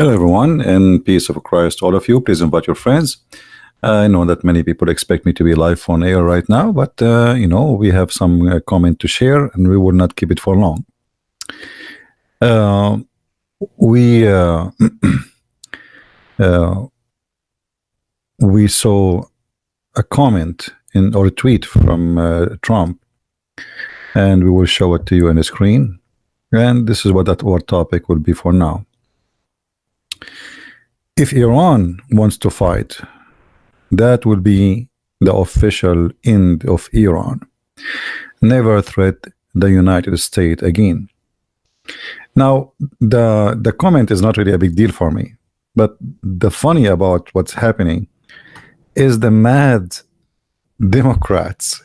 Hello, everyone, and peace of Christ to all of you. Please invite your friends. I know that many people expect me to be live on air right now, but we have some comment to share, and we will not keep it for long. Uh, we uh, we saw a comment or a tweet from Trump, and we will show it to you on the screen. And this is what our topic will be for now. If Iran wants to fight, that will be the official end of Iran. Never threat the United States again. Now, the comment is not really a big deal for me, but the funny about what's happening is the mad Democrats.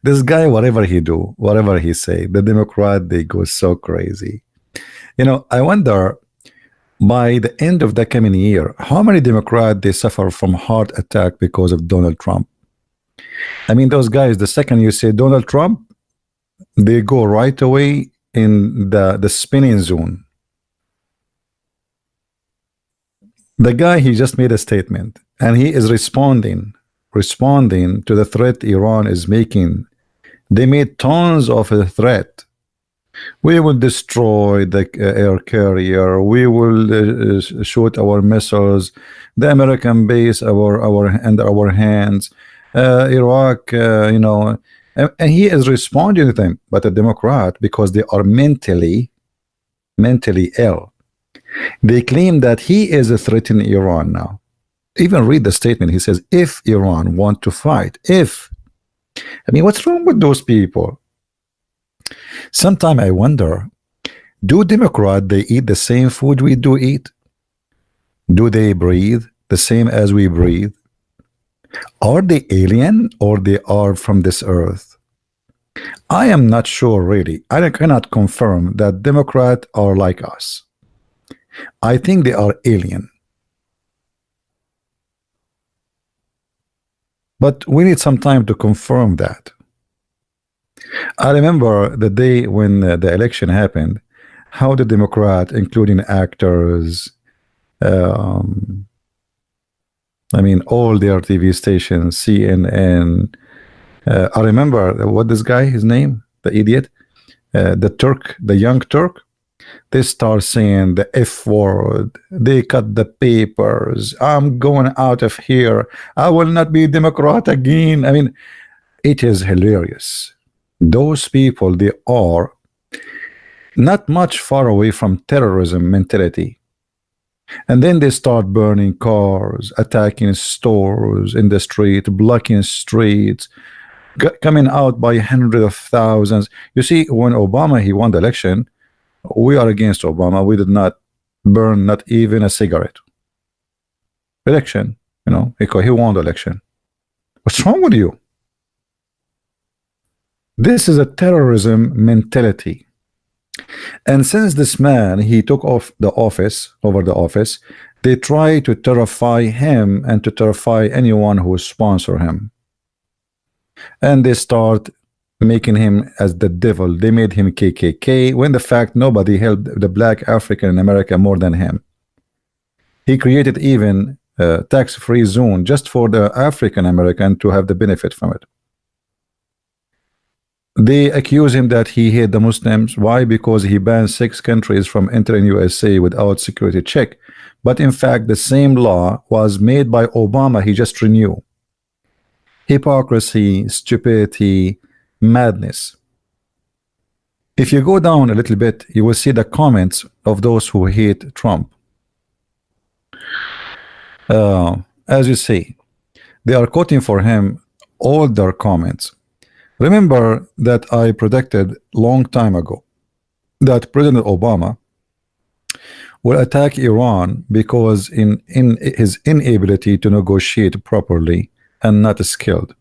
This guy, whatever he do, whatever he say, the Democrat, they go so crazy. I wonder, by the end of the coming year, how many Democrats they suffer from heart attack because of Donald Trump? I mean, those guys, the second you say Donald Trump, they go right away in the spinning zone. The guy, he just made a statement, and he is responding to the threat Iran is making. They made tons of a threat. We will destroy the air carrier. We will shoot our missiles. The American base under our hands. Iraq, and he is responding to them. But a Democrat, because they are mentally ill, they claim that he is threatening Iran now. Even read the statement. He says, if Iran want to fight, what's wrong with those people? Sometimes I wonder, do Democrats, they eat the same food we do eat? Do they breathe the same as we breathe? Are they alien or they are from this earth? I am not sure, really. I cannot confirm that Democrats are like us. I think they are alien. But we need some time to confirm that. I remember the day when the election happened, how the Democrat, including actors, all their TV stations, CNN. I remember what this guy, his name, the idiot, the Turk, the young Turk. They start saying the F word. They cut the papers. I'm going out of here. I will not be Democrat again. It is hilarious. Those people, they are not much far away from terrorism mentality. And then they start burning cars, attacking stores in the street, blocking streets, coming out by hundreds of thousands. You see, when Obama, he won the election, we are against Obama. We did not burn not even a cigarette. Election, because he won the election. What's wrong with you? This is a terrorism mentality. And since this man, he took over the office, they try to terrify him and to terrify anyone who sponsor him. And they start making him as the devil. They made him KKK, when the fact nobody helped the black African in America more than him. He created even a tax-free zone just for the African American to have the benefit from it. They accuse him that he hate the Muslims. Why? Because he banned 6 countries from entering USA without security check. But in fact, the same law was made by Obama. He just renewed. Hypocrisy, stupidity, madness. If you go down a little bit, you will see the comments of those who hate Trump. As you see, they are quoting for him all their comments. Remember that I predicted long time ago that President Obama will attack Iran because in his inability to negotiate properly and not skilled.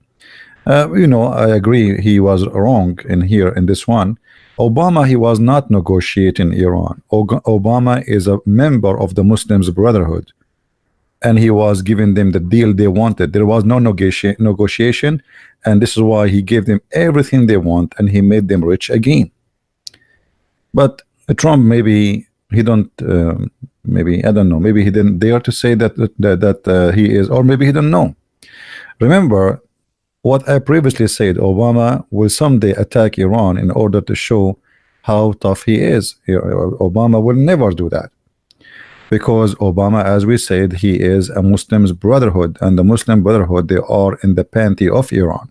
I agree he was wrong in this one. Obama, he was not negotiating Iran. Obama is a member of the Muslims Brotherhood, and he was giving them the deal they wanted. There was no negotiation, and this is why he gave them everything they want, and he made them rich again. But Trump, maybe he don't, maybe I don't know, maybe he didn't dare to say that he is, or maybe he don't know. Remember what I previously said: Obama will someday attack Iran in order to show how tough he is. Obama will never do that, because Obama, as we said, he is a Muslim's brotherhood, and the Muslim brotherhood, they are in the panty of Iran.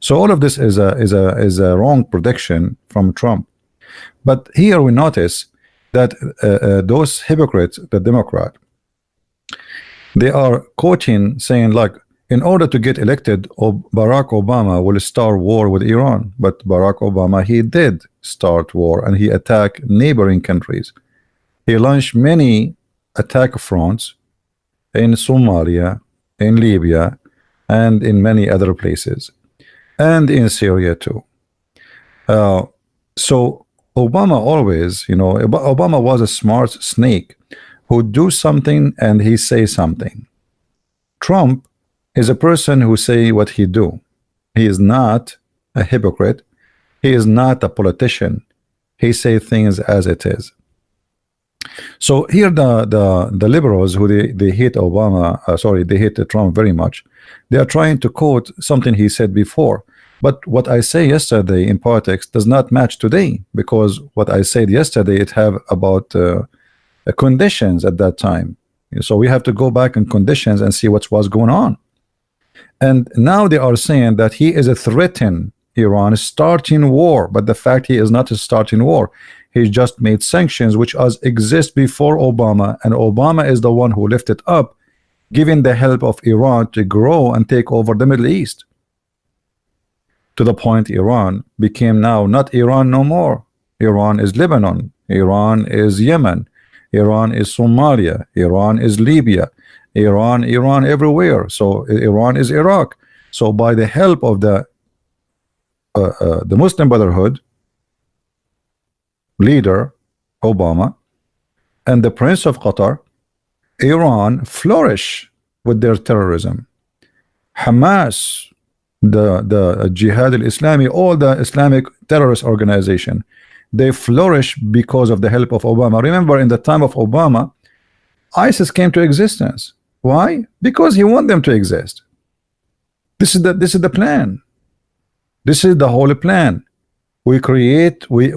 So all of this is a wrong prediction from Trump. But here we notice that those hypocrites, the Democrat, they are quoting, saying like, in order to get elected, Barack Obama will start war with Iran. But Barack Obama, he did start war, and he attacked neighboring countries. He launched many attack fronts in Somalia, in Libya, and in many other places, and in Syria too. So Obama always, Obama was a smart snake who do something and he say something. Trump is a person who say what he do. He is not a hypocrite. He is not a politician. He say things as it is. So here the liberals who they hate Obama, they hate Trump very much. They are trying to quote something he said before. But what I say yesterday in politics does not match today, because what I said yesterday, it have about conditions at that time. So we have to go back in conditions and see what was going on. And now they are saying that he is a threaten Iran starting war, but the fact he is not starting war. He just made sanctions which exist before Obama, and Obama is the one who lifted up, giving the help of Iran to grow and take over the Middle East. To the point Iran became now not Iran no more. Iran is Lebanon, Iran is Yemen, Iran is Somalia, Iran is Libya, Iran everywhere. So Iran is Iraq. So by the help of the Muslim Brotherhood leader Obama and the Prince of Qatar, Iran flourish with their terrorism. Hamas, the Jihad al-Islami, all the Islamic terrorist organization, they flourish because of the help of Obama. Remember, in the time of Obama, ISIS came to existence. Why? Because he wanted them to exist. This is the plan. This is the whole plan. We create some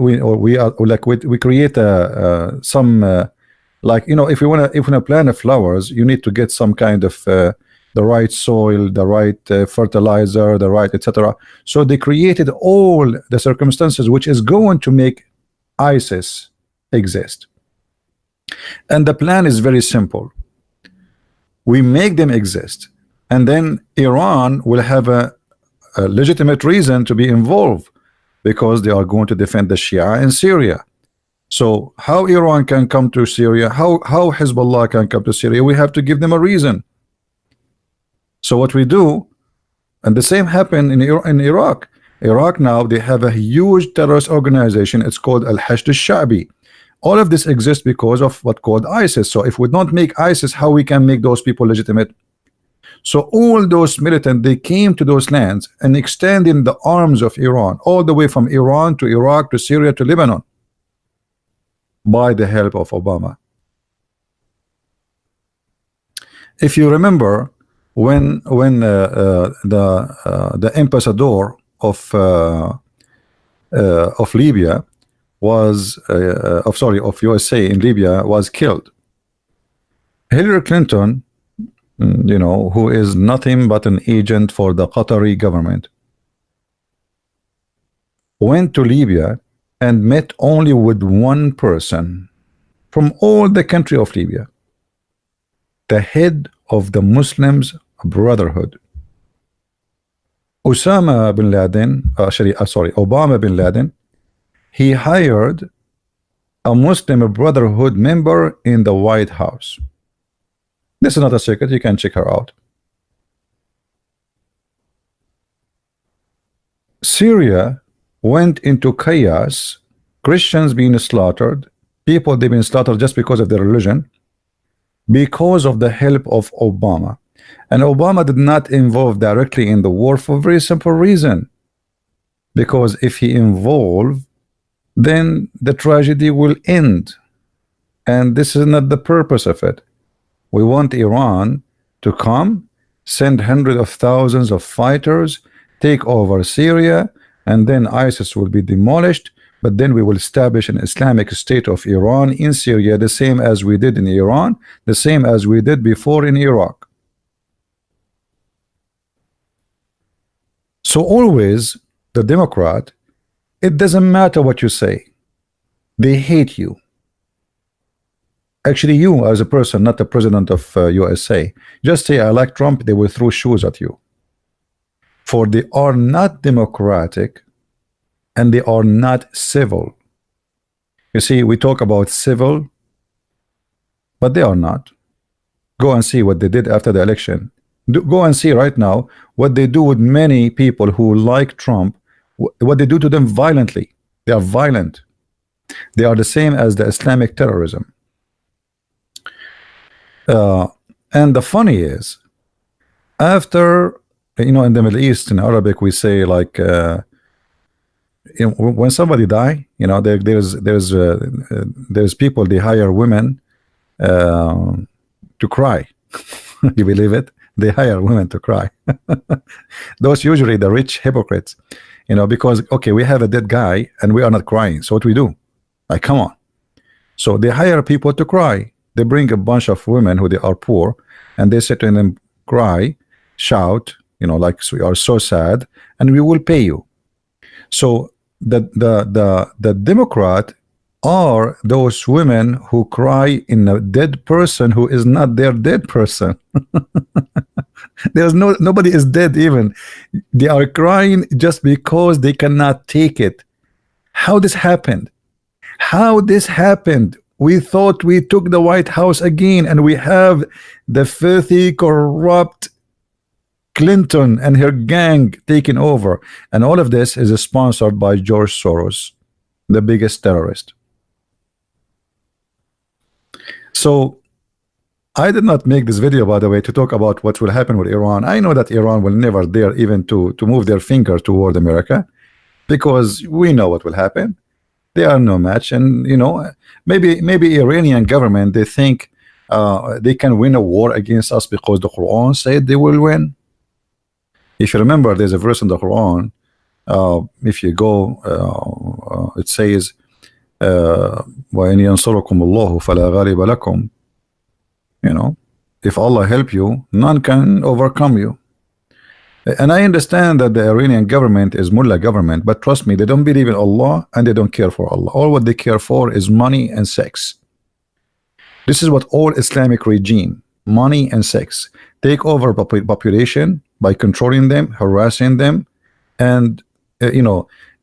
like, if you want to plant flowers, you need to get some kind of the right soil, the right fertilizer, the right etc. So they created all the circumstances which is going to make ISIS exist. And the plan is very simple. We make them exist, and then Iran will have a legitimate reason to be involved, because they are going to defend the Shia in Syria. So how Iran can come to Syria, how Hezbollah can come to Syria, we have to give them a reason. So what we do, and the same happened in Iraq. Iraq now, they have a huge terrorist organization. It's called Al-Hashd al-Sha'bi. All of this exists because of what called ISIS. So if we don't make ISIS, how we can make those people legitimate? So all those militants, they came to those lands and extending the arms of Iran all the way from Iran to Iraq to Syria to Lebanon by the help of Obama. If you remember, when the ambassador of Libya was of USA in Libya was killed, Hillary Clinton, who is nothing but an agent for the Qatari government, went to Libya and met only with one person from all the country of Libya, the head of the Muslims Brotherhood, Osama bin Laden, Obama bin Laden. He hired a Muslim Brotherhood member in the White House. This is not a secret, you can check her out. Syria went into chaos, Christians being slaughtered, people they've been slaughtered just because of their religion, because of the help of Obama. And Obama did not involve directly in the war for a very simple reason, because if he involved, then the tragedy will end. And this is not the purpose of it. We want Iran to come, send hundreds of thousands of fighters, take over Syria, and then ISIS will be demolished. But then we will establish an Islamic State of Iran in Syria, the same as we did in Iran, the same as we did before in Iraq. So always the Democrat, it doesn't matter what you say, they hate you. Actually, you as a person, not the president of USA, just say I like Trump, they will throw shoes at you. For they are not democratic and they are not civil. You see, we talk about civil, but they are not. Go and see what they did after the election. Go and see right now what they do with many people who like Trump, what they do to them violently. They are violent. They are the same as the Islamic terrorism. And the funny is, after, in the Middle East, in Arabic, we say like, when somebody die, there's people, they hire women to cry. You believe it? They hire women to cry. Those usually the rich hypocrites, because okay, we have a dead guy and we are not crying. So what we do? Like, come on. So they hire people to cry. They bring a bunch of women who they are poor, and they sit in and cry, shout, like, we are so sad, and we will pay you. So the Democrat are those women who cry in a dead person who is not their dead person. There's nobody is dead even. They are crying just because they cannot take it. How this happened? How this happened? We thought we took the White House again, and we have the filthy, corrupt Clinton and her gang taking over. And all of this is sponsored by George Soros, the biggest terrorist. So I did not make this video, by the way, to talk about what will happen with Iran. I know that Iran will never dare even to move their finger toward America, because we know what will happen. They are no match. And maybe Iranian government, they think they can win a war against us because the Quran said they will win. If you remember, there's a verse in the Quran, if you go, it says وَإِنْ يَنْصُرُكُمُ اللَّهُ فَلَا غَالِبَ لَكُمْ. If Allah help you, none can overcome you. And I understand that the Iranian government is mullah government, but trust me, they don't believe in Allah and they don't care for Allah. All what they care for is money and sex. This is what all Islamic regime, money and sex, take over population by controlling them, harassing them. And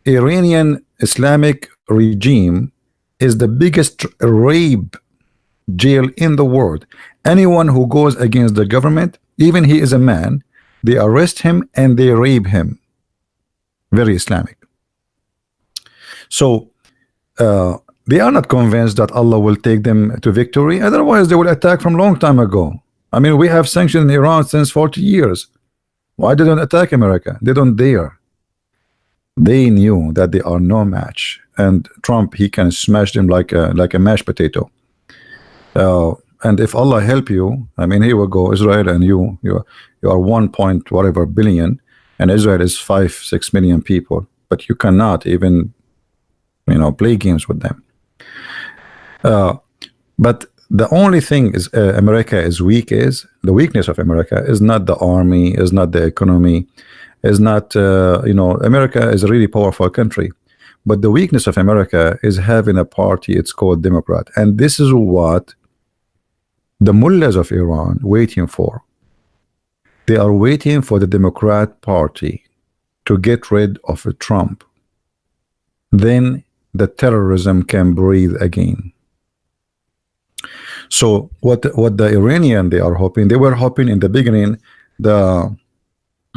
Iranian Islamic regime is the biggest rape jail in the world. Anyone who goes against the government, even he is a man, they arrest him and they rape him. Very Islamic. So they are not convinced that Allah will take them to victory. Otherwise they will attack from long time ago. I mean, we have sanctions in Iran since 40 years. Why they don't attack America? They don't dare. They knew that they are no match, and Trump, he can smash them like a mashed potato. And if Allah help you, I mean, here we go, Israel, and you are 1 point whatever billion, and Israel is 5-6 million people, but you cannot even play games with them. But the only thing is America is weak, is the weakness of America is not the army, is not the economy, is not America is a really powerful country, but the weakness of America is having a party, it's called Democrat. And this is what the mullahs of Iran waiting for. They are waiting for the Democrat Party to get rid of Trump. Then the terrorism can breathe again. So what the Iranian, they are hoping, they were hoping in the beginning,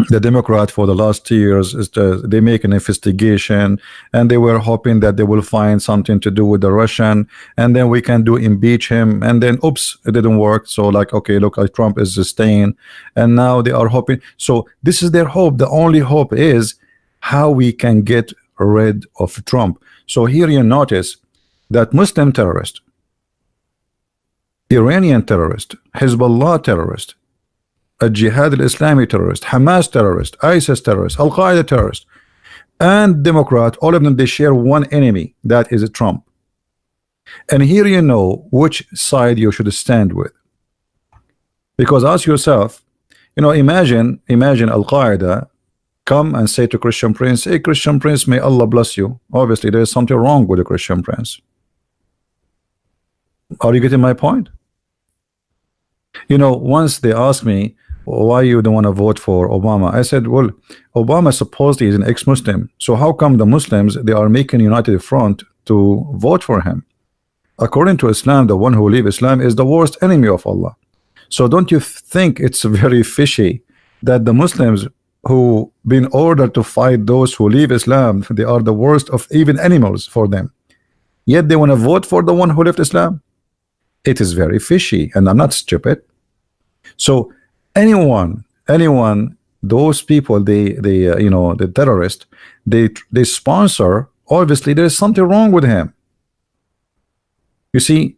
the Democrat for the last 2 years is they make an investigation, and they were hoping that they will find something to do with the Russian, and then we can impeach him, and then oops, it didn't work. So like, okay, look, Trump is staying, and now they are hoping. So this is their hope. The only hope is how we can get rid of Trump. So here you notice that Muslim terrorist, Iranian terrorist, Hezbollah terrorist, a Jihad al-Islami terrorist, Hamas terrorist, ISIS terrorist, Al-Qaeda terrorist, and Democrat, all of them, they share one enemy, that is Trump. And here you know which side you should stand with. Because ask yourself, you know, imagine Al-Qaeda come and say to Christian Prince, hey Christian Prince, may Allah bless you. Obviously there is something wrong with the Christian Prince. Are you getting my point? You know, once they asked me, why you don't want to vote for Obama? I said, well, Obama supposedly is an ex-Muslim, so how come the Muslims, they are making united front to vote for him? According to Islam, the one who leaves Islam is the worst enemy of Allah. So don't you think it's very fishy that the Muslims who been ordered to fight those who leave Islam, they are the worst of even animals for them, yet they want to vote for the one who left Islam? It is very fishy, and I'm not stupid. So anyone, those people, they you know, the terrorist, they sponsor, obviously there is something wrong with him. You see,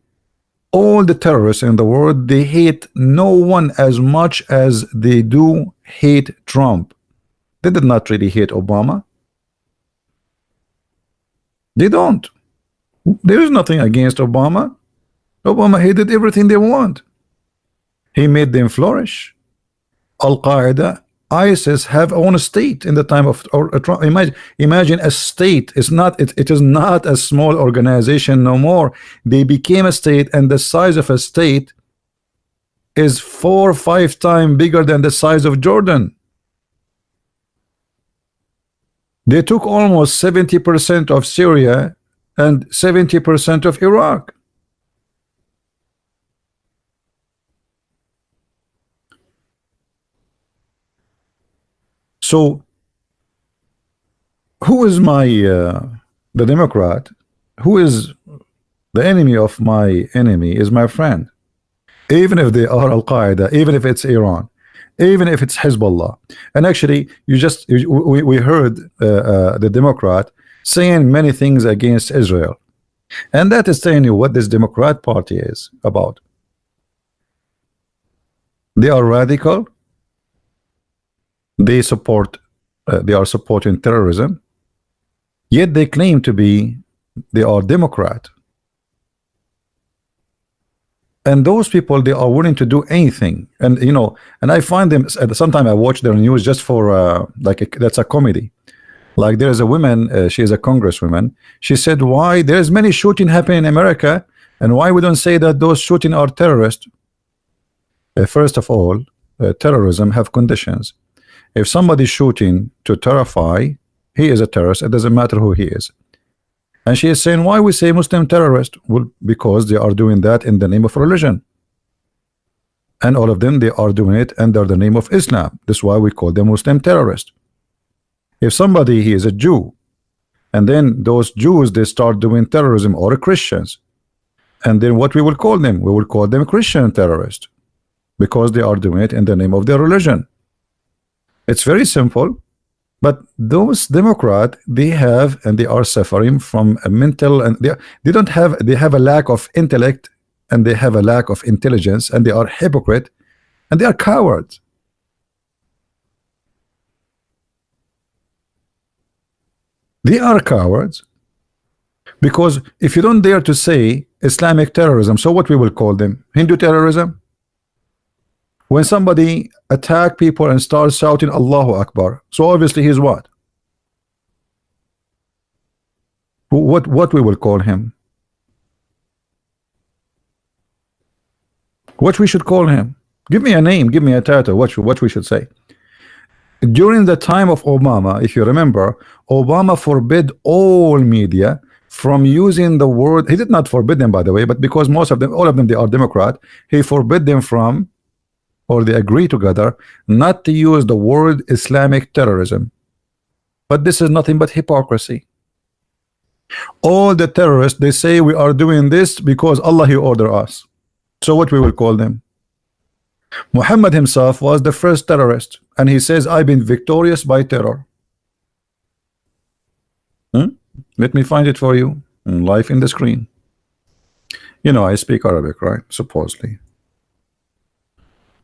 all the terrorists in the world, they hate no one as much as they do hate Trump. They did not really hate Obama. They don't. There is nothing against Obama. Obama hated everything they want. He made them flourish. Al-Qaeda, ISIS have own a state in the time of Trump. Imagine a state. It is not a small organization no more. They became a state, and the size of a state is 4 or 5 times bigger than the size of Jordan. They took almost 70% of Syria and 70% of Iraq. So who is the Democrat? Who is the enemy of my enemy is my friend. Even if they are Al-Qaeda, even if it's Iran, even if it's Hezbollah. And actually we heard the Democrat saying many things against Israel, and that is telling you what this Democrat party is about. They are radical. They are supporting terrorism, yet they claim to be, they are Democrat. And those people, they are willing to do anything. And you know, and I find them, sometimes I watch their news just for that's a comedy. Like there is a woman, she is a congresswoman. She said, why there's many shooting happening in America, and why we don't say that those shooting are terrorists? First of all, terrorism have conditions. If somebody is shooting to terrify, he is a terrorist. It doesn't matter who he is. And she is saying, why we say Muslim terrorist? Well, because they are doing that in the name of religion. And all of them, they are doing it under the name of Islam. That's why we call them Muslim terrorist. If somebody, he is a Jew, and then those Jews, they start doing terrorism, or Christians, and then what we will call them? We will call them Christian terrorists, because they are doing it in the name of their religion. It's very simple. But those Democrats, they have, and they are suffering from a mental, and they have a lack of intellect, and they have a lack of intelligence, and they are hypocrite, and they are cowards. They are cowards, because if you don't dare to say Islamic terrorism, so what we will call them? Hindu terrorism? When somebody attack people and start shouting Allahu Akbar, so obviously he's what? What we will call him? What we should call him? Give me a name, give me a title. What we should say? During the time of Obama, if you remember, Obama forbid all media from using the word. He did not forbid them, by the way, but because most of them, all of them, they are Democrat, he forbid them from, or they agree together not to use the word Islamic terrorism. But this is nothing but hypocrisy. All the terrorists, they say we are doing this because Allah, he ordered us. So what we will call them? Muhammad himself was the first terrorist, and he says, I've been victorious by terror. Hmm? Let me find it for you. Live in the screen. You know, I speak Arabic, right? Supposedly.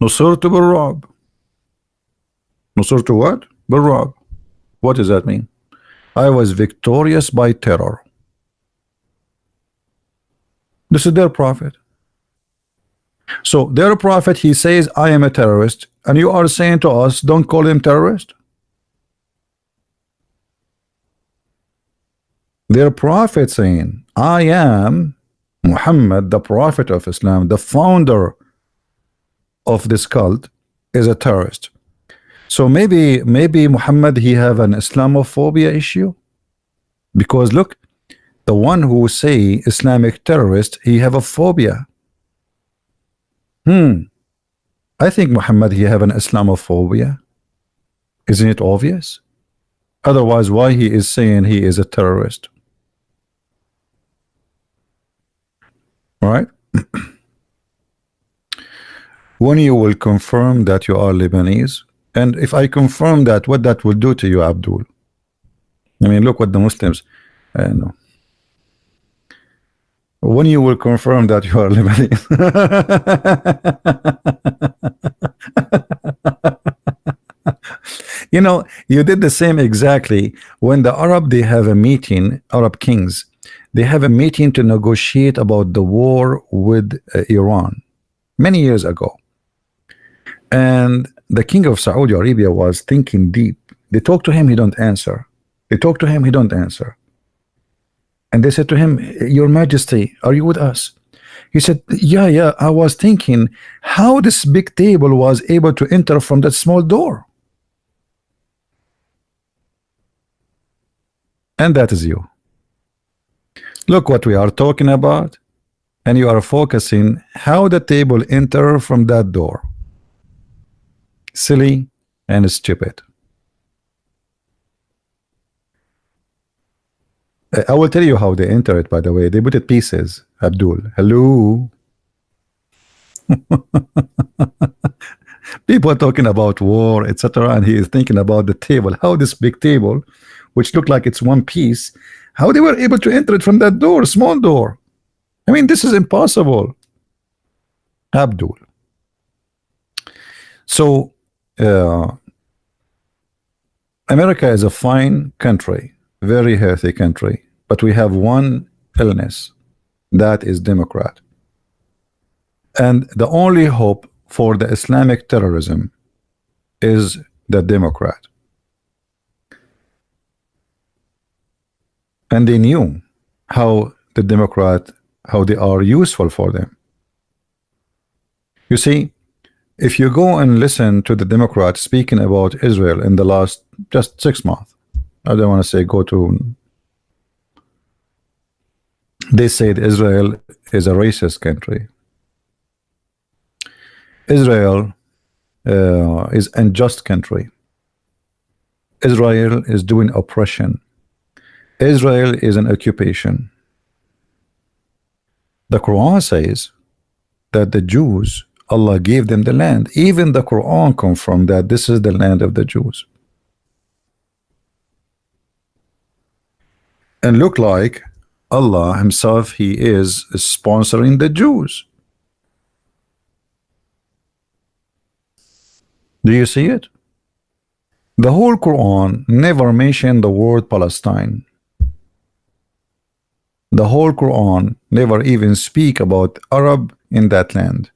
نصرت بالرعب. نصرت what? بالرعب. What does that mean? I was victorious by terror. This is their prophet. So their prophet, he says, I am a terrorist, and you are saying to us, don't call him terrorist. Their prophet saying, I am Muhammad, the prophet of Islam, the founder of this cult, is a terrorist. So maybe Muhammad, he have an Islamophobia issue, because look, the one who say Islamic terrorist, he have a phobia. I think Muhammad, he have an Islamophobia. Isn't it obvious? Otherwise, why he is saying he is a terrorist? All right. When you will confirm that you are Lebanese, and if I confirm that, what that will do to you, Abdul? I mean, look what the Muslims know. When you will confirm that you are Lebanese. You know, you did the same exactly when the Arab, they have a meeting, Arab kings, they have a meeting to negotiate about the war with Iran many years ago. And the king of Saudi Arabia was thinking deep. They talked to him, he don't answer. They talked to him, he don't answer. And they said to him, Your Majesty, are you with us? He said, yeah, I was thinking how this big table was able to enter from that small door. And that is you. Look what we are talking about, and you are focusing how the table enter from that door. Silly and stupid. I will tell you how they enter it, by the way. They put it pieces, Abdul. Hello. People are talking about war, etc., and he is thinking about the table. How this big table, which looked like it's one piece, how they were able to enter it from that door, small door. I mean, this is impossible, Abdul. So, America is a fine country, very healthy country, but we have one illness, that is Democrat. And the only hope for the Islamic terrorism is the Democrat. And they knew how the Democrat, how they are useful for them. You see, if you go and listen to the Democrats speaking about Israel in the last just 6 months, I don't want to say go to, they said Israel is a racist country. Israel is unjust country. Israel is doing oppression. Israel is an occupation. The Quran says that the Jews, Allah gave them the land. Even the Quran confirmed that this is the land of the Jews. And look like Allah himself, he is sponsoring the Jews. Do you see it? The whole Quran never mentioned the word Palestine. The whole Quran never even speak about Arab in that land.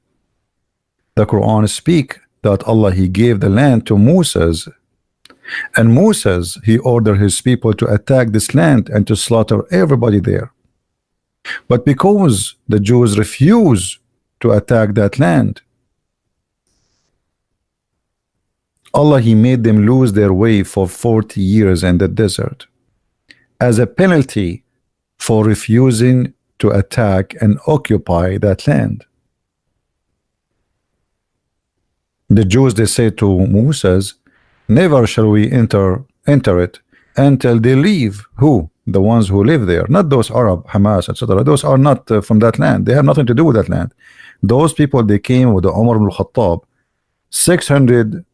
The Quran speak that Allah, he gave the land to Moses, and Moses, he ordered his people to attack this land and to slaughter everybody there. But because the Jews refuse to attack that land, Allah, he made them lose their way for 40 years in the desert as a penalty for refusing to attack and occupy that land. The Jews, they say to Moses, never shall we enter it until they leave. Who? The ones who live there, not those Arab, Hamas, etc. Those are not from that land. They have nothing to do with that land. Those people, they came with the Umar ibn al-Khattab 600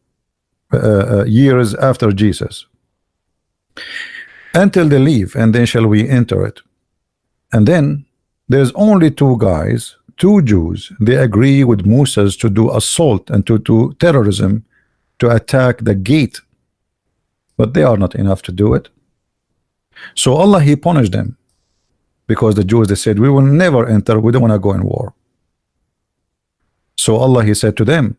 years after Jesus. until they leave, and then shall we enter it. And then there's only two guys, two Jews. They agree with Moses to do assault and to do terrorism, to attack the gate, but they are not enough to do it. So Allah, he punished them, because the Jews, they said, we will never enter, we don't want to go in war. So Allah, he said to them,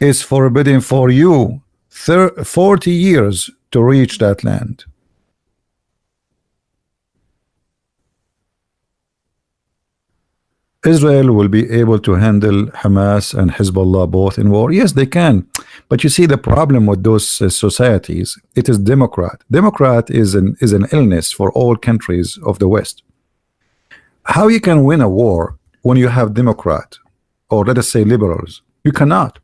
it's forbidden for you 40 years to reach that land. Israel will be able to handle Hamas and Hezbollah both in war. Yes, they can. But you see, the problem with those societies, it is Democrat. Democrat is an illness for all countries of the West. How you can win a war when you have Democrat, or let us say liberals? You cannot.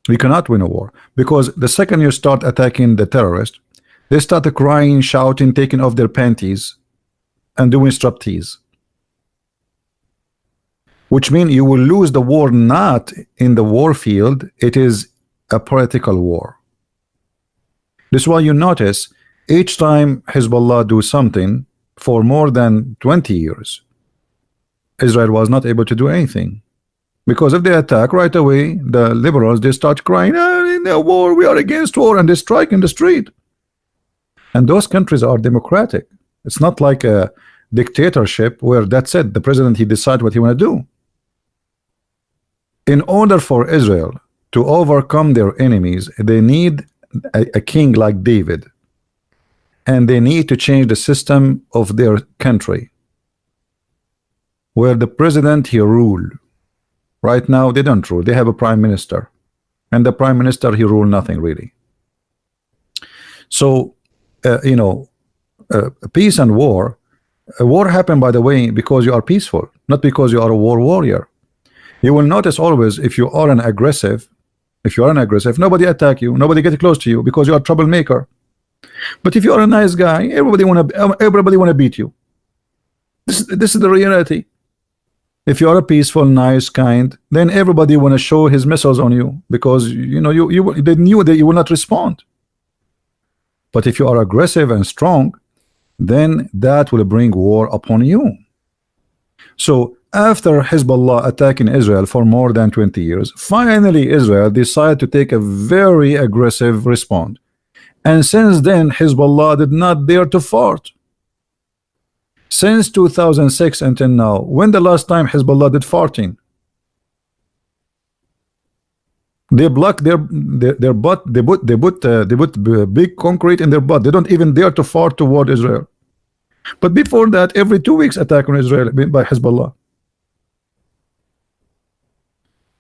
You cannot win a war, because the second you start attacking the terrorists, they start crying, shouting, taking off their panties, and doing striptease. Which means you will lose the war not in the war field, it is a political war. This is why you notice each time Hezbollah do something for more than 20 years, Israel was not able to do anything. Because if they attack right away, the liberals, they start crying, in the war, we are against war, and they strike in the street. And those countries are democratic. It's not like a dictatorship where that's it, the president, he decides what he want to do. In order for Israel to overcome their enemies, they need a king like David, and they need to change the system of their country, where the president, he rule. Right now they don't rule, they have a prime minister, and the prime minister, he rule nothing really. So peace and war, war happen, by the way, because you are peaceful, not because you are a war warrior. You will notice always, if you are an aggressive, nobody attack you, nobody get close to you, because you are a troublemaker. But if you are a nice guy, everybody wanna beat you. This is the reality. If you are a peaceful, nice, kind, then everybody wanna show his missiles on you, because they knew that you will not respond. But if you are aggressive and strong, then that will bring war upon you. So after Hezbollah attacking Israel for more than 20 years, finally Israel decided to take a very aggressive response. And since then, Hezbollah did not dare to fart. Since 2006 until now, when the last time Hezbollah did farting? They block their butt. They put big concrete in their butt. They don't even dare to fart toward Israel. But before that, every 2 weeks attack on Israel by Hezbollah.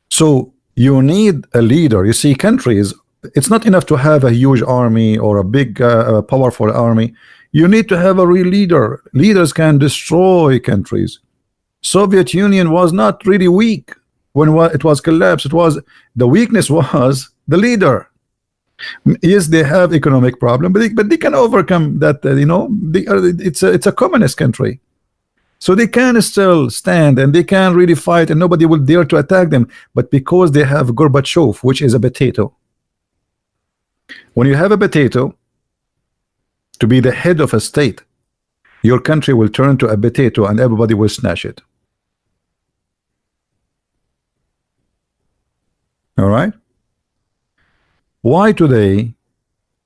So you need a leader. You see, countries, it's not enough to have a huge army or a big powerful army. You need to have a real leader. Leaders can destroy countries. Soviet Union was not really weak when it was collapsed. It was, the weakness was the leader. Yes, they have economic problem, but they can overcome that. It's a communist country, so they can still stand and they can really fight, and nobody will dare to attack them. But because they have Gorbachev, which is a potato. When you have a potato to be the head of a state, your country will turn to a potato and everybody will snatch it. All right. Why today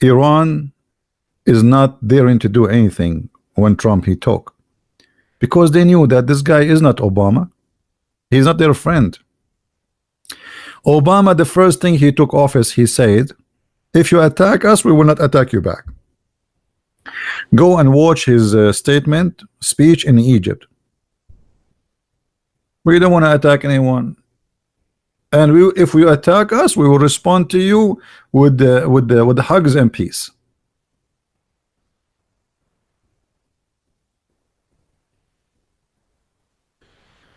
Iran is not daring to do anything when Trump he talked? Because they knew that this guy is not Obama. He's not their friend. Obama, the first thing he took office, he said, if you attack us, we will not attack you back. Go and watch his speech in Egypt. We don't want to attack anyone. And if you attack us, we will respond to you with the hugs and peace.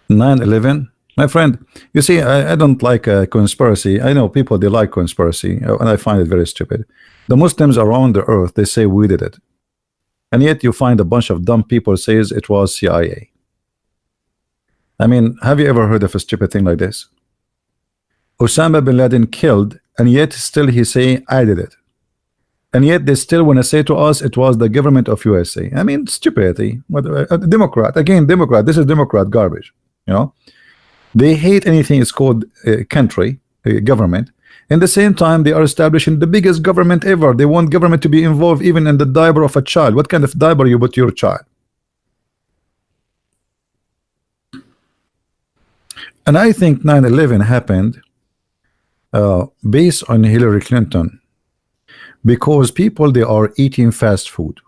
(9/11) My friend, you see, I don't like a conspiracy. I know people, they like conspiracy, and I find it very stupid. The Muslims around the earth, they say we did it, and yet you find a bunch of dumb people says it was CIA. I mean, have you ever heard of a stupid thing like this? Osama bin Laden killed, and yet still he say I did it. and yet they still want to say to us it was the government of USA. I mean, stupidity. What Democrat again? Democrat. This is Democrat garbage. You know, they hate anything is called country, government. In the same time, they are establishing the biggest government ever. They want government to be involved even in the diaper of a child. What kind of diaper you put your child? And I think 9/11 happened based on Hillary Clinton, because people, they are eating fast food.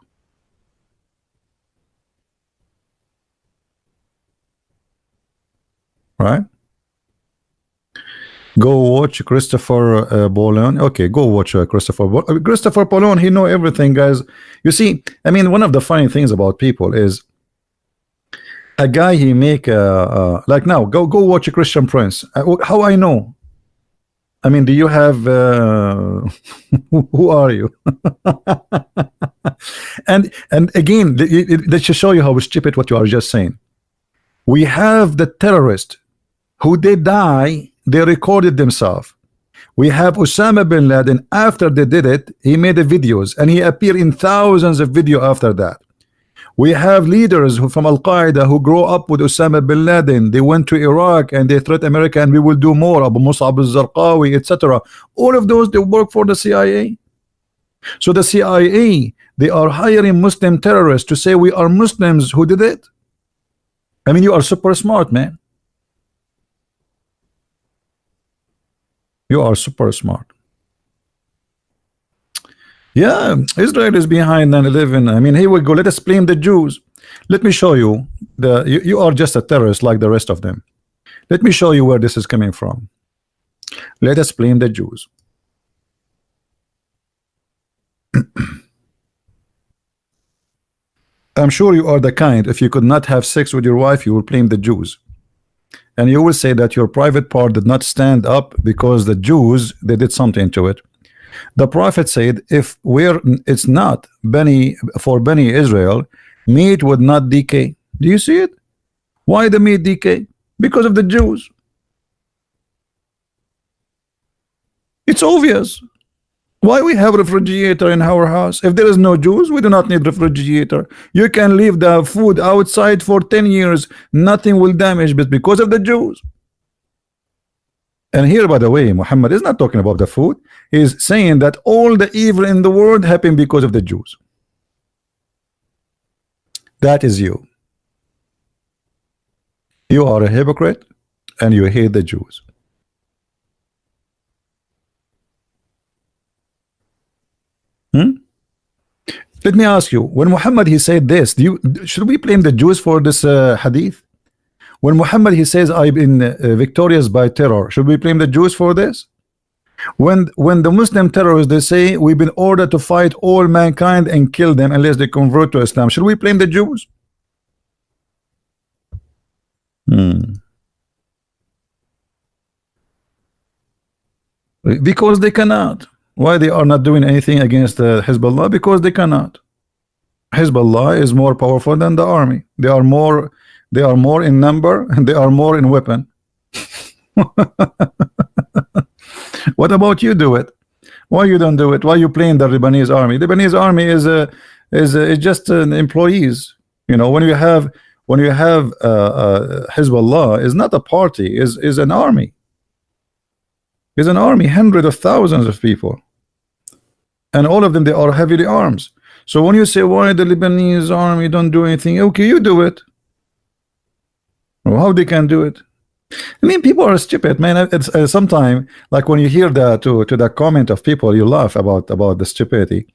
Right? Go watch Christopher Bolon. Okay, go watch Christopher Bolon. He know everything, guys. You see, I mean, one of the funny things about people is a guy, he make like now. Go watch a Christian Prince. How I know? I mean, do you have who are you? and again, that should show you how stupid what you are just saying. We have the terrorist who they die, they recorded themselves. We have Osama bin Laden, after they did it, he made the videos and he appeared in thousands of video after that. We have leaders who, from Al-Qaeda, who grow up with Osama bin Laden. They went to Iraq and they threat America, and we will do more. Abu Musab al-Zarqawi, etc. All of those, they work for the CIA. So the CIA, they are hiring Muslim terrorists to say we are Muslims who did it. I mean, you are super smart, man. You are super smart. Yeah, Israel is behind 9/11. I mean, here we go. Let us blame the Jews. Let me show you. You are just a terrorist like the rest of them. Let me show you where this is coming from. Let us blame the Jews. I'm sure you are the kind, if you could not have sex with your wife, you will blame the Jews. And you will say that your private part did not stand up because the Jews, they did something to it. The prophet said, if it's not for Bani Israel, meat would not decay. Do you see it? Why the meat decay? Because of the Jews. It's obvious. Why we have refrigerator in our house? If there is no Jews, we do not need refrigerator. You can leave the food outside for 10 years, nothing will damage, but because of the Jews. And here, by the way, Muhammad is not talking about the food. He's saying that all the evil in the world happened because of the Jews. That is you. You are a hypocrite and you hate the Jews. Let me ask you, when Muhammad he said this, should we blame the Jews for this hadith? When Muhammad he says I've been victorious by terror, should we blame the Jews for this? When the Muslim terrorists, they say we've been ordered to fight all mankind and kill them unless they convert to Islam, should we blame the Jews? Because they cannot. Why they are not doing anything against Hezbollah? Because they cannot. Hezbollah is more powerful than the army. They are more in number and they are more in weapon. What about you do it? Why you don't do it? Why you playing the Lebanese army? The Lebanese army is just employees. You know, when you have Hezbollah is not a party, is an army. Is an army, hundreds of thousands of people, and all of them, they are heavily armed. So when you say why the Lebanese army don't do anything, okay, you do it. Well, how they can do it? I mean, people are stupid, man. It's sometimes like when you hear that to the comment of people, you laugh about the stupidity.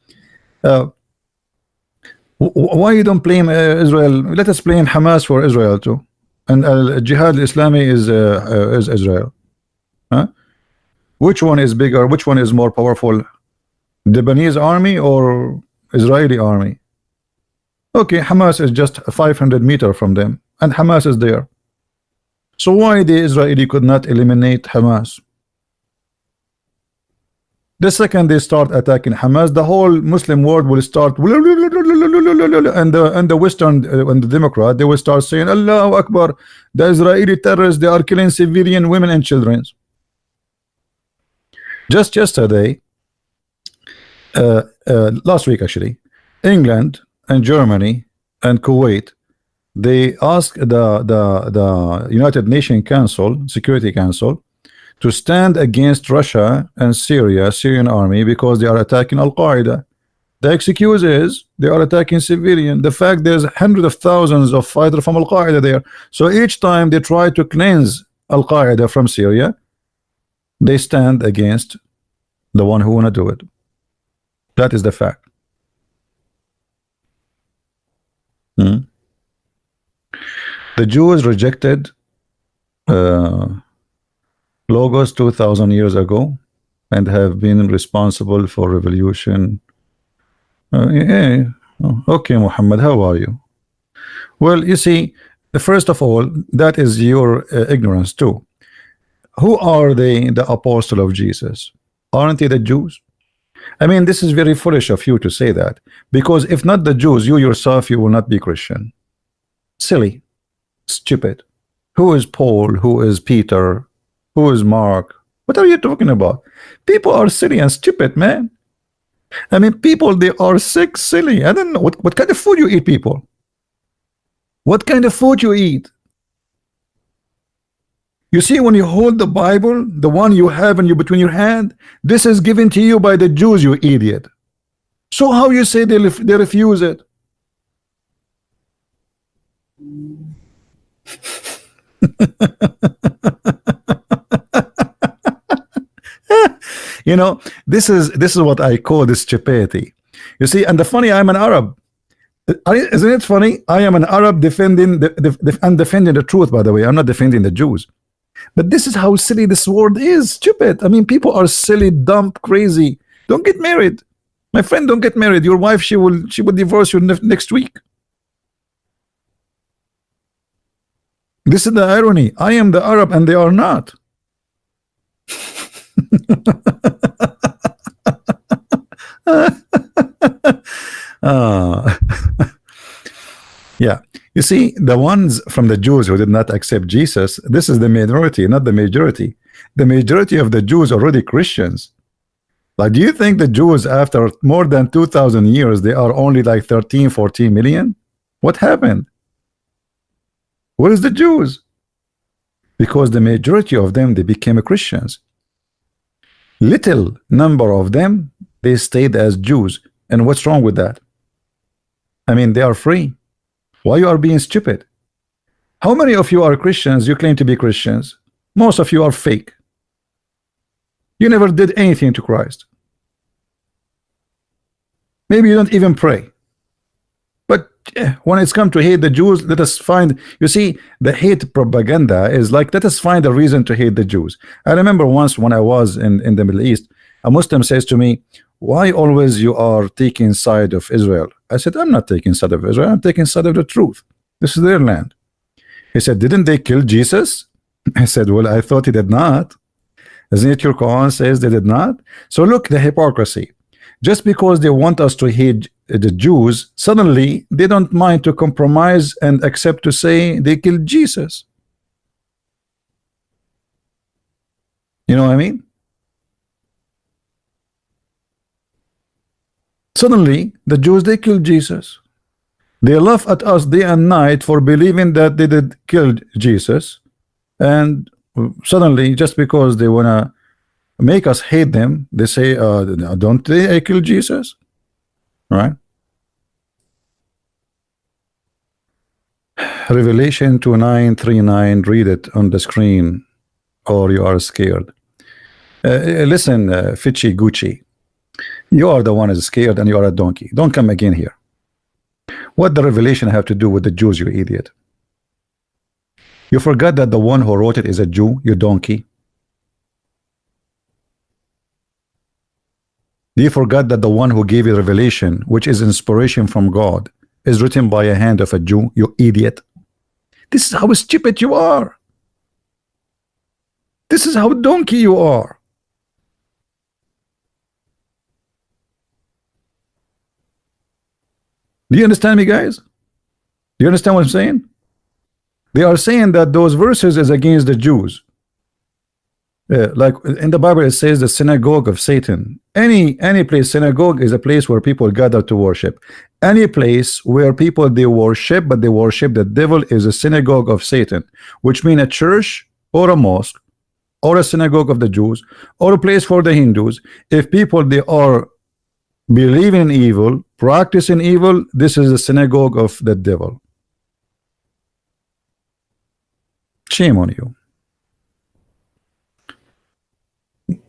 Why you don't blame Israel? Let us blame Hamas for Israel too, and Jihad Islami is Israel. Huh? Which one is bigger? Which one is more powerful? Lebanese army or Israeli army? Okay, Hamas is just 500 meters from them, and Hamas is there. So why the Israeli could not eliminate Hamas? The second they start attacking Hamas, the whole Muslim world will start, and the Western and the Democrat, they will start saying, Allahu Akbar, the Israeli terrorists, they are killing civilian women and children. Just yesterday, last week actually, England and Germany and Kuwait, they asked the United Nations Council, Security Council, to stand against Russia and Syrian army because they are attacking Al Qaeda. The excuse is they are attacking civilian. The fact there's hundreds of thousands of fighters from Al Qaeda there. So each time they try to cleanse Al Qaeda from Syria, they stand against the one who wanna do it. That is the fact. The Jews rejected Logos 2,000 years ago and have been responsible for revolution. Yeah. Okay, Muhammad, how are you? Well, you see, first of all, that is your ignorance too. Who are they, the apostle of Jesus? Aren't they the Jews? I mean, this is very foolish of you to say that, because if not the Jews, you yourself, you will not be Christian. Silly, stupid. Who is Paul? Who is Peter? Who is Mark? What are you talking about? People are silly and stupid, man. I mean, people, they are sick, silly. I don't know what kind of food you eat, people. What kind of food you eat? You see, when you hold the Bible, the one you have in you between your hand, this is given to you by the Jews, you idiot. So how you say they refuse it? You know, this is what I call this stupidity. You see, and the funny, I'm an Arab. Isn't it funny? I am an Arab defending I'm defending the truth, by the way. I'm not defending the Jews. But this is how silly this world is. Stupid. I mean, people are silly, dumb, crazy. Don't get married, my friend. Don't get married. Your wife, she will divorce you next week. This is the irony. I am the Arab and they are not. Yeah, you see, the ones from the Jews who did not accept Jesus, this is the minority, not the majority. The majority of the Jews are already Christians. Like, do you think the Jews, after more than 2,000 years, they are only like 13, 14 million? What happened? Where is the Jews? Because the majority of them, they became Christians. Little number of them, they stayed as Jews. And what's wrong with that? I mean, they are free. Why you are being stupid? How many of you are Christians? You claim to be Christians. Most of you are fake. You never did anything to Christ. Maybe you don't even pray. But when it's come to hate the Jews, let us find, you see, the hate propaganda is like, let us find a reason to hate the Jews. I remember once when I was in the Middle East, a Muslim says to me, why always you are taking side of Israel? I said, I'm not taking side of Israel. I'm taking side of the truth. This is their land. He said, didn't they kill Jesus? I said, well, I thought he did not. Isn't it your Quran says they did not? So look, the hypocrisy. Just because they want us to hate the Jews, suddenly they don't mind to compromise and accept to say they killed Jesus. You know what I mean? Suddenly, the Jews, they killed Jesus. They laugh at us day and night for believing that they did kill Jesus. And suddenly, just because they want to make us hate them, they say, don't they kill Jesus? Right? Revelation 2939, read it on the screen, or you are scared. Listen, Fitchy Gucci. You are the one who is scared and you are a donkey. Don't come again here. What the revelation have to do with the Jews, you idiot? You forgot that the one who wrote it is a Jew, you donkey. Do you forget that the one who gave you revelation, which is inspiration from God, is written by a hand of a Jew, you idiot? This is how stupid you are. This is how donkey you are. Do you understand me, guys? Do you understand what I'm saying? They are saying that those verses is against the Jews. Like in the Bible, it says the synagogue of Satan. Any place, synagogue is a place where people gather to worship. Any place where people they worship, but they worship the devil, is a synagogue of Satan, which means a church or a mosque or a synagogue of the Jews or a place for the Hindus. If people they are believing in evil, practicing evil, this is a synagogue of the devil. Shame on you.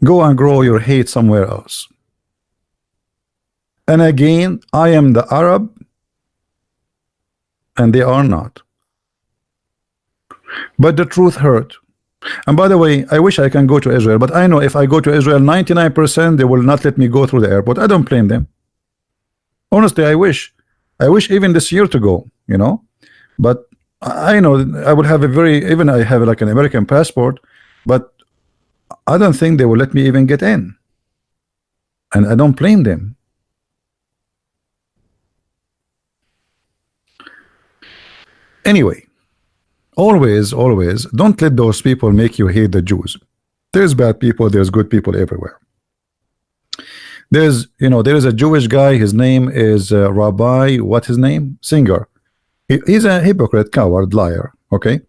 Go and grow your hate somewhere else. And again, I am the Arab and they are not. But the truth hurt. And by the way, I wish I can go to Israel, but I know if I go to Israel, 99% they will not let me go through the airport. I don't blame them. Honestly, I wish even this year to go, you know. But I know I would have a very, even I have like an American passport, but I don't think they will let me even get in. And I don't blame them. Anyway, always don't let those people make you hate the Jews. There's bad people, there's good people everywhere. There's, you know, there is a Jewish guy, his name is Rabbi, what his name? Singer. He's a hypocrite, coward, liar, okay?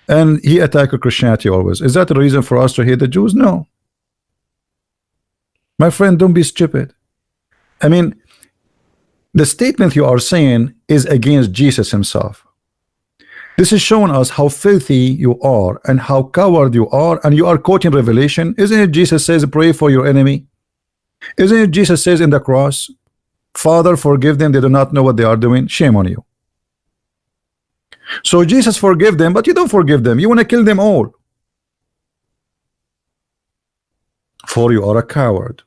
And he attacked Christianity always. Is that the reason for us to hate the Jews? No. My friend, don't be stupid. I mean, the statement you are saying is against Jesus himself. This is showing us how filthy you are and how coward you are, and you are quoting Revelation. Isn't it Jesus says, pray for your enemy? Isn't it Jesus says in the cross, Father, forgive them, they do not know what they are doing? Shame on you. So Jesus forgive them, but you don't forgive them. You want to kill them all. For you are a coward,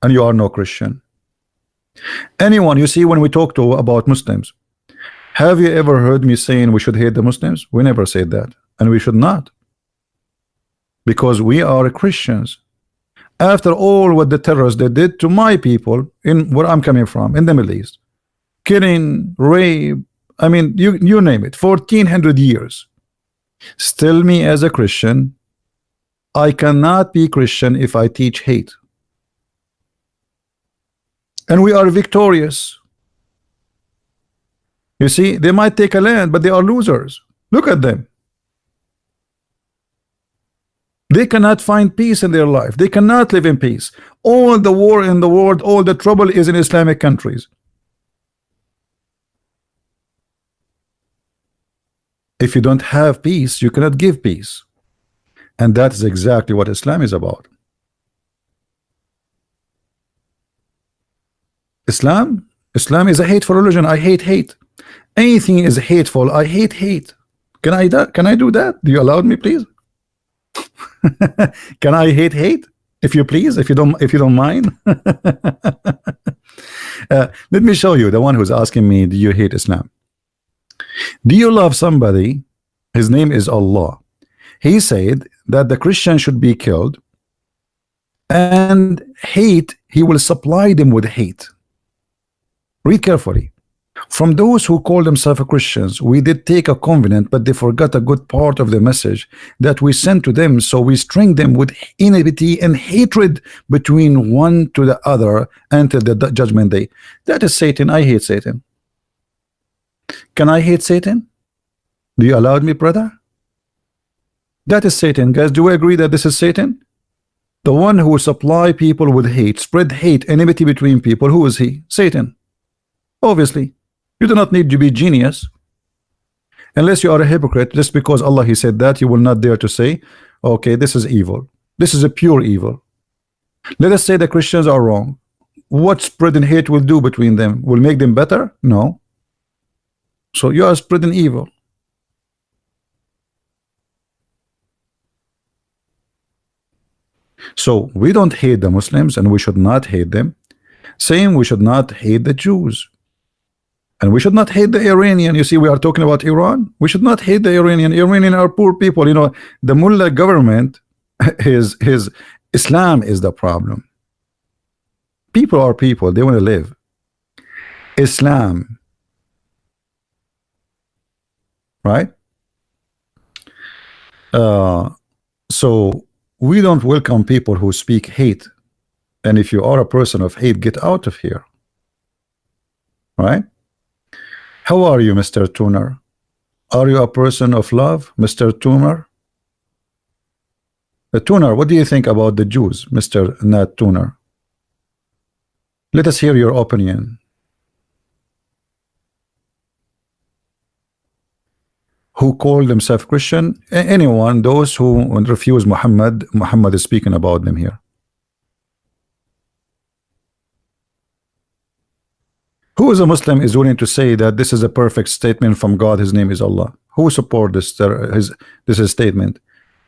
and you are no Christian. Anyone you see when we talk to about Muslims, have you ever heard me saying we should hate the Muslims? We never said that, and we should not, because we are Christians. After all what the terrorists they did to my people in where I'm coming from, in the Middle East, killing, rape, I mean, you name it, 1400 years. Still, me as a Christian, I cannot be Christian if I teach hate. And we are victorious. You see, they might take a land, but they are losers. Look at them. They cannot find peace in their life. They cannot live in peace. All the war in the world, all the trouble is in Islamic countries. If you don't have peace, you cannot give peace. And that is exactly what Islam is about. Islam is a hateful religion. I hate hate. Anything is hateful. I hate hate. Can I do that? Do you allow me, please? Can I hate hate? If you please, if you don't mind. Let me show you the one who's asking me, do you hate Islam? Do you love somebody? His name is Allah. He said that the Christian should be killed, and hate, he will supply them with hate. Read carefully. From those who call themselves Christians, we did take a covenant, but they forgot a good part of the message that we sent to them, so we string them with enmity and hatred between one to the other until the judgment day. That is Satan. I hate Satan. Can I hate Satan? Do you allow me, brother? That is Satan, guys. Do we agree that this is Satan? The one who will supply people with hate, spread hate, enmity between people. Who is he? Satan. Obviously. You do not need to be genius. Unless you are a hypocrite, just because Allah he said that, you will not dare to say, okay, this is evil. This is a pure evil. Let us say the Christians are wrong. What spreading hate will do between them? Will make them better? No. So you are spreading evil. So we don't hate the Muslims, and we should not hate them. Same, we should not hate the Jews. And we should not hate the Iranian. You see, we are talking about Iran. We should not hate the Iranian. Iranian are poor people. You know, the mullah government is Islam is the problem. People are people. They want to live. Islam, right? So we don't welcome people who speak hate. And if you are a person of hate, get out of here. Right? How are you, Mr. Tuner? Are you a person of love, Mr. Tuner? Tuner, what do you think about the Jews, Mr. Nat Tuner? Let us hear your opinion. Who call themselves Christian? Anyone, those who refuse Muhammad, Muhammad is speaking about them here. Who is a Muslim is willing to say that this is a perfect statement from God, his name is Allah? Who support this is statement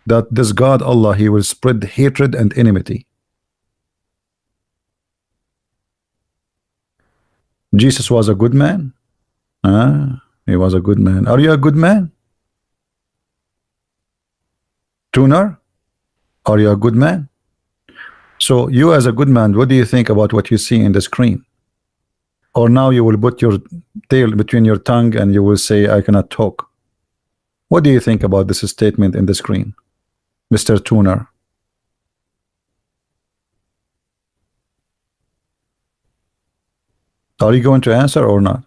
that this God Allah, he will spread hatred and enmity? Jesus was a good man. He was a good man. Are you a good man? Tuner, are you a good man? So you as a good man, what do you think about what you see in the screen? Or now you will put your tail between your tongue and you will say, I cannot talk. What do you think about this statement in the screen, Mr. Tuner? Are you going to answer or not?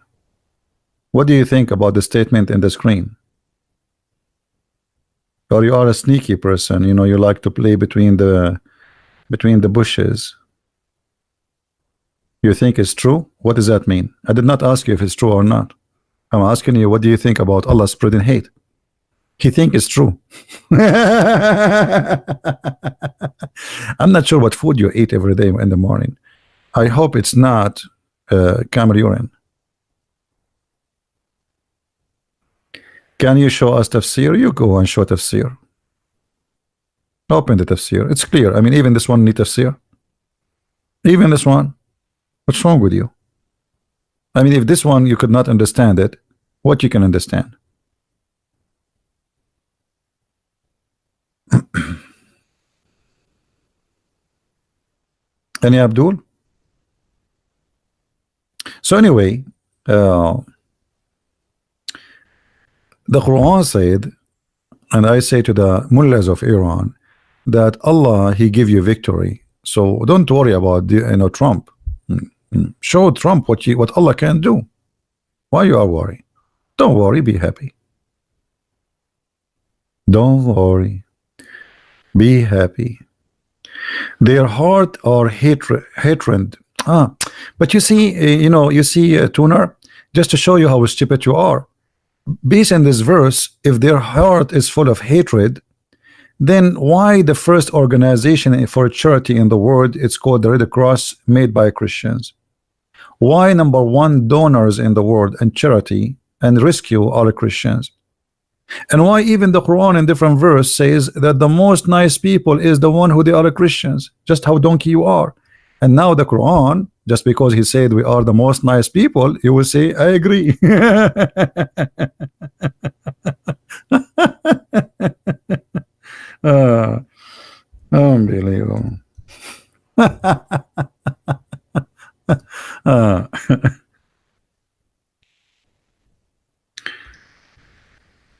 What do you think about the statement in the screen? Or you are a sneaky person, you know, you like to play between the bushes. You think it's true? What does that mean? I did not ask you if it's true or not. I'm asking you, what do you think about Allah spreading hate? He think it's true. I'm not sure what food you eat every day in the morning. I hope it's not camel urine. Can you show us tafsir? You go and show tafsir. Open the tafsir. It's clear. I mean, even this one need tafsir. Even this one. What's wrong with you? I mean, if this one you could not understand it, what you can understand? Any Abdul? So anyway, the Quran said, and I say to the mullahs of Iran, that Allah, he give you victory. So don't worry about Trump. Show Trump what Allah can do. Why you are worried? Don't worry, be happy. Don't worry, be happy. Their heart are hatred. But you see, Tuner, just to show you how stupid you are. Based on this verse, if their heart is full of hatred, then why the first organization for charity in the world, it's called the Red Cross, made by Christians? Why number one donors in the world and charity and rescue are Christians? And why even the Quran in different verse says that the most nice people is the one who they are Christians? Just how donkey you are. And now the Quran, just because he said we are the most nice people, you will say, I agree. Unbelievable.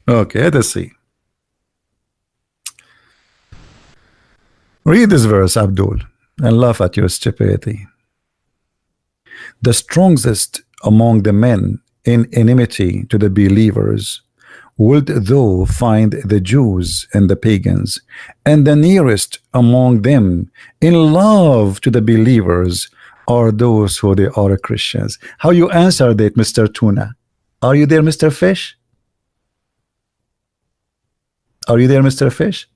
Okay, let's see. Read this verse, Abdul, and laugh at your stupidity. The strongest among the men in enmity to the believers wilt thou find the Jews and the pagans, and the nearest among them in love to the believers are those who they are Christians. How you answer that, Mr. Tuna? Are you there, Mr. Fish? Are you there, Mr. Fish?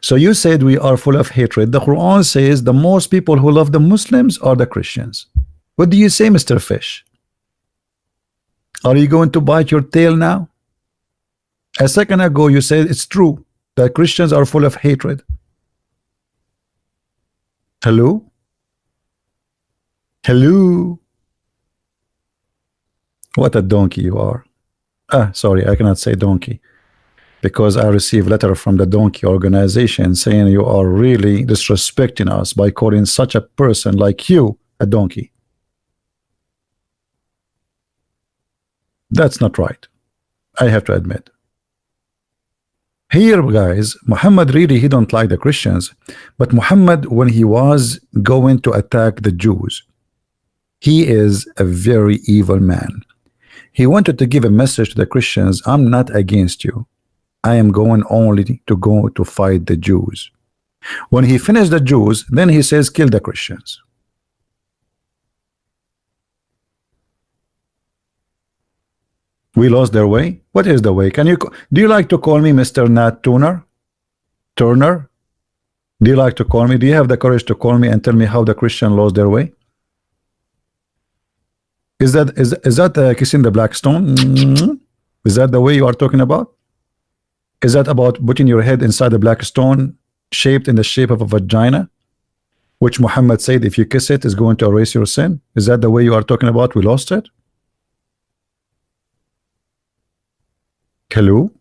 So you said we are full of hatred. The Quran says the most people who love the Muslims are the Christians. What do you say, Mr. Fish? Are you going to bite your tail now? A second ago you said it's true that Christians are full of hatred. Hello? Hello? What a donkey you are. Sorry, I cannot say donkey, because I received letter from the donkey organization saying you are really disrespecting us by calling such a person like you a donkey. That's not right, I have to admit. Here, guys, Muhammad really he don't like the Christians, but Muhammad, when he was going to attack the Jews, he is a very evil man. He wanted to give a message to the Christians: I'm not against you. I am going only to go to fight the Jews. When he finished the Jews, then he says, kill the Christians. We lost their way. What is the way? Can you do you like to call me Mr. Nat Turner? Do you like to call me? Do you have the courage to call me and tell me how the Christian lost their way? Is that kissing the black stone? Is that the way you are talking about? Is that about putting your head inside a black stone shaped in the shape of a vagina, which Muhammad said if you kiss it is going to erase your sin? Is that the way you are talking about? We lost it. Hello?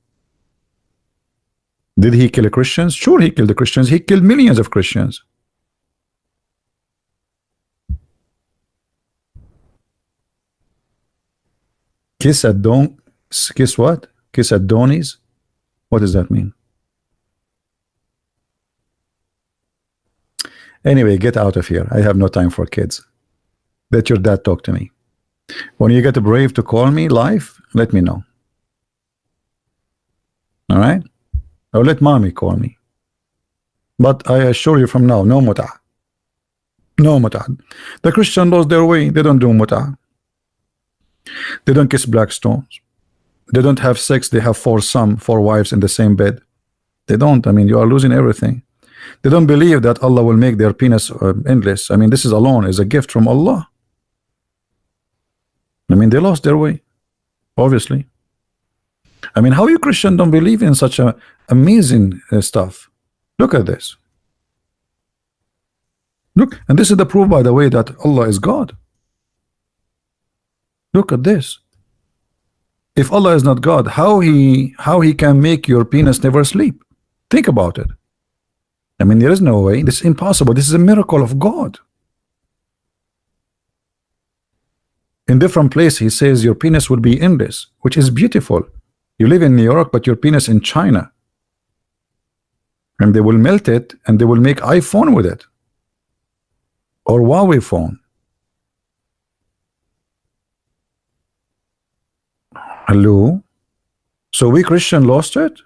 Did he kill Christians? Sure, he killed the Christians. He killed millions of Christians. Kiss what? Kiss Adonis? What does that mean? Anyway, get out of here. I have no time for kids. Let your dad talk to me. When you get brave to call me live, let me know. All right? Or let mommy call me. But I assure you from now, no muta. No muta. The Christian lost their way. They don't do muta. They don't kiss black stones. They don't have sex. They have four wives in the same bed. They don't. I mean, you are losing everything. They don't believe that Allah will make their penis endless. I mean, this is alone is a gift from Allah. I mean, they lost their way, obviously. I mean, how you Christian don't believe in such a amazing stuff? Look at this. Look, and this is the proof, by the way, that Allah is God. Look at this. If Allah is not God, how he can make your penis never sleep? Think about it. I mean, there is no way. This is impossible. This is a miracle of God. In different place, he says your penis will be endless, which is beautiful. You live in New York, but your penis in China. And they will melt it, and they will make iPhone with it. Or Huawei phone. Hello? So we Christian lost it?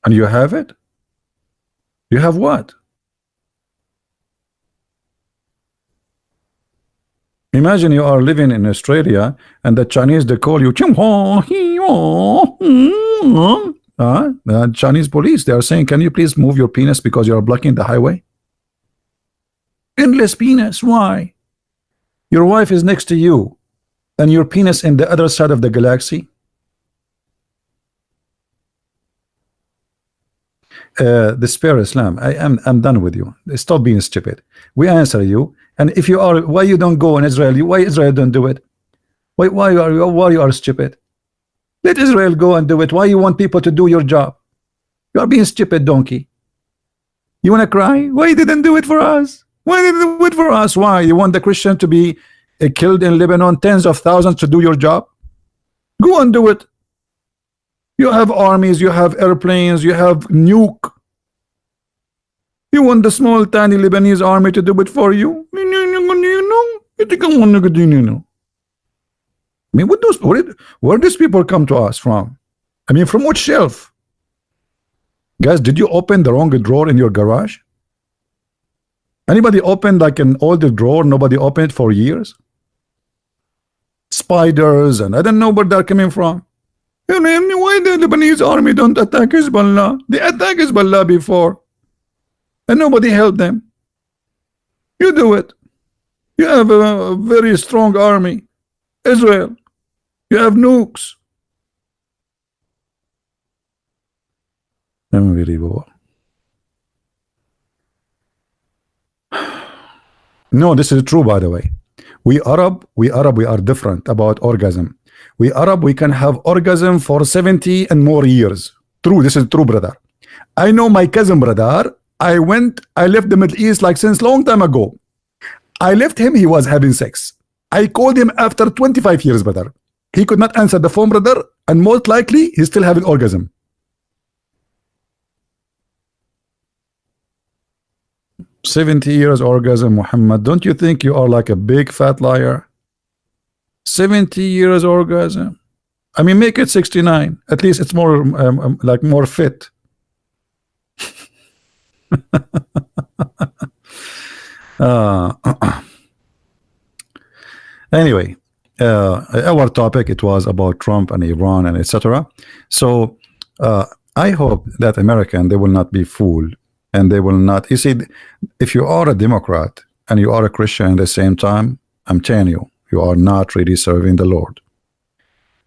And you have it? You have what? Imagine you are living in Australia and the Chinese, they call you the Chinese police, they are saying, can you please move your penis because you are blocking the highway? Endless penis, why? Your wife is next to you and your penis in the other side of the galaxy. The spare Islam, I'm done with you. Stop being stupid. We answer you, and if you are, why you don't go in Israel? Why Israel don't do it? Why you are stupid? Let Israel go and do it. Why you want people to do your job? You are being stupid, donkey. You want to cry? Why you didn't do it for us? Why didn't you do it for us? Why you want the Christian to be killed in Lebanon, tens of thousands to do your job? Go and do it. You have armies, you have airplanes, you have nuke. You want the small tiny Lebanese army to do it for you? I mean, where these people come to us from? I mean, from what shelf? Guys, did you open the wrong drawer in your garage? Anybody opened like an older drawer? Nobody opened it for years? Spiders, and I don't know where they're coming from. Why the Lebanese army don't attack Hezbollah? They attacked Hezbollah before and nobody helped them. You do it. You have a very strong army, Israel. You have nukes. Unbelievable. No, this is true, by the way. We Arab, we are different about orgasm. We Arab, we can have orgasm for 70 and more years. True, this is true, brother. I know my cousin, brother. I left the Middle East like since long time ago. I left him, he was having sex. I called him after 25 years, brother. He could not answer the phone, brother, and most likely he's still having orgasm. 70 years orgasm, Muhammad. Don't you think you are like a big fat liar? 70 years orgasm. I mean, make it 69. At least it's more like more fit. Anyway, our topic, it was about Trump and Iran and etc. So I hope that American, they will not be fooled, and they will not, you see, if you are a Democrat and you are a Christian at the same time, I'm telling you, you are not really serving the Lord.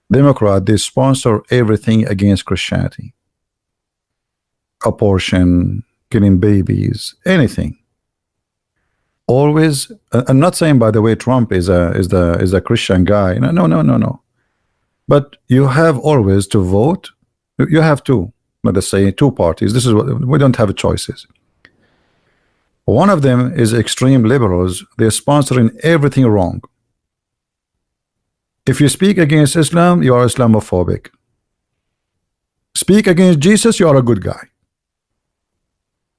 Democrat, they sponsor everything against Christianity. Abortion, killing babies, anything. Always. I'm not saying, by the way, Trump is a Christian guy. No. But you have always to vote. You have to, let us say, two parties. This is what we don't have choices. One of them is extreme liberals. They're sponsoring everything wrong. If you speak against Islam, you are Islamophobic. Speak against Jesus, you are a good guy.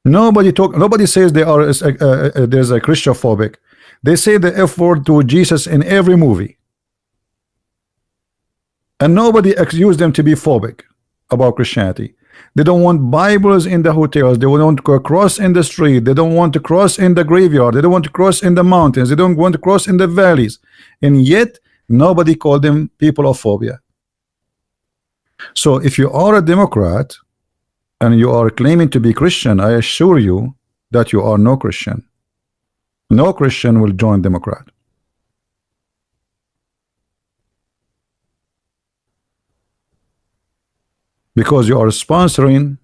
Nobody says they are there's a Christianophobic. They say the F word to Jesus in every movie, and nobody accused them to be phobic about Christianity. They don't want Bibles in the hotels. They don't cross in the street. They don't want to cross in the graveyard. They don't want to cross in the mountains. They don't want to cross in the valleys, and yet nobody called them people of phobia. So if you are a Democrat and you are claiming to be Christian, I assure you that you are no Christian. No Christian will join Democrat. Because you are sponsoring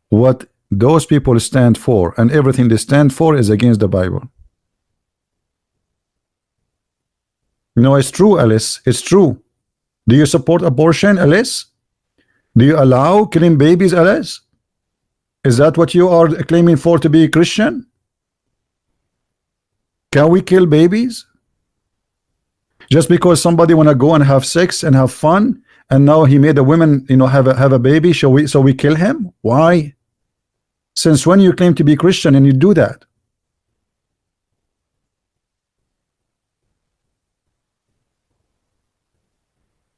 what those people stand for, and everything they stand for is against the Bible. No, it's true, Alice. It's true. Do you support abortion, Alice? Do you allow killing babies, Alice? Is that what you are claiming for to be Christian? Can we kill babies? Just because somebody want to go and have sex and have fun, and now he made a woman, have a baby, so we kill him? Why? Since when you claim to be Christian and you do that?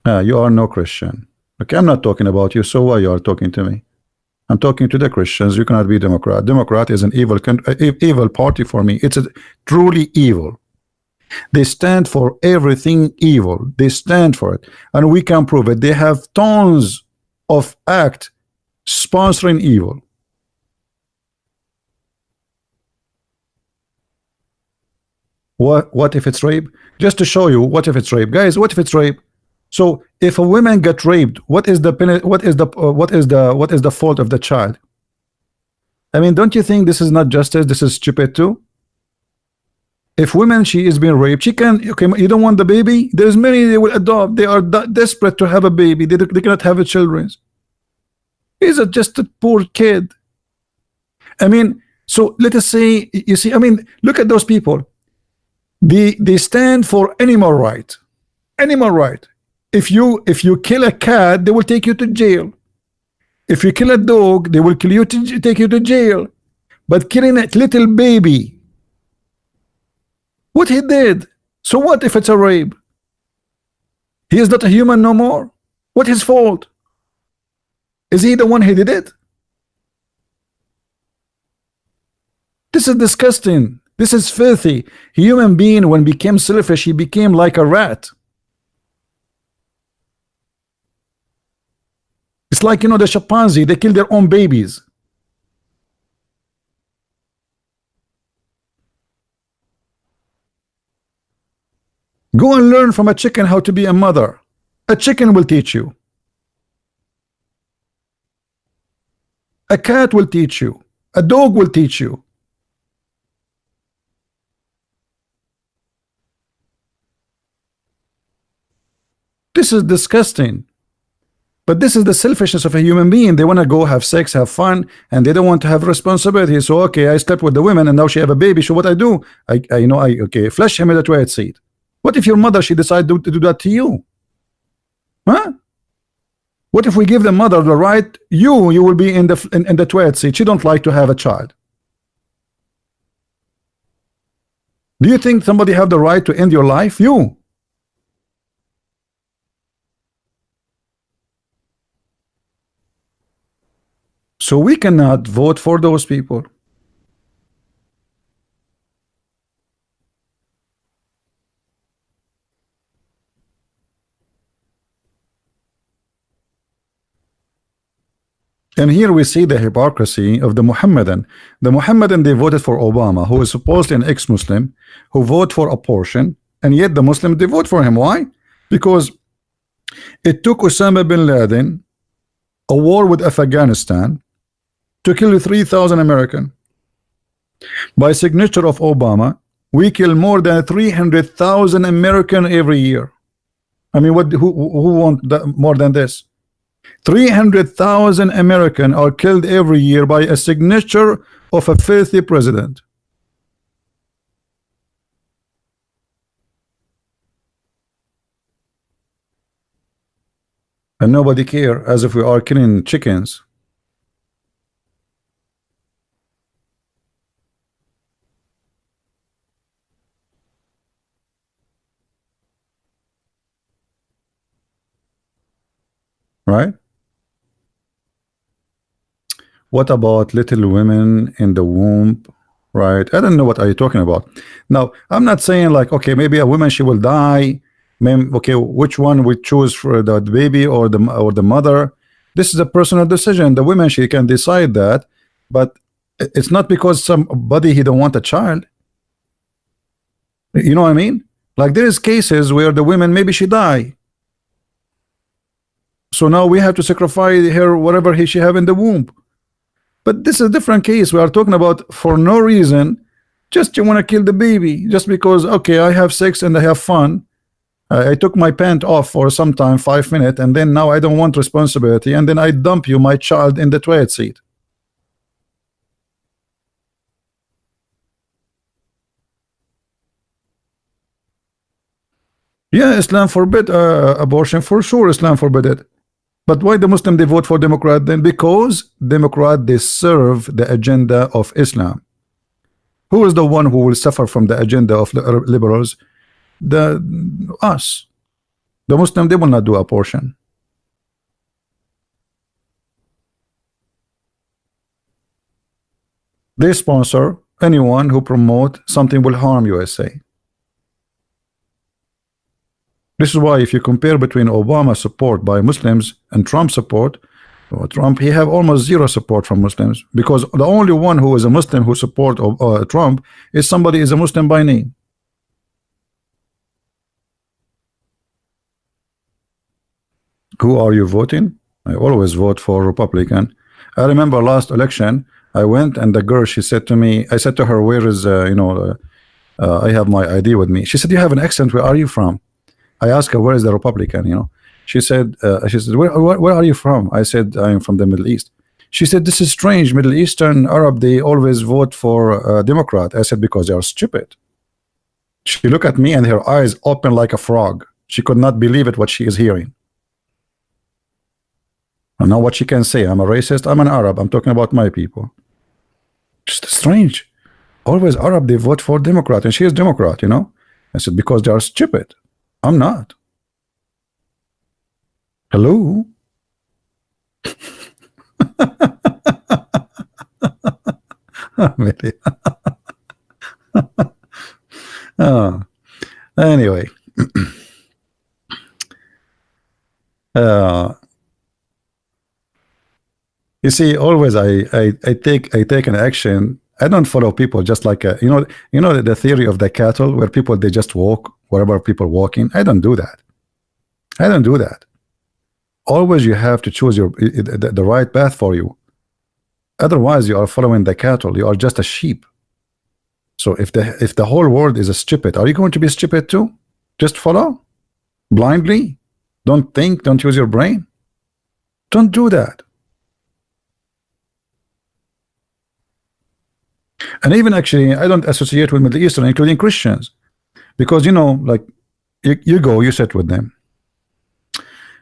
You are no Christian. Okay, I'm not talking about you, so why you are talking to me? I'm talking to the Christians. You cannot be Democrat. Democrat is an evil party for me. It's truly evil. They stand for everything evil. They stand for it, and we can prove it. They have tons of act sponsoring evil. What if it's rape? Just to show you, what if it's rape, guys? What if it's rape? So if a woman get raped, what is the fault of the child? I mean, don't you think this is not justice? This is stupid too. If women, she is being raped, she can, okay, you don't want the baby, there's many they will adopt. They are desperate to have a baby. They cannot have a children. He's just a poor kid. I mean, so let us say, you see, I mean, look at those people. They stand for animal right. Animal right. If you kill a cat, they will take you to jail. If you kill a dog, they will kill you to take you to jail. But killing a little baby, what he did? So what if it's a rape? He is not a human no more. What his fault? Is he the one who did it? This is disgusting. This is filthy. Human being, when became selfish, he became like a rat. It's like, the chimpanzee, they kill their own babies. Go and learn from a chicken how to be a mother. A chicken will teach you. A cat will teach you. A dog will teach you. This is disgusting. But this is the selfishness of a human being. They want to go have sex, have fun, and they don't want to have responsibility. So okay, I slept with the women, and now she have a baby. So what I do? I flush him in the toilet seat. What if your mother, she decided to do that to you? Huh? What if we give the mother the right? You will be in the toilet seat. She don't like to have a child. Do you think somebody have the right to end your life? You. So we cannot vote for those people. And here we see the hypocrisy of the Mohammedan. The Mohammedan, they voted for Obama, who is supposedly an ex-Muslim, who vote for abortion, and yet the Muslim, they vote for him. Why? Because it took Osama bin Laden, a war with Afghanistan, to kill 3,000 Americans. By signature of Obama, we kill more than 300,000 Americans every year. I mean, who want that, more than this? 300,000 Americans are killed every year by a signature of a filthy president. And nobody care, as if we are killing chickens. Right? What about little women in the womb? Right? I don't know what are you talking about. Now, I'm not saying like, okay, maybe a woman, she will die. Okay, which one we choose for the baby or the mother? This is a personal decision. The woman, she can decide that, but it's not because somebody he don't want a child. You know what I mean? Like there is cases where the women, maybe she die. So now we have to sacrifice her whatever she have in the womb. But this is a different case. We are talking about for no reason, just you want to kill the baby just because, okay, I have sex and I have fun. I took my pant off for some time, 5 minutes, and then now I don't want responsibility, and then I dump you, my child, in the toilet seat. Yeah, Islam forbid abortion for sure. Islam forbid it. But why the Muslim they vote for Democrat then? Because Democrat they serve the agenda of Islam. Who is the one who will suffer from the agenda of the liberals? Us. The Muslim they will not do abortion. They sponsor anyone who promote something will harm USA. This is why if you compare between Obama support by Muslims and Trump support, Trump he have almost zero support from Muslims, because the only one who is a Muslim who support Trump is somebody is a Muslim by name. Who are you voting? I always vote for Republican. I remember last election I went and the girl, she said to me, I said to her, where is I have my ID with me. She said, you have an accent, where are you from? I asked her, where is the Republican? She said where are you from? I said, I'm from the Middle East. She said, this is strange, Middle Eastern Arab, they always vote for Democrat. I said, because they are stupid. She looked at me and her eyes opened like a frog. She could not believe it what she is hearing. I know what she can say. I'm a racist, I'm an Arab, I'm talking about my people. Just strange. Always Arab, they vote for Democrat, and she is Democrat, I said, because they are stupid. I'm not. Hello? Maybe. Anyway. You see, always I take an action. I don't follow people just like the theory of the cattle where people they just walk wherever people walking. I don't do that. I don't do that. Always you have to choose the right path for you. Otherwise you are following the cattle. You are just a sheep. So if the whole world is a stupid, are you going to be stupid too? Just follow blindly? Don't think, don't use your brain. Don't do that. And even actually I don't associate with Middle Eastern, including Christians, because like you go, you sit with them.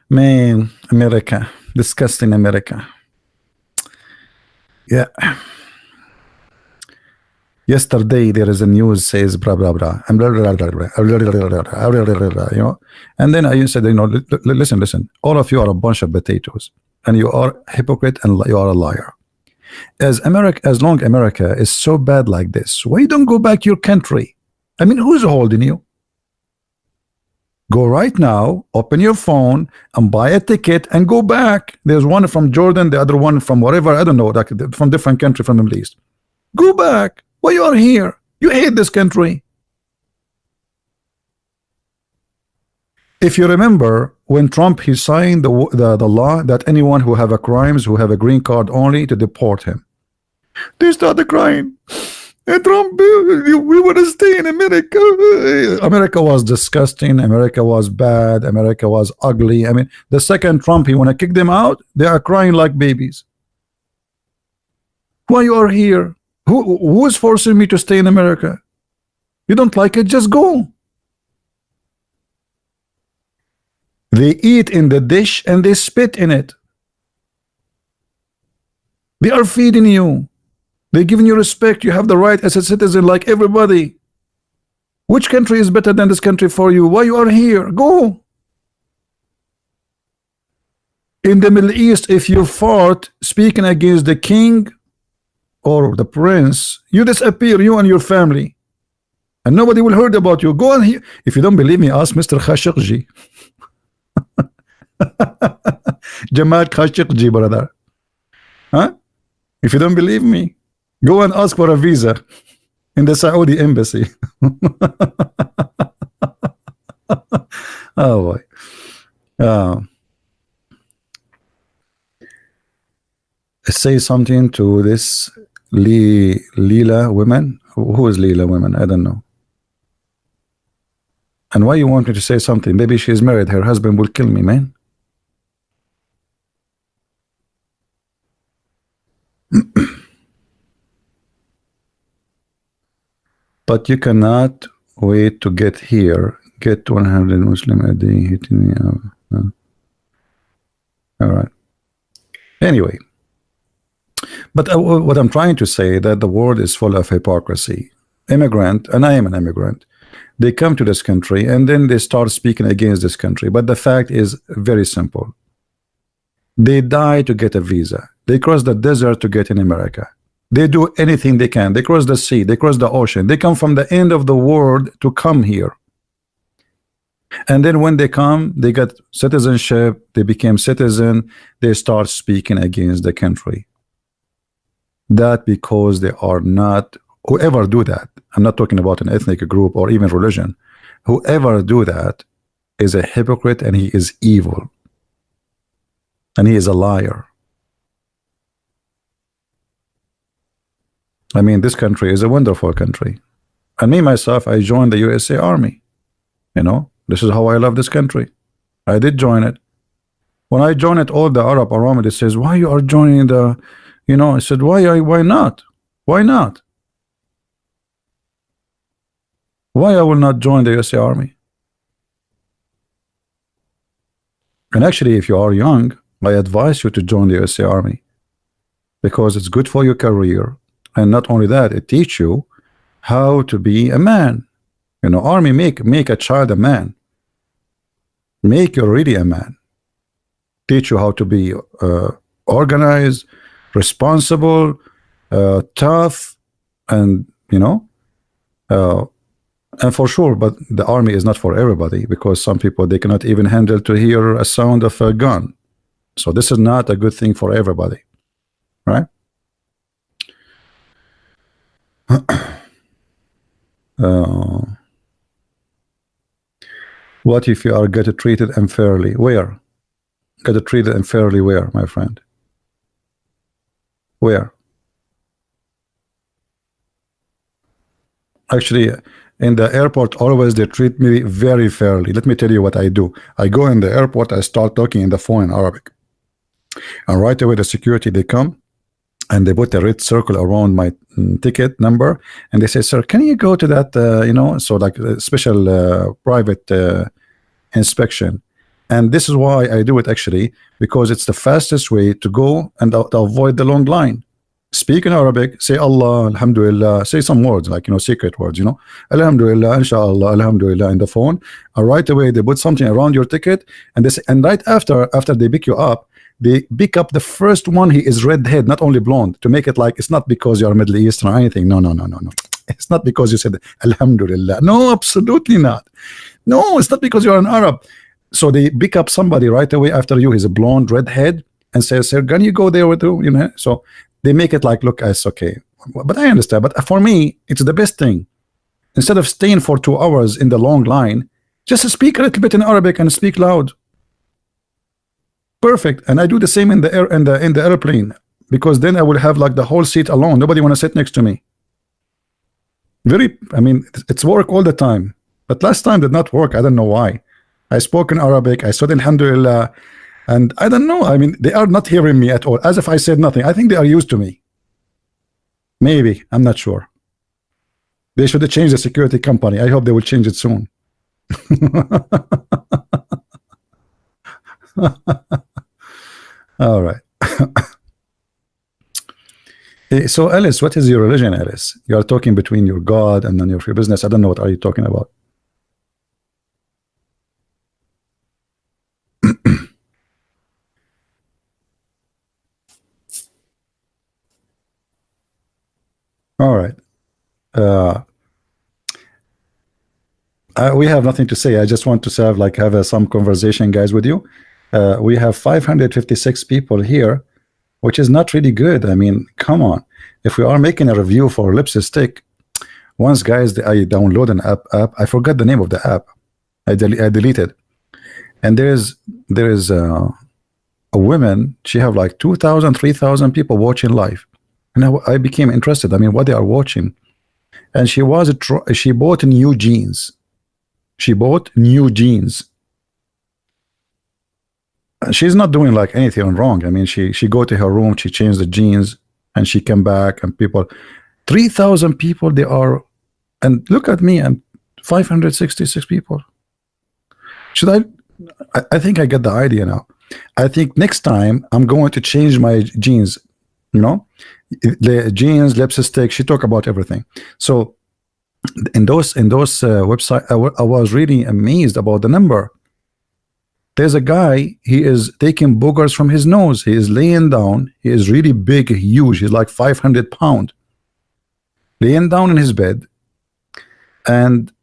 Man, America, disgusting America. Yeah. Yesterday there is a news says blah blah blah and blah blah blah blah, blah, blah, blah, you know. And then I said, you know, listen, all of you are a bunch of potatoes, and you are hypocrite, and you are a liar. As long America is so bad like this, why don't go back to your country? I mean, who's holding you? Go right now, open your phone and buy a ticket and go back. There's one from Jordan, the other one from whatever, I don't know, like from different country from the Middle East. Go back. Why you are here? You hate this country. If you remember, when Trump, he signed the law that anyone who have a crimes, who have a green card only, to deport him. They started crying. And Trump, we want to stay in America. America was disgusting. America was bad. America was ugly. I mean, the second Trump, he want to kick them out, they are crying like babies. Why you are here? Who is forcing me to stay in America? You don't like it, just go. They eat in the dish and they spit in it. They are feeding you. They're giving you respect. You have the right as a citizen like everybody. Which country is better than this country for you? Why you are here? Go. In the Middle East, if you fart speaking against the king or the prince, you disappear, you and your family, and nobody will heard about you. Go on here. If you don't believe me, ask Mr. Khashoggi. Jamal Khashoggi, brother. Huh? If you don't believe me, go and ask for a visa in the Saudi embassy. Oh boy. Say something to this Leela women. Who is Leela women? I don't know. And why you want me to say something? Maybe she's married. Her husband will kill me, man. But you cannot wait to get here. Get 100 Muslim a day hitting me up. All right. Anyway, but what I'm trying to say, that the world is full of hypocrisy. Immigrant, and I am an immigrant, they come to this country and then they start speaking against this country. But the fact is very simple. They die to get a visa. They cross the desert to get in America. They do anything they can. They cross the sea. They cross the ocean. They come from the end of the world to come here. And then when they come, they get citizenship. They became citizen. They start speaking against the country. That because they are not, whoever do that, I'm not talking about an ethnic group or even religion, whoever do that is a hypocrite, and he is evil, and he is a liar. I mean, this country is a wonderful country, and me myself, I joined the USA Army. You know, this is how I love this country. I did join it. When I joined it, all the Arab around me, they says, why you are joining the, you know, I said, why not? Why not? Why I will not join the USA Army? And actually, if you are young, I advise you to join the USA Army, because it's good for your career. And not only that, it teaches you how to be a man. You know, army make a child a man. Make you really a man. Teach you how to be organized, responsible, tough, and you know, and for sure. But the army is not for everybody, because some people, they cannot even handle to hear a sound of a gun. So this is not a good thing for everybody, right? What if you are get treated unfairly? Where? Get treated unfairly where, my friend? Where? Actually, in the airport, always they treat me very fairly. Let me tell you what I do. I go in the airport, I start talking in the phone in Arabic, and right away the security, they come and they put a red circle around my ticket number, and they say, sir, can you go to that, you know, so like a special private inspection. And this is why I do it, actually, because it's the fastest way to go and to avoid the long line. speak in Arabic, say Allah, Alhamdulillah, say some words like, secret words, Alhamdulillah, Inshallah, Alhamdulillah in the phone, and right away they put something around your ticket, and they say, and right after they pick you up, they pick up the first one. He is redhead, not only blonde, to make it like it's not because you are Middle Eastern or anything. No. It's not because you said Alhamdulillah. No, absolutely not. No, it's not because you're an Arab. So they pick up somebody right away after you. He's a blonde redhead, and says, "Sir, can you go there with you?" So they make it like, look, it's okay. But I understand. But for me, it's the best thing. Instead of staying for 2 hours in the long line, just speak a little bit in Arabic and speak loud. Perfect. And I do the same in the air, in the airplane, because then I will have like the whole seat alone. Nobody want to sit next to me. I mean, it's work all the time. But last time did not work. I don't know why. I spoke in Arabic. I said Alhamdulillah. And I don't know. I mean, they are not hearing me at all, as if I said nothing. I think they are used to me. Maybe. I'm not sure. They should have changed the security company. I hope they will change it soon. All right. So Alice, what is your religion, Alice? You are talking between your God and then your business. I don't know, what are you talking about? All right. We have nothing to say. I just want to have some conversation, guys, with you. We have 556 people here, which is not really good. I mean, come on. If we are making a review for lipstick, once, guys, I download an app. I forgot the name of the app. I deleted. And there is a woman. She have like 2,000, 3,000 people watching live. And I became interested. I mean, what they are watching. And she bought new jeans. She bought new jeans. She's not doing like anything wrong. I mean, she go to her room, she changed the jeans, and she came back, and people, 3,000 people they are, and look at me, and 566 people. Should I think I get the idea now. I think next time I'm going to change my jeans, the jeans, lipstick. She talk about everything. So in those websites, I was really amazed about the number. There's a guy, he is taking boogers from his nose. He is laying down. He is really big, huge. He's like 500 pounds. Laying down in his bed. And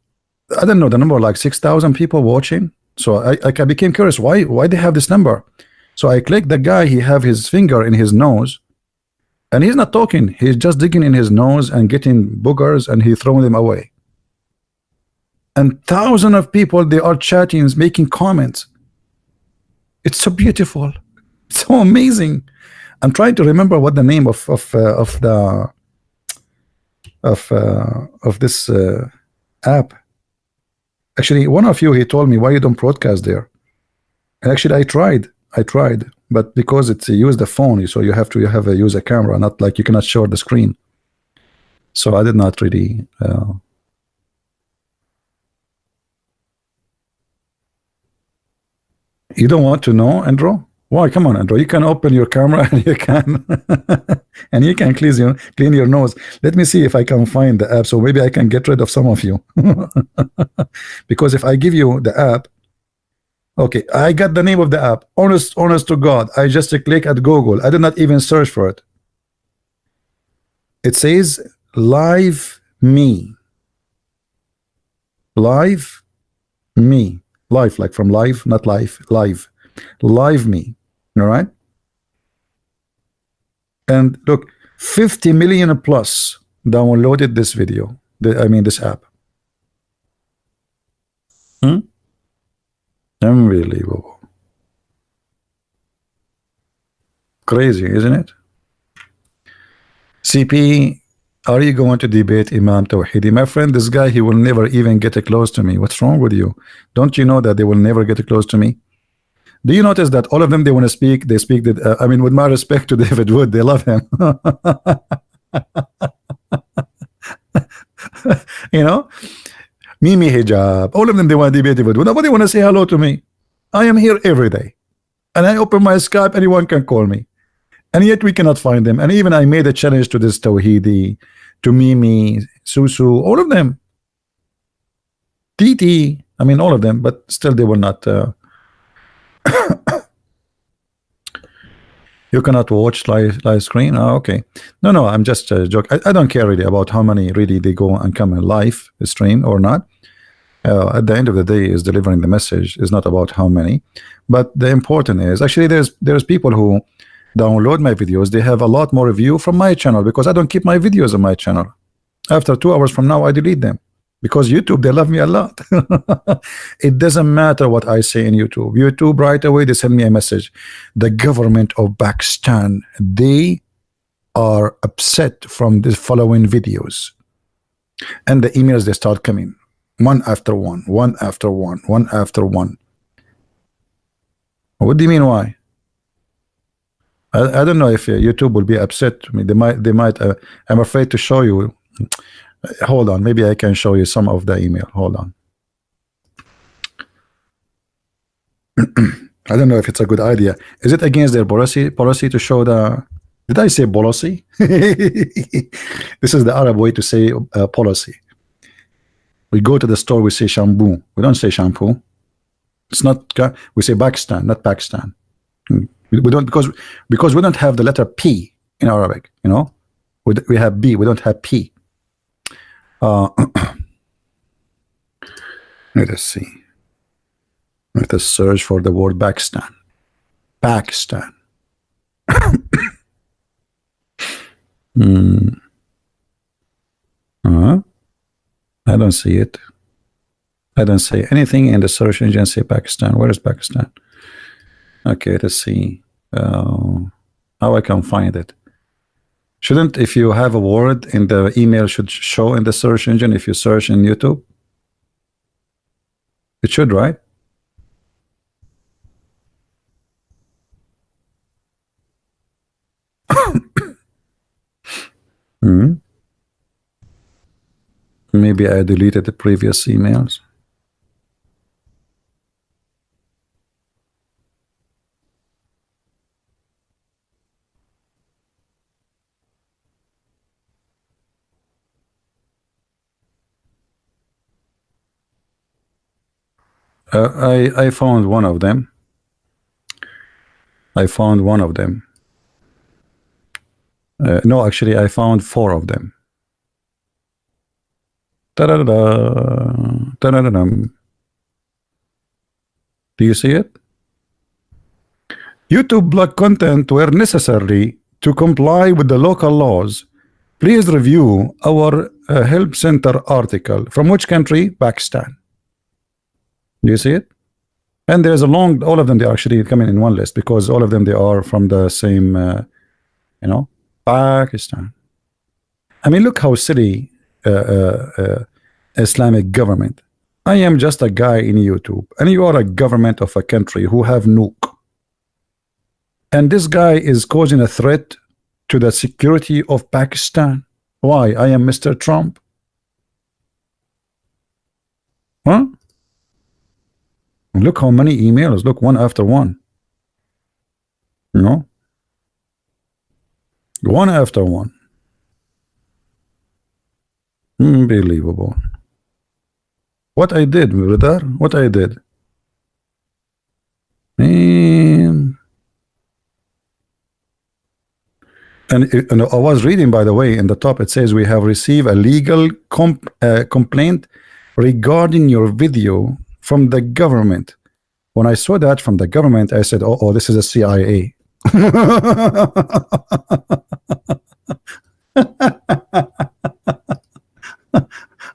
I don't know, the number, like 6,000 people watching. So I became curious, why they have this number? So I clicked the guy, he have his finger in his nose. And he's not talking. He's just digging in his nose and getting boogers, and he throwing them away. And thousands of people, they are chatting, making comments. It's so beautiful, so amazing. I'm trying to remember what the name of this app. Actually, one of you, he told me, why you don't broadcast there? And actually, I tried, but because it's use the phone, so you have to use a camera, not like you cannot show the screen. So I did not really. You don't want to know, Andrew? Why? Come on, Andrew. You can open your camera and you can and you can clean your nose. Let me see if I can find the app, so maybe I can get rid of some of you. Because if I give you the app, okay, I got the name of the app. Honest to God, I just click at Google. I did not even search for it. It says Live Me. Live Me. Live, like from live, not life. Live Me. All right. And look, 50 million plus downloaded this video. This app. Unbelievable. Crazy, isn't it? CP, are you going to debate Imam Tawhidi? My friend, this guy, he will never even get close to me. What's wrong with you? Don't you know that they will never get close to me? Do you notice that all of them, they want to speak, they speak that, with my respect to David Wood, they love him. Mimi Hijab, all of them, they want to debate David Wood. Nobody want to say hello to me. I am here every day. And I open my Skype, anyone can call me. and yet we cannot find them. And even I made a challenge to this Tawhidi, to Mimi, Susu, all of them, Titi, I mean all of them, but still they will not. You cannot watch live screen. Oh, okay. No, I'm just joking. I don't care really about how many really they go and come in live stream or not. At the end of the day, is delivering the message is not about how many, but the important is actually there's people who download my videos. They have a lot more view from my channel because I don't keep my videos on my channel. After 2 hours from now, I delete them because YouTube, they love me a lot. It doesn't matter what I say in YouTube. YouTube right away they send me a message. The government of Pakistan, they are upset from the following videos, and the emails they start coming one after one, one after one, one after one. What do you mean why? I don't know if YouTube will be upset. I mean, they might I'm afraid to show you. Hold on, maybe I can show you some of the email. Hold on. I don't know if it's a good idea. Is it against their policy to show the? Did I say policy? This is the Arab way to say policy. We go to the store, we say shampoo. We don't say shampoo. It's not. We say Pakistan, not Pakistan. We don't because we don't have the letter P in Arabic. You know, we have B. We don't have P. Let us see. Let us search for the word Pakistan. Pakistan. I don't see it. I don't see anything in the search engine say Pakistan. Where is Pakistan? Okay, let's see how I can find it. Shouldn't, if you have a word in the email, should show in the search engine if you search in YouTube? It should, right? Maybe I deleted the previous emails. I found one of them. I found one of them. No, actually, I found 4 of them. Ta-da-da-da. Ta-da-da-dum. Do you see it? YouTube block content where necessary to comply with the local laws. Please review our help center article. From which country? Pakistan. Do you see it? And there's a long, all of them, they actually coming in one list because all of them, they are from the same, you know, Pakistan. I mean, look how silly Islamic government. I am just a guy in YouTube, and you are a government of a country who have nuke. And this guy is causing a threat to the security of Pakistan. Why? I am Mr. Trump. Huh? Look how many emails. Look, one after one. You know? One after one. Unbelievable. What I did, brother? What I did? Man. And I was reading, by the way, in the top, it says we have received a legal complaint regarding your video from the government. When I saw that from the government, I said, oh, this is a CIA.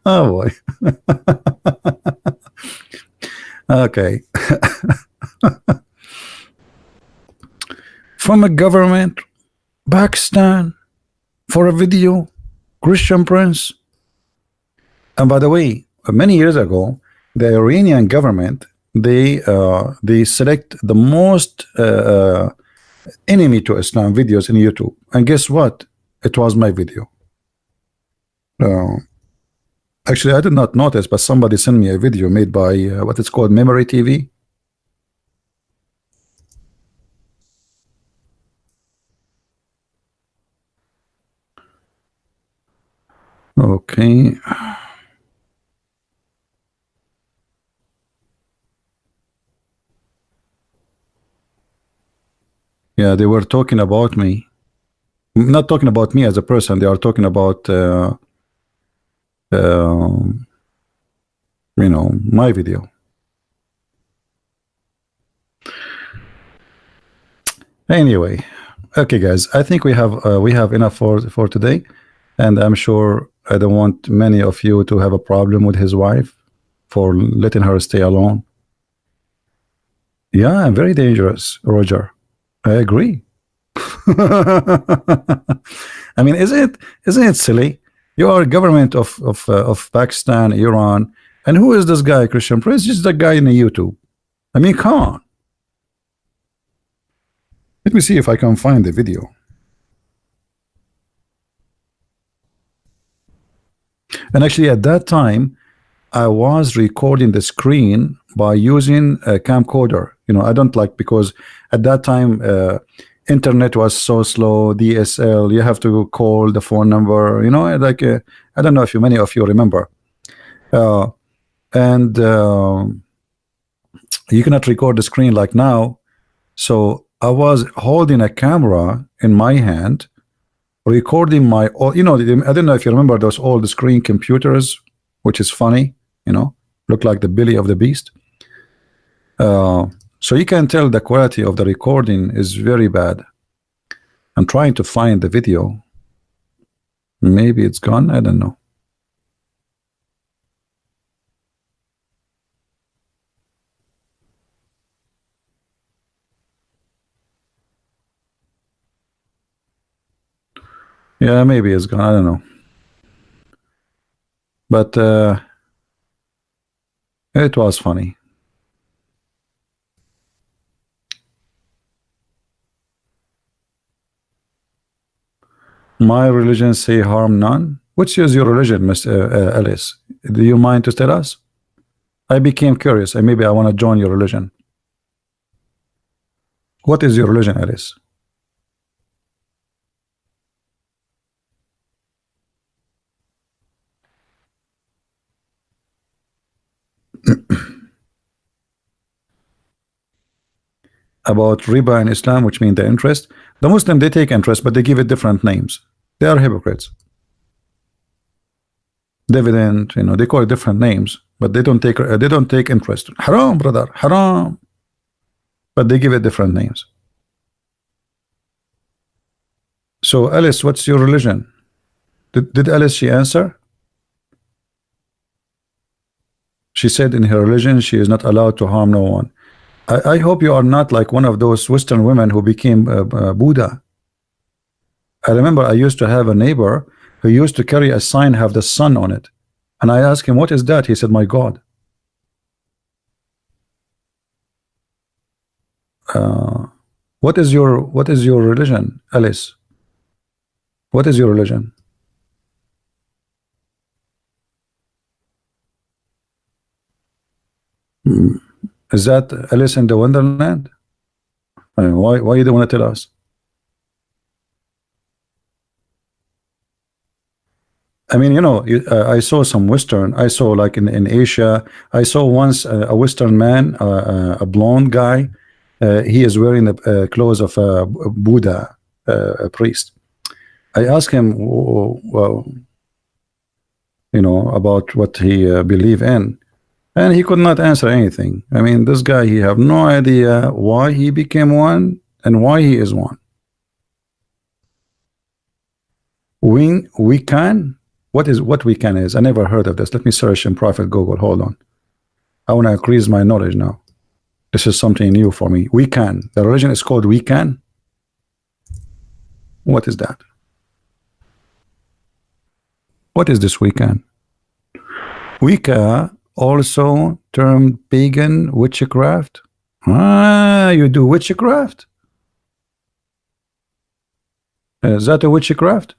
Oh boy. Okay. From a government, Pakistan, for a video, Christian Prince. And by the way, many years ago, the Iranian government, they select the most enemy to Islam videos in YouTube, and guess what? It was my video. Actually, I did not notice, but somebody sent me a video made by what it's called, Memory TV. Okay. Yeah, they were talking about me. Not talking about me as a person. They are talking about, uh, my video. Anyway, okay, guys. I think we have enough for today, and I'm sure I don't want many of you to have a problem with his wife for letting her stay alone. Yeah, very dangerous, Roger. I agree. I mean, isn't it silly? You are government of Pakistan, Iran, and who is this guy, Christian Prince? Just the guy in the YouTube. I mean, come on. Let me see if I can find the video. And actually, at that time, I was recording the screen by using a camcorder. I don't like, because at that time, internet was so slow, DSL, you have to call the phone number, like, I don't know if many of you remember. And you cannot record the screen like now. So I was holding a camera in my hand, recording my, I don't know if you remember those old screen computers, which is funny, look like the belly of the beast. So you can tell the quality of the recording is very bad. I'm trying to find the video. Maybe it's gone. I don't know. Yeah, maybe it's gone. I don't know. But it was funny. My religion say harm none. Which is your religion, Mr. Alice? Do you mind to tell us? I became curious, and maybe I want to join your religion. What is your religion, Alice? About riba in Islam, which means the interest. The Muslim, they take interest, but they give it different names. They are hypocrites. Dividend, they call it different names, but they don't take interest. Haram, brother, haram. But they give it different names. So Alice, what's your religion? Did Alice she answer? She said in her religion she is not allowed to harm no one. I hope you are not like one of those Western women who became Buddha. I remember I used to have a neighbor who used to carry a sign have the sun on it, and I asked him, what is that? He said, my God. What is your religion, Alice? What is your religion? Is that Alice in the Wonderland? I mean, why you don't want to tell us? I mean, I saw some Western. I saw like in Asia. I saw once a Western man, a blonde guy. He is wearing the clothes of a Buddha, a priest. I asked him, well, about what he believe in, and he could not answer anything. I mean, this guy, he have no idea why he became one and why he is one. We can. What we can is? I never heard of this. Let me search in private Google. Hold on. I want to increase my knowledge now. This is something new for me. We can. The religion is called We Can. What is that? What is this We Can? Wicca, also termed pagan witchcraft. Ah, you do witchcraft? Is that a witchcraft?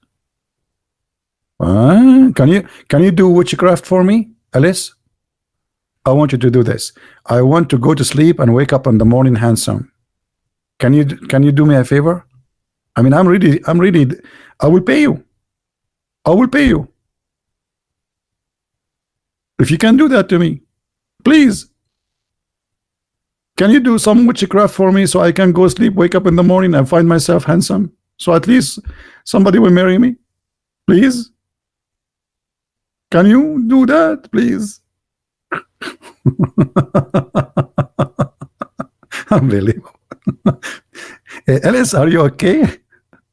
Can you do witchcraft for me, Alice? I want you to do this. I want to go to sleep and wake up in the morning handsome. Can you do me a favor? I mean, I'm really I will pay you. I will pay you. If you can do that to me, please. Can you do some witchcraft for me so I can go sleep, wake up in the morning and find myself handsome? So at least somebody will marry me? Please? Can you do that, please? Unbelievable. Hey, Alice, are you okay?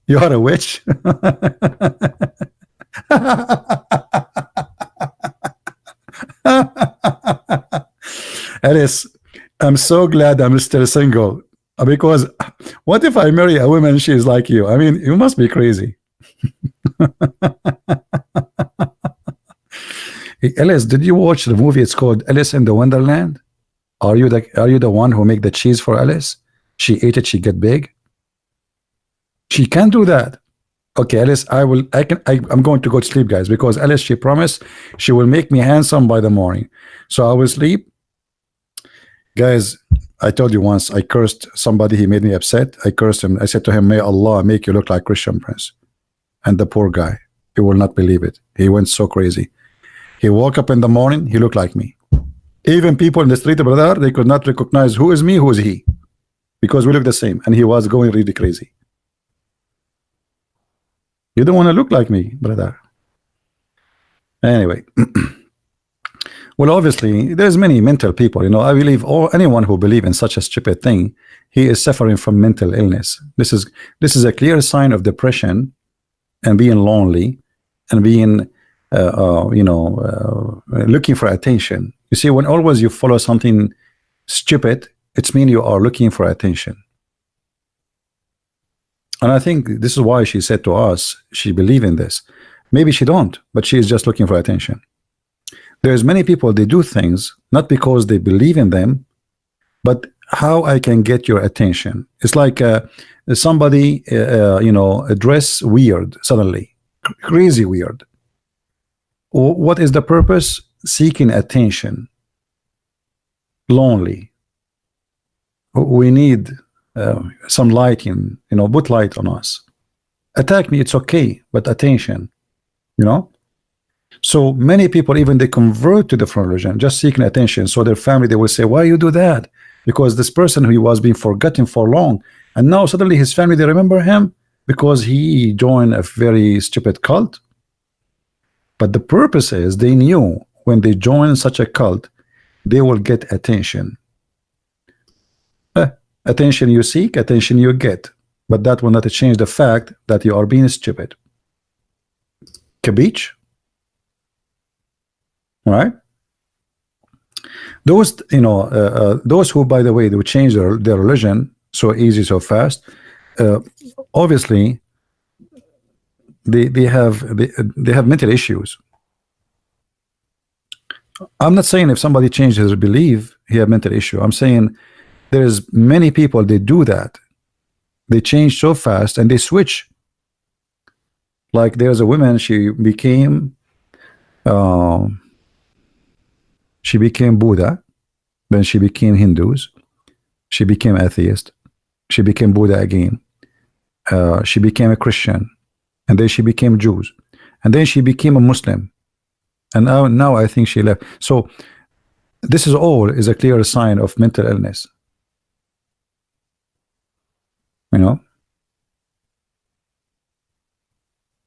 You are a witch. Alice, I'm so glad I'm still single, because what if I marry a woman she's like you? I mean, you must be crazy. Hey, Alice, did you watch the movie? It's called Alice in the Wonderland. Are you the one who make the cheese for Alice? She ate it, she get big. She can do that. Okay, Alice, I'm going to go to sleep, guys, because Alice, she promised she will make me handsome by the morning. So I will sleep. Guys, I told you once, I cursed somebody, he made me upset. I cursed him. I said to him, may Allah make you look like Christian Prince. And the poor guy, he will not believe it. He went so crazy. He woke up in the morning, he looked like me. Even people in the street, brother, they could not recognize who is me, who is he, because we look the same. And he was going really crazy. You don't want to look like me, brother. Anyway. Well, obviously, there's many mental people. You know, I believe anyone who believes in such a stupid thing, he is suffering from mental illness. This is a clear sign of depression and being lonely and being, looking for attention. You see, when always you follow something stupid, it means you are looking for attention. And I think this is why she said to us, she believes in this. Maybe she don't, but she is just looking for attention. There's many people, they do things not because they believe in them, but how I can get your attention. It's like somebody, dress weird suddenly, crazy weird. What is the purpose? Seeking attention. Lonely. We need some lighting, put light on us. Attack me, it's okay, but attention, So many people, even they convert to the different religion, just seeking attention. So their family, they will say, why you do that? Because this person who was being forgotten for long, and now suddenly his family, they remember him because he joined a very stupid cult. But the purpose is they knew when they join such a cult, they will get attention. Attention you seek, attention you get. But that will not change the fact that you are being stupid. Kabich? Right? Those, those who, by the way, they would change their religion so easy, so fast, obviously, they have mental issues. I'm not saying if somebody changes his belief, he have mental issue. I'm saying there's many people, they do that. They change so fast and they switch. Like there's a woman, she became Buddha, then she became Hindus, she became atheist, she became Buddha again, she became a Christian, and then she became Jews, and then she became a Muslim, and now I think she left. So this is a clear sign of mental illness.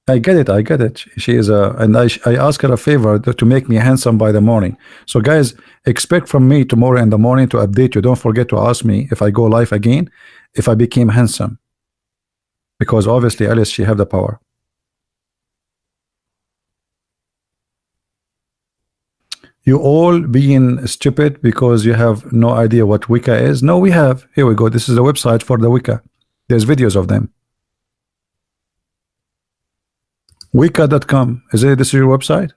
I get it. She is and I ask her a favor to make me handsome by the morning. So guys, expect from me tomorrow in the morning to update you. Don't forget to ask me if I go live again, if I became handsome, because obviously Alice, she have the power. You all being stupid because you have no idea what Wicca is. No, we have. Here we go. This is the website for the Wicca. There's videos of them. Wicca.com. This is your website?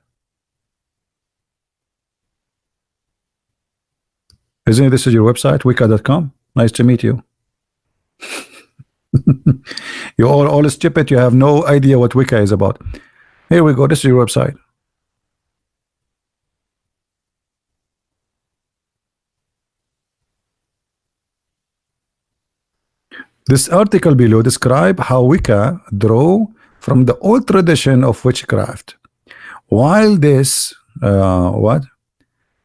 Isn't this is your website? Wicca.com. Nice to meet you. You're all stupid. You have no idea what Wicca is about. Here we go. This is your website. This article below describe how Wicca draw from the old tradition of witchcraft. While this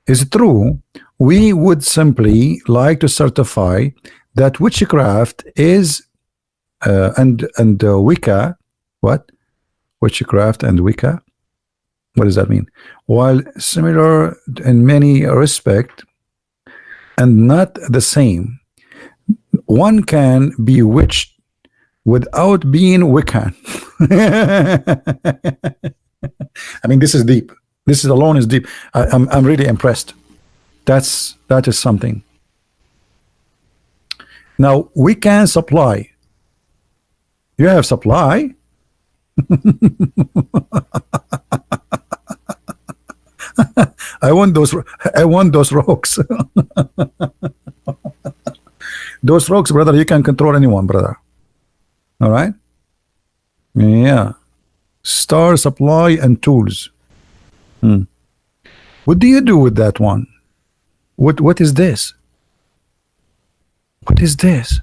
is true, we would simply like to certify that witchcraft is and Wicca. What? Witchcraft and Wicca? What does that mean? While similar in many respects and not the same, one can be witched without being Wiccan. I mean, this is deep. This is alone is deep. I'm really impressed. That is something. Now we can supply. You have supply. I want those. I want those rocks. Those rocks, brother. You can control anyone, brother. All right. Yeah. Star supply and tools. What do you do with that one? What is this? What is this?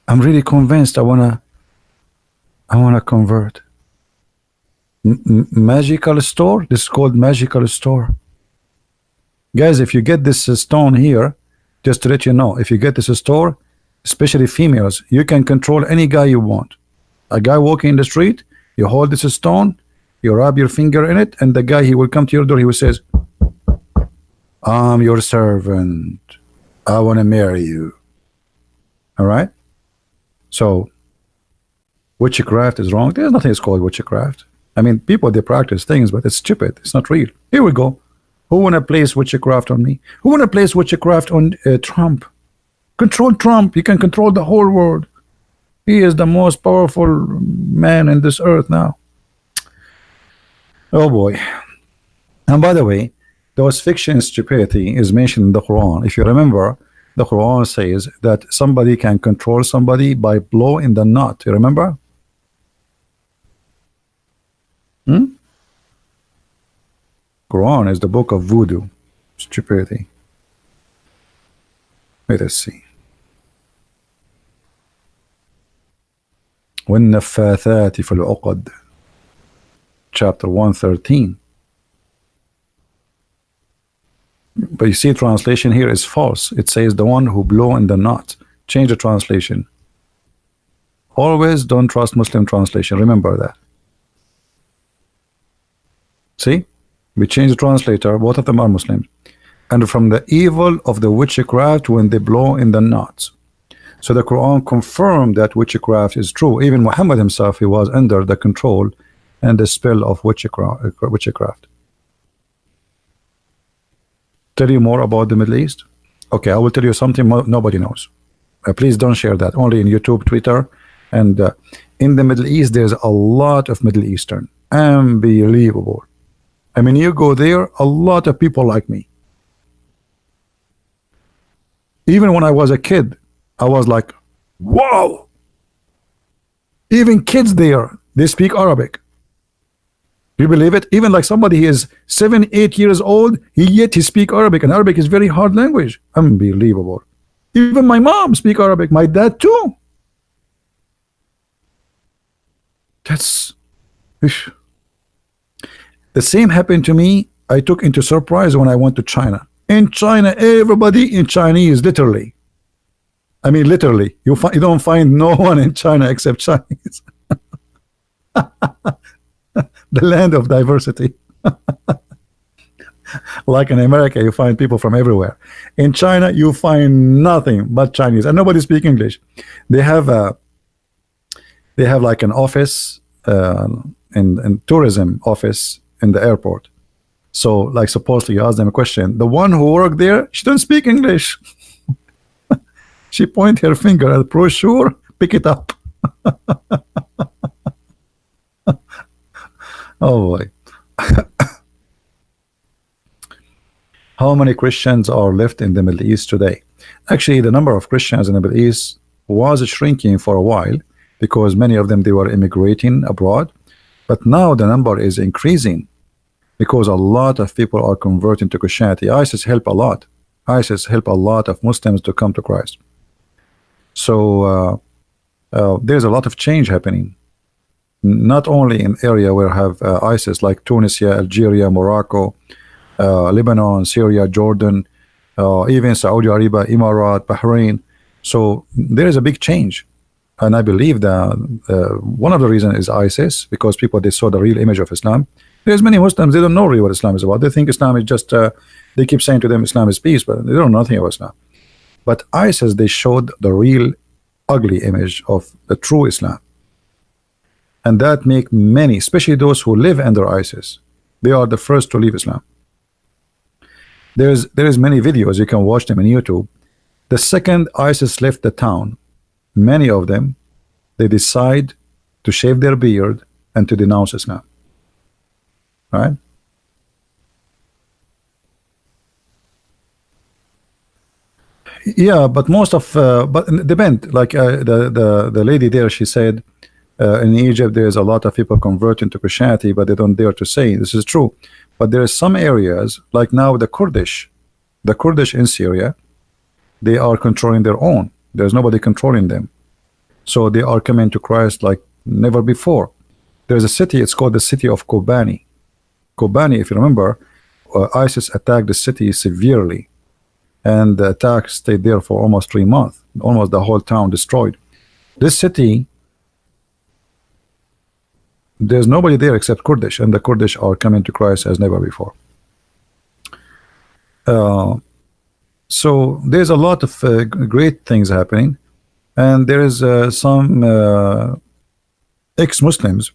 I'm really convinced I wanna convert. Magical store. This is called magical store. Guys, if you get this stone here, just to let you know, if you get this store, especially females, you can control any guy you want. A guy walking in the street, you hold this stone, you rub your finger in it, and the guy, he will come to your door, he will says, I'm your servant, I want to marry you. All right. So witchcraft is wrong. There's nothing that's called witchcraft. I mean, people, they practice things, but it's stupid. It's not real. Here we go. Who want to place witchcraft on me? Who want to place witchcraft on Trump? Control Trump. You can control the whole world. He is the most powerful man in this earth now. Oh boy. And by the way, those fiction stupidity is mentioned in the Quran. If you remember, the Quran says that somebody can control somebody by blowing the knot. You remember? Quran is the book of voodoo. Stupidity. Let us see. وَالنَّفَّاثَاتِ فِي الْعُقَدِ, chapter 113. But you see, translation here is false. It says the one who blow in the knot. Change the translation. Always don't trust Muslim translation. Remember that. See? We change the translator. Both of them are Muslims. And from the evil of the witchcraft when they blow in the knots. So the Quran confirmed that witchcraft is true. Even Muhammad himself, he was under the control and the spell of witchcraft. Tell you more about the Middle East? Okay, I will tell you something nobody knows. Please don't share that. Only in YouTube, Twitter, and in the Middle East, there's a lot of Middle Eastern. Unbelievable. I mean, you go there, a lot of people like me. Even when I was a kid, I was like, wow. Even kids there, they speak Arabic. You believe it? Even like somebody he is 7, 8 years old, yet he speak Arabic, and Arabic is very hard language. Unbelievable. Even my mom speak Arabic, my dad too. That's the same happened to me. I took into surprise when I went to China. In China, everybody in Chinese, literally. I mean, literally, you don't find no one in China except Chinese. The land of diversity. Like in America, you find people from everywhere. In China, you find nothing but Chinese, and nobody speak English. They have like an office, in tourism office in the airport. So, like, supposedly you ask them a question. The one who worked there, she don't speak English. She point her finger at the brochure, pick it up. Oh boy. How many Christians are left in the Middle East today? Actually, the number of Christians in the Middle East was shrinking for a while because many of them, they were immigrating abroad. But now the number is increasing because a lot of people are converting to Christianity. ISIS help a lot. ISIS help a lot of Muslims to come to Christ. So there's a lot of change happening. not only in area where have ISIS like Tunisia, Algeria, Morocco, Lebanon, Syria, Jordan, even Saudi Arabia, Emirat, Bahrain. So there is a big change, and I believe that one of the reasons is ISIS, because people, they saw the real image of Islam. There's many Muslims, they don't know really what Islam is about. They think Islam is just they keep saying to them Islam is peace, but they don't know nothing about Islam. But ISIS, they showed the real ugly image of the true Islam, and that make many, especially those who live under ISIS, they are the first to leave Islam. There is many videos, you can watch them on YouTube. The second ISIS left the town, many of them, they decide to shave their beard and to denounce Islam. Right? Yeah, but most of but it depend. Like the lady there, she said in Egypt there's a lot of people converting to Christianity, but they don't dare to say this is true. But there are some areas, like now the Kurdish in Syria, they are controlling their own. There's nobody controlling them, so they are coming to Christ like never before. There's a city, it's called the city of Kobani. Kobani, if you remember, ISIS attacked the city severely, and the attack stayed there for almost 3 months, almost the whole town destroyed. This city, there's nobody there except Kurdish, and the Kurdish are coming to Christ as never before. So there's a lot of great things happening, and there is some ex-Muslims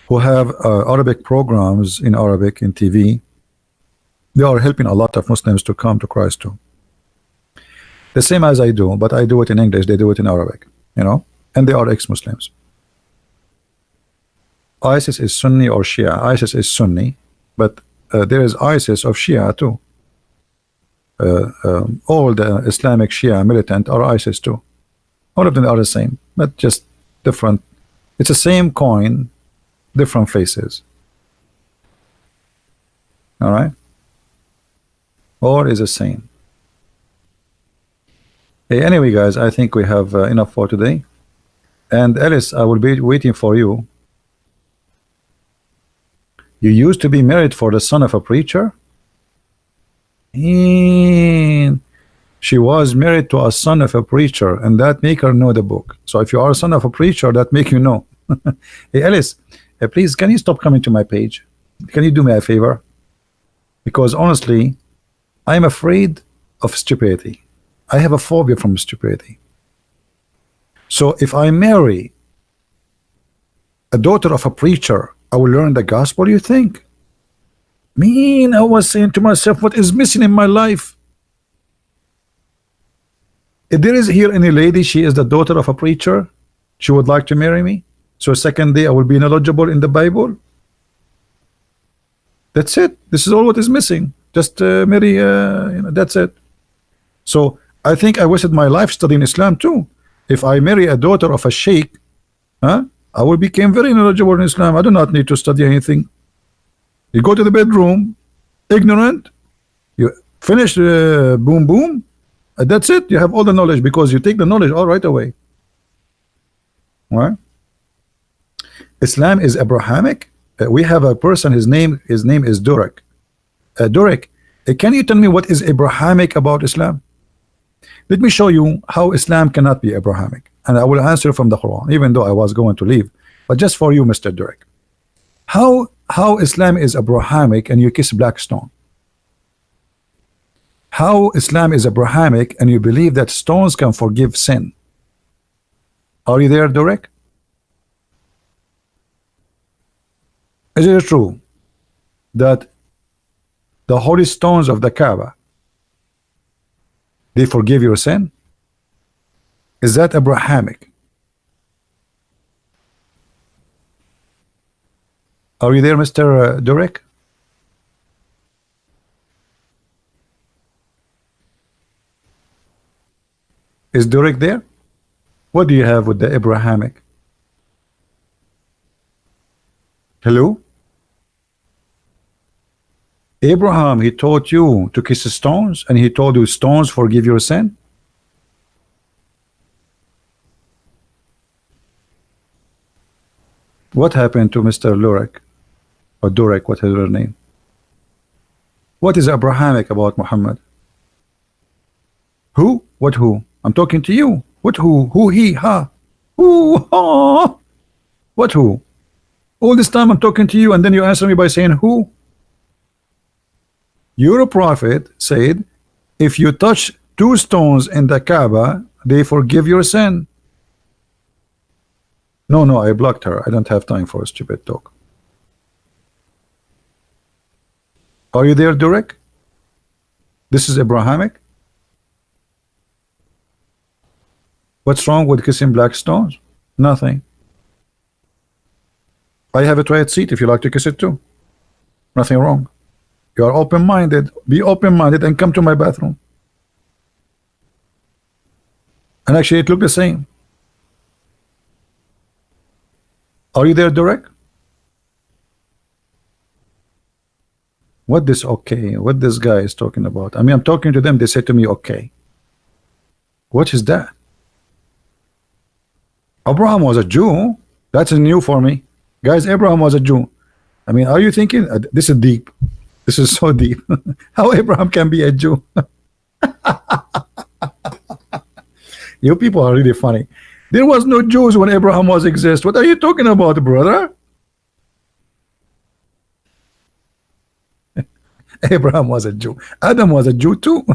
who have Arabic programs in Arabic in TV. They are helping a lot of Muslims to come to Christ too. The same as I do, but I do it in English, they do it in Arabic, you know, and they are ex-Muslims. ISIS is Sunni or Shia. ISIS is Sunni, but there is ISIS of Shia too. All the Islamic Shia militant are ISIS too. All of them are the same, but just different. It's the same coin, different faces. All right, all is the same. Hey, anyway, guys, I think we have enough for today. And Alice, I will be waiting for you. You used to be married for the son of a preacher? And she was married to a son of a preacher, and that make her know the book. So if you are a son of a preacher, that make you know. Hey Alice, please, can you stop coming to my page? Can you do me a favor? Because honestly, I'm afraid of stupidity. I have a phobia from stupidity. So if I marry a daughter of a preacher, I will learn the gospel, you think? Man, I was saying to myself, what is missing in my life? If there is here any lady, she is the daughter of a preacher, she would like to marry me, so second day I will be knowledgeable in the Bible. That's it. This is all what is missing. Just marry, you know, that's it. So I think I wasted my life studying Islam too. If I marry a daughter of a sheikh, I will become very knowledgeable in Islam. I do not need to study anything. You go to the bedroom, ignorant, you finish boom boom, that's it. You have all the knowledge, because you take the knowledge all right away. All right. Islam is Abrahamic. We have a person, his name is Durek. Durek, can you tell me what is Abrahamic about Islam? Let me show you how Islam cannot be Abrahamic, and I will answer from the Quran, even though I was going to leave, but just for you, Mr. Durek. How Islam is Abrahamic and you kiss black stone? How Islam is Abrahamic and you believe that stones can forgive sin? Are you there, Durek? Is it true that the holy stones of the Kaaba, they forgive your sin? Is that Abrahamic? Are you there, Mr. Durek? Is Durek there? What do you have with the Abrahamic? Hello? Abraham, he taught you to kiss stones, and he told you stones forgive your sin? What happened to Mr. Lurek or Durek, whatever her name? What is Abrahamic about Muhammad? Who? What who? I'm talking to you. What who? Who he? Ha? Who? Ha? What who? All this time I'm talking to you and then you answer me by saying who? Your prophet said, if you touch 2 stones in the Kaaba, they forgive your sin. No, I blocked her. I don't have time for a stupid talk. Are you there, Durek? This is Abrahamic. What's wrong with kissing black stones? Nothing. I have a toilet seat if you like to kiss it too. Nothing wrong. You are open-minded. Be open-minded and come to my bathroom. And actually it looked the same. Are you there, Durek? What this okay? What this guy is talking about? I mean, I'm talking to them. They say to me, okay. What is that? Abraham was a Jew. That's new for me. Guys, Abraham was a Jew. I mean, are you thinking? This is deep. This is so deep. How Abraham can be a Jew? You people are really funny. There was no Jews when Abraham was exist. What are you talking about, brother? Abraham was a Jew. Adam was a Jew too.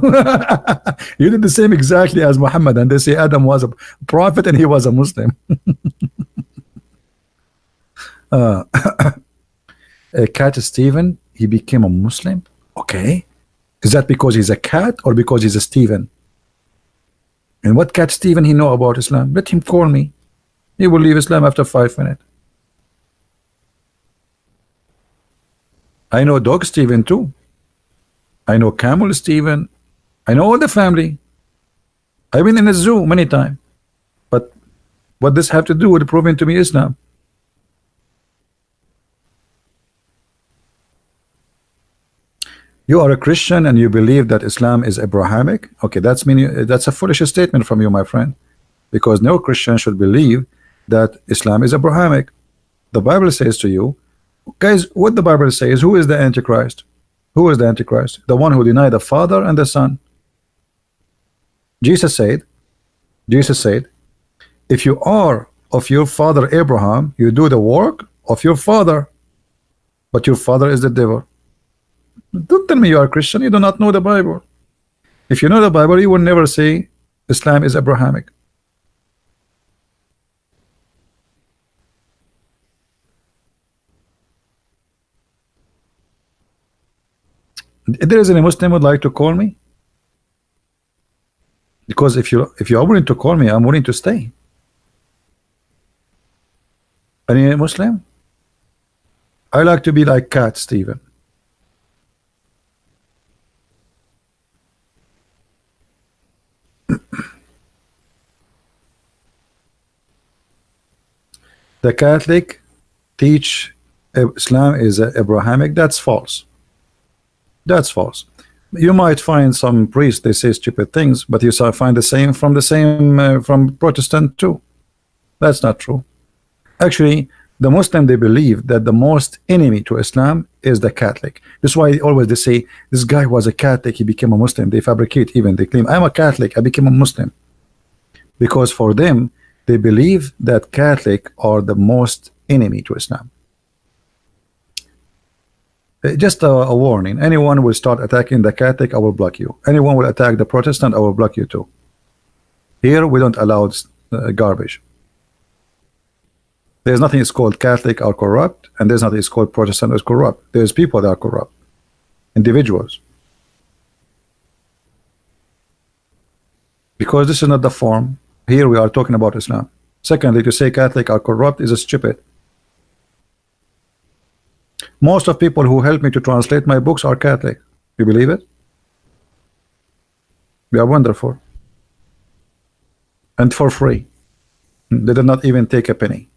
You did the same exactly as Muhammad, and they say Adam was a prophet and he was a Muslim. Cat Stephen, he became a Muslim. Okay, is that because he's a cat or because he's a Stephen? And what Cat Stephen he know about Islam? Let him call me. He will leave Islam after 5 minutes. I know Dog Stephen too. I know Camel Stephen. I know all the family. I've been in a zoo many times. But what does have to do with proving to me Islam? You are a Christian and you believe that Islam is Abrahamic. Okay, that's a foolish statement from you, my friend, because no Christian should believe that Islam is Abrahamic. The Bible says to you, guys, what the Bible says, who is the Antichrist? Who is the Antichrist? The one who denied the Father and the Son. Jesus said, if you are of your father Abraham, you do the work of your father, but your father is the devil. Don't tell me you are a Christian. You do not know the Bible. If you know the Bible, you will never say Islam is Abrahamic. If there is any Muslim would like to call me, because if you are willing to call me, I'm willing to stay. Any Muslim? I like to be like Cat Stephen. The Catholic teach Islam is Abrahamic. That's false. That's false. You might find some priests they say stupid things, but you find the same from Protestant too. That's not true. Actually, the Muslim, they believe that the most enemy to Islam is the Catholic. That's why always they say this guy was a Catholic, he became a Muslim. They fabricate, even they claim I'm a Catholic, I became a Muslim, because for them they believe that Catholic are the most enemy to Islam. Just a warning, anyone will start attacking the Catholic, I will block you. Anyone will attack the Protestant, I will block you too. Here we don't allow garbage. There's nothing is called Catholic or corrupt, and there's nothing is called Protestant is corrupt. There's people that are corrupt, individuals. Because this is not the form. Here we are talking about Islam. Secondly, to say Catholic are corrupt is stupid. Most of people who help me to translate my books are Catholic. You believe it? They are wonderful. And for free. They did not even take a penny.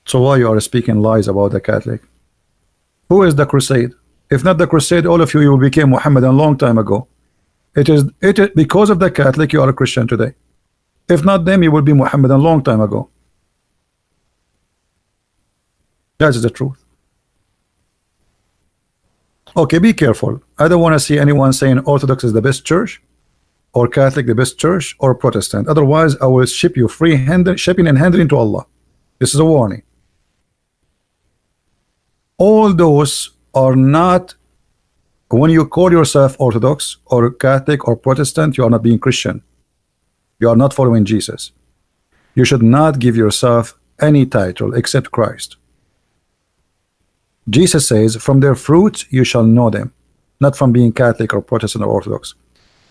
So why you are speaking lies about the Catholic? Who is the crusade? If not the crusade, all of you will became Muhammad a long time ago. It is because of the Catholic you are a Christian today. If not them, you will be Muhammad a long time ago. That is the truth. Okay, be careful. I don't want to see anyone saying Orthodox is the best church, or Catholic the best church, or Protestant. Otherwise, I will ship you shipping and handling to Allah. This is a warning. All those are not. When you call yourself Orthodox or Catholic or Protestant, you are not being Christian. You are not following Jesus. You should not give yourself any title except Christ. Jesus says, from their fruits you shall know them, not from being Catholic or Protestant or Orthodox.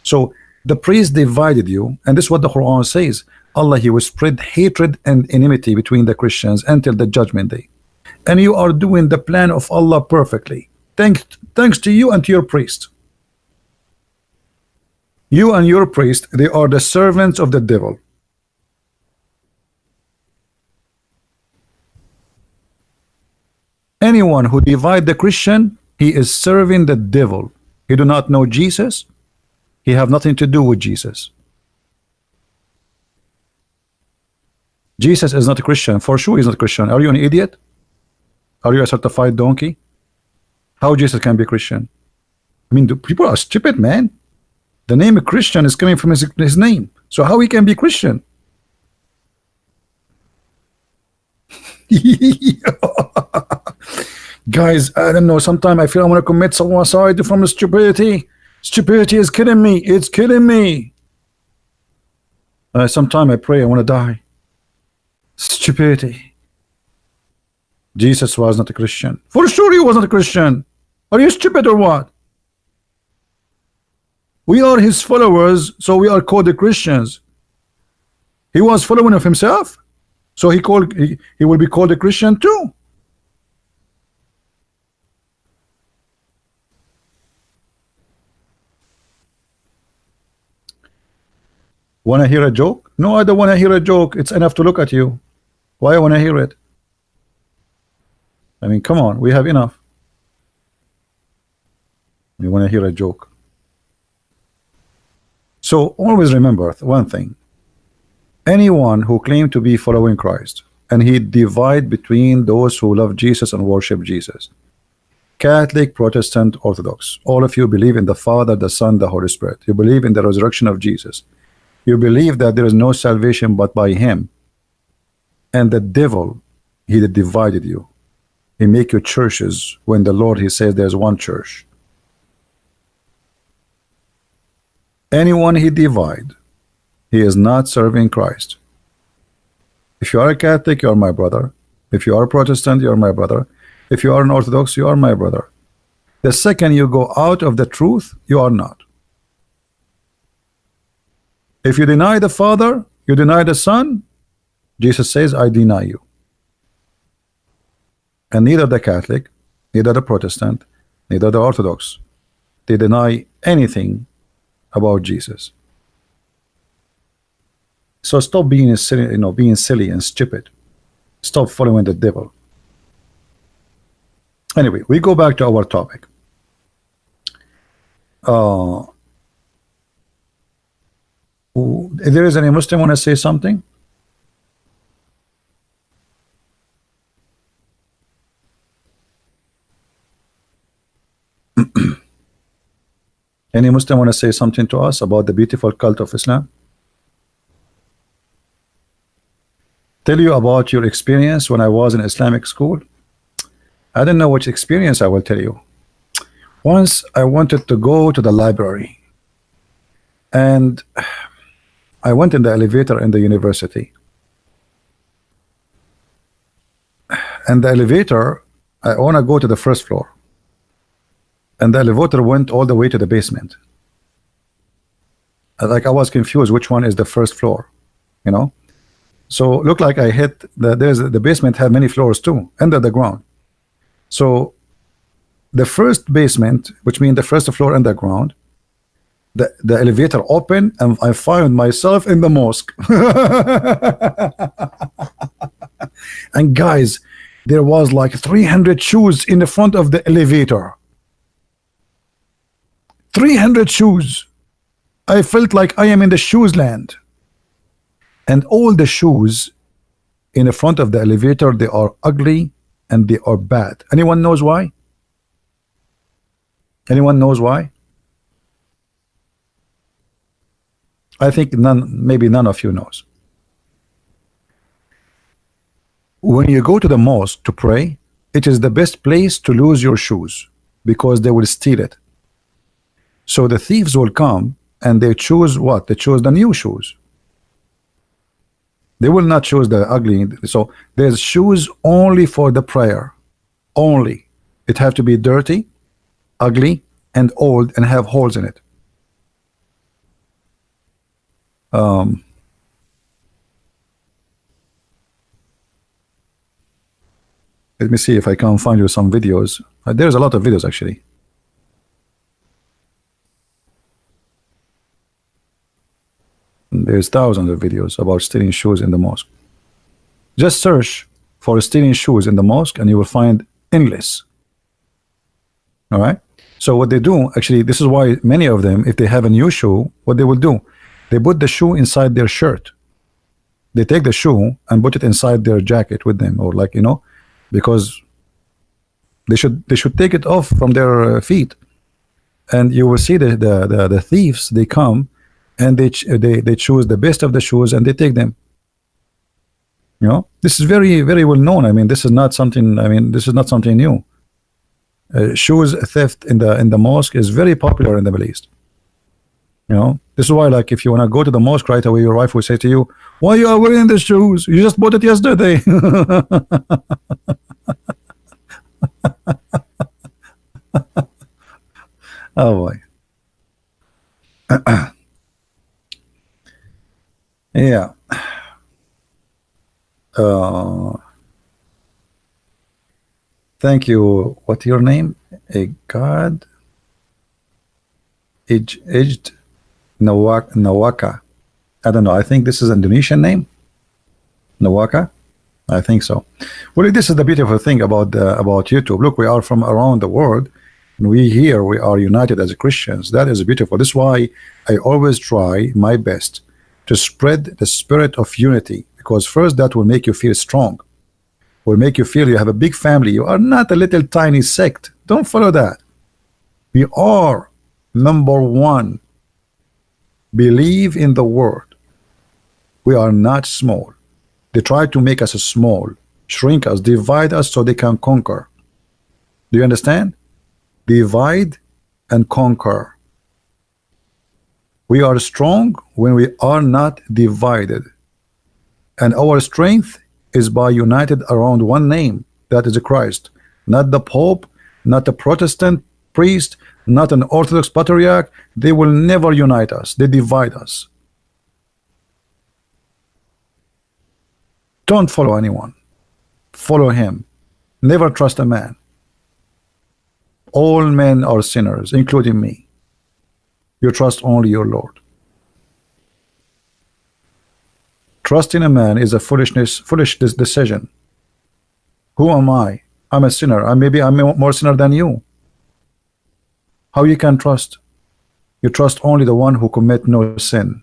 So the priest divided you, and this is what the Quran says. Allah, He will spread hatred and enmity between the Christians until the judgment day. And you are doing the plan of Allah perfectly. Thanks to you and to your priest. You and your priest, they are the servants of the devil. Anyone who divide the Christian, he is serving the devil. He do not know Jesus. He have nothing to do with Jesus. Jesus is not a Christian. For sure he's not a Christian. Are you an idiot? Are you a certified donkey? How Jesus can be Christian? I mean, people are stupid, man. The name Christian is coming from his name. So how he can be Christian? Guys, I don't know. Sometimes I feel I want to commit suicide from stupidity. Stupidity is killing me. It's killing me. Sometimes I pray I want to die. Stupidity. Jesus was not a Christian. For sure he was not a Christian. Are you stupid or what? We are his followers, so we are called the Christians. He was following of himself, so he will be called a Christian too. Want to hear a joke? No, I don't want to hear a joke. It's enough to look at you. Why I want to hear it? I mean, come on, we have enough. You want to hear a joke? So always remember one thing. Anyone who claimed to be following Christ, and he divide between those who love Jesus and worship Jesus, Catholic, Protestant, Orthodox, all of you believe in the Father, the Son, the Holy Spirit. You believe in the resurrection of Jesus. You believe that there is no salvation but by him. And the devil, he divided you. He make you churches when the Lord, he says there's one church. Anyone he divide, he is not serving Christ. If you are a Catholic, you are my brother. If you are a Protestant, you are my brother. If you are an Orthodox, you are my brother. The second you go out of the truth, you are not. If you deny the Father, you deny the Son, Jesus says, I deny you. And neither the Catholic, neither the Protestant, neither the Orthodox, they deny anything about Jesus. So stop being silly, being silly and stupid. Stop following the devil. Anyway, we go back to our topic. If there is any Muslim want to say something? Any Muslim want to say something to us about the beautiful cult of Islam? Tell you about your experience when I was in Islamic school. I don't know which experience I will tell you. Once I wanted to go to the library, and I went in the elevator in the university, and the elevator, I want to go to the first floor, and the elevator went all the way to the basement. Like I was confused which one is the first floor, so looked like I hit the basement had many floors too under the ground. So the first basement, which means the first floor underground, the elevator opened and I found myself in the mosque. And guys, there was like 300 shoes in the front of the elevator. 300 shoes. I felt like I am in the shoes land. And all the shoes in the front of the elevator, they are ugly and they are bad. Anyone knows why? Anyone knows why? I think none, maybe none of you knows. When you go to the mosque to pray, it is the best place to lose your shoes because they will steal it. So the thieves will come and they choose what? They choose the new shoes. They will not choose the ugly. So there's shoes only for the prayer. Only. It have to be dirty, ugly, and old and have holes in it. Let me see if I can find you some videos. There's a lot of videos actually. There's thousands of videos about stealing shoes in the mosque. Just search for stealing shoes in the mosque and you will find endless. All right. So what they do, actually, this is why many of them, if they have a new shoe, what they will do, they put the shoe inside their shirt. They take the shoe and put it inside their jacket with them, or like, you know, because they should take it off from their feet. And you will see the thieves, they come and they choose the best of the shoes and they take them. You know, this is very, very well known. I mean, this is not something, I mean, this is not something new. Shoes theft in the mosque is very popular in the Middle East. You know, this is why, like, if you want to go to the mosque right away, your wife will say to you, why you are wearing the shoes? You just bought it yesterday. Oh boy. Yeah. Thank you. What's your name? A God Edged Nawaka. I don't know. I think this is an Indonesian name. Nawaka. I think so. Well, this is the beautiful thing about YouTube. Look, we are from around the world, and we are united as Christians. That is beautiful. This is why I always try my best to spread the spirit of unity, because first that will make you feel strong, will make you feel you have a big family. You are not a little tiny sect. Don't follow that. We are number one. Believe in the word. We are not small. They try to make us small, shrink us, divide us so they can conquer. Do you understand? Divide and conquer. We are strong when we are not divided. And our strength is by united around one name, that is Christ. Not the Pope, not a Protestant priest, not an Orthodox patriarch. They will never unite us. They divide us. Don't follow anyone. Follow him. Never trust a man. All men are sinners, including me. You trust only your Lord. Trusting a man is a foolish decision. Who am I? I'm a sinner. Maybe I'm more sinner than you. How you can trust? You trust only the one who commit no sin.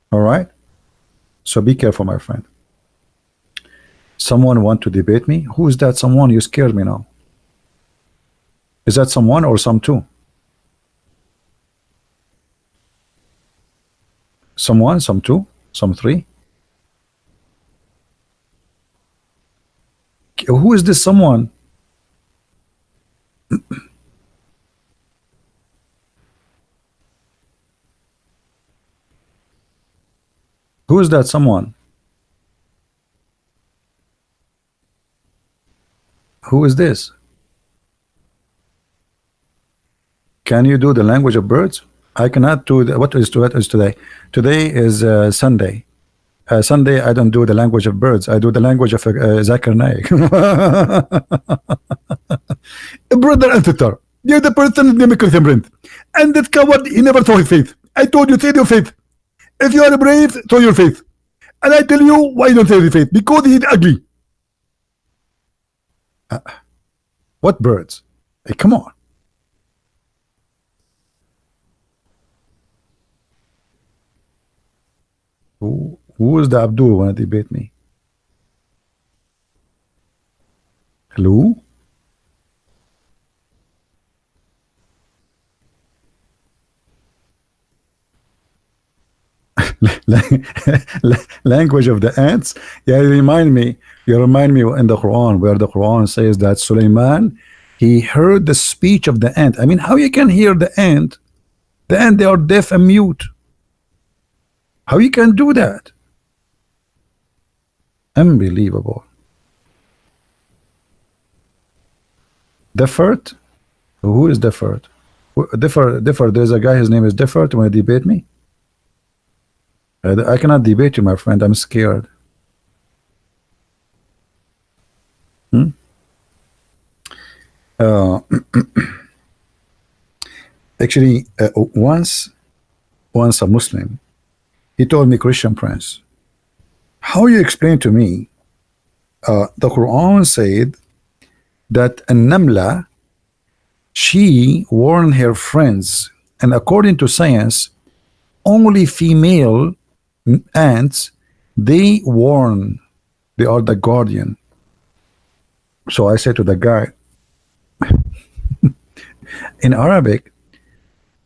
All right? So be careful, my friend. Someone want to debate me? Who is that someone? You scared me now. Is that someone or some two? Someone, some two, some three? Who is this someone? Who is that someone? Who is this? Can you do the language of birds? I cannot do the, what is today? Today is Sunday. Sunday I don't do the language of birds. I do the language of Zakir Naik. Brother and sister, you're the person named Christian Brent, and that coward, he never saw his faith. I told you, say your faith. If you are brave, show your faith. And I tell you why you don't say your faith, because he's ugly. What birds? Hey, come on. Who is the Abdul wanna debate me? Hello? Language of the ants. Yeah, you remind me in the Quran where the Quran says that Suleiman, he heard the speech of the ant. I mean, how you can hear the ant? The ant, they are deaf and mute. How you can do that? Unbelievable. Defert? Who is Defert? Defert, there's a guy, his name is Defert. Want to debate me? I cannot debate you, my friend. I'm scared. Hmm? Actually, once a Muslim, he told me, Christian Prince, how you explain to me the Quran said that a Namla, she warned her friends, and according to science, only female ants, they warn, they are the guardian. So I said to the guy, in Arabic,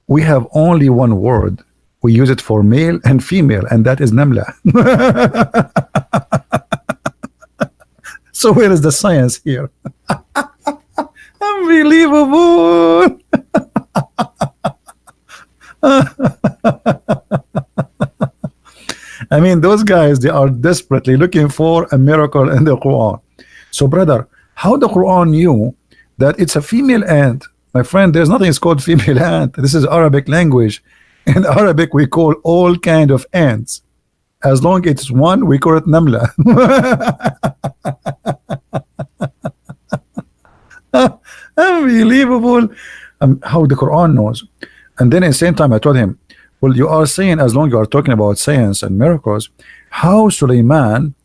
we have only one word. We use it for male and female, and that is Namla. So where is the science here? Unbelievable. I mean, those guys, they are desperately looking for a miracle in the Quran. So, brother, how the Quran knew that it's a female ant? My friend, there's nothing called female ant. This is Arabic language. In Arabic, we call all kind of ants. As long as it's one, we call it Namla. Unbelievable. How the Quran knows. And then at the same time, I told him, well, you are saying as long as you are talking about science and miracles, how Suleiman,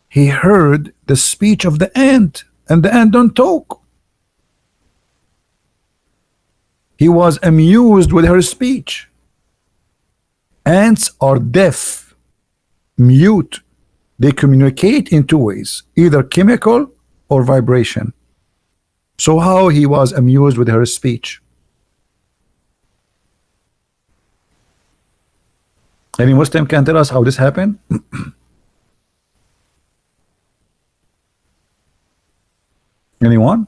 he heard the speech of the ant, and the ant don't talk. He was amused with her speech. Ants are deaf, mute. They communicate in two ways, either chemical or vibration. So how he was amused with her speech? Any Muslim can tell us how this happened? Anyone?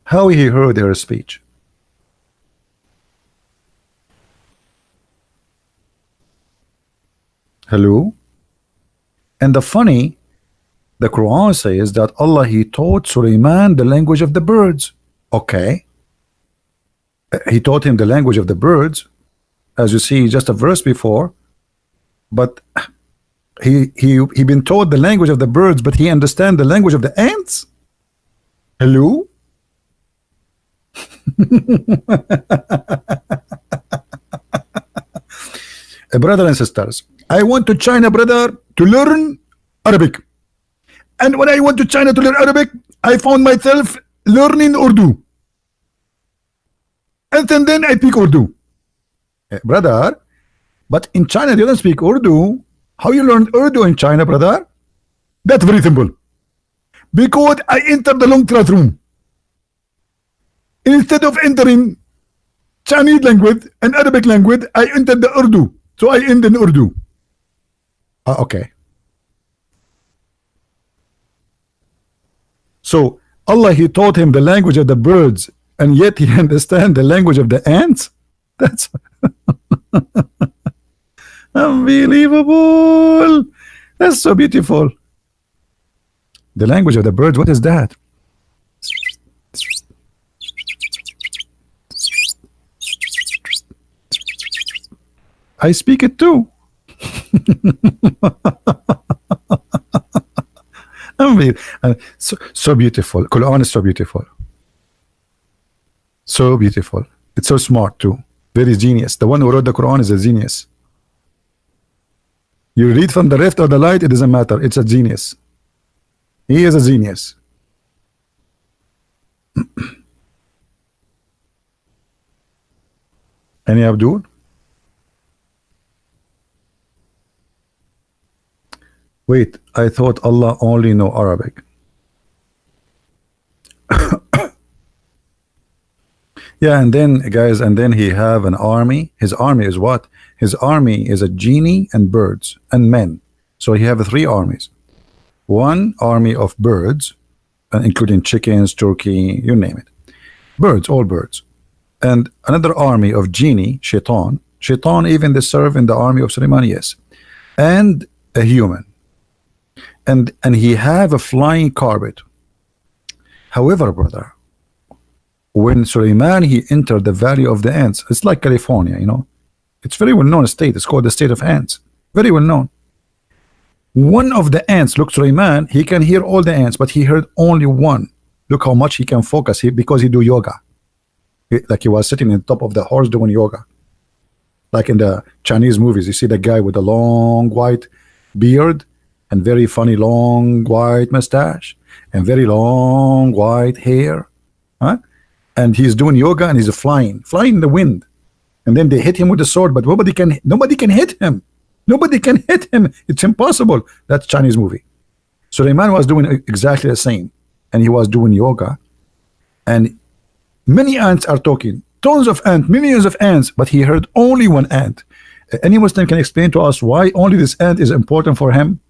How he heard her speech? Hello? And the Quran says that Allah, he taught Suleiman the language of the birds. Okay. He taught him the language of the birds, as you see just a verse before, but he been taught the language of the birds, but he understand the language of the ants. Hello. Brothers and sisters, I went to China, brother, to learn Arabic, and when I went to China to learn Arabic, I found myself learning Urdu, and then I speak Urdu. Brother, but in China they don't speak Urdu. How you learn Urdu in China, brother? That's very simple. Because I entered the long classroom. Instead of entering Chinese language and Arabic language, I entered the Urdu. So I end in Urdu. Okay. So Allah, he taught him the language of the birds, and yet he understand the language of the ants. That's unbelievable. That's so beautiful. The language of the birds, what is that? I speak it too. So beautiful. Quran is so beautiful. So beautiful. It's so smart too. Very genius. The one who wrote the Quran is a genius. You read from the left or the right, it doesn't matter. It's a genius. He is a genius. Any Abdul? Wait, I thought Allah only know Arabic. Yeah, and then guys, and then he have an army. His army is what? His army is a genie and birds and men. So he have three armies. One army of birds, including chickens, turkey, you name it. Birds, all birds. And another army of genie, shaitan. Shaitan even they serve in the army of Suleiman, yes. And a human. And he have a flying carpet. However, brother, when Suleiman he entered the valley of the ants, it's like California, you know. It's very well known state. It's called the state of ants. Very well known. One of the ants, look, Suleiman, he can hear all the ants, but he heard only one. Look how much he can focus because he do yoga. Like he was sitting on top of the horse doing yoga. Like in the Chinese movies, you see the guy with a long white beard and very funny long white mustache and very long white hair. Huh? And he's doing yoga and he's flying in the wind. And then they hit him with the sword, but nobody can hit him. Nobody can hit him. It's impossible. That's Chinese movie. Suleiman was doing exactly the same. And he was doing yoga. And many ants are talking. Tons of ants, millions of ants, but he heard only one ant. Any Muslim can explain to us why only this ant is important for him?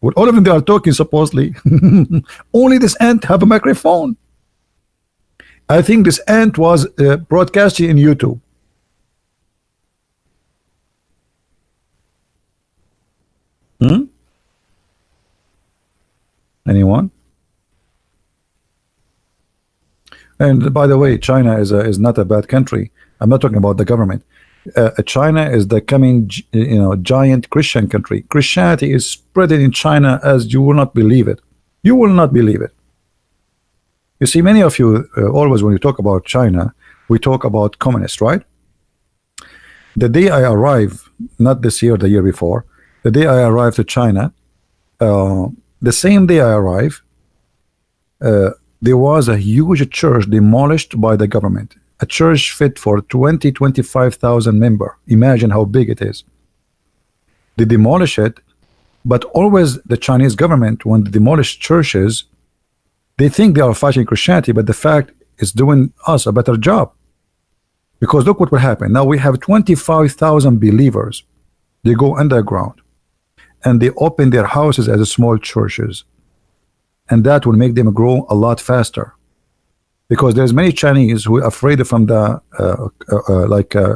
Well, all of them they are talking supposedly. Only this ant have a microphone. I think this ant was broadcasting in YouTube. Anyone? And by the way, China is not a bad country. I'm not talking about the government. China is the coming, giant Christian country. Christianity is spreading in China as you will not believe it. You will not believe it. You see, many of you always when you talk about China, we talk about communists, right? The day I arrived, not this year, the year before, the day I arrived to China, the same day I arrived, there was a huge church demolished by the government. A church fit for 25,000 members. Imagine how big it is. They demolish it, but always the Chinese government, when they demolish churches, they think they are fighting Christianity, but the fact is doing us a better job. Because look what will happen. Now we have 25,000 believers. They go underground and they open their houses as small churches. And that will make them grow a lot faster. Because there's many Chinese who are afraid from the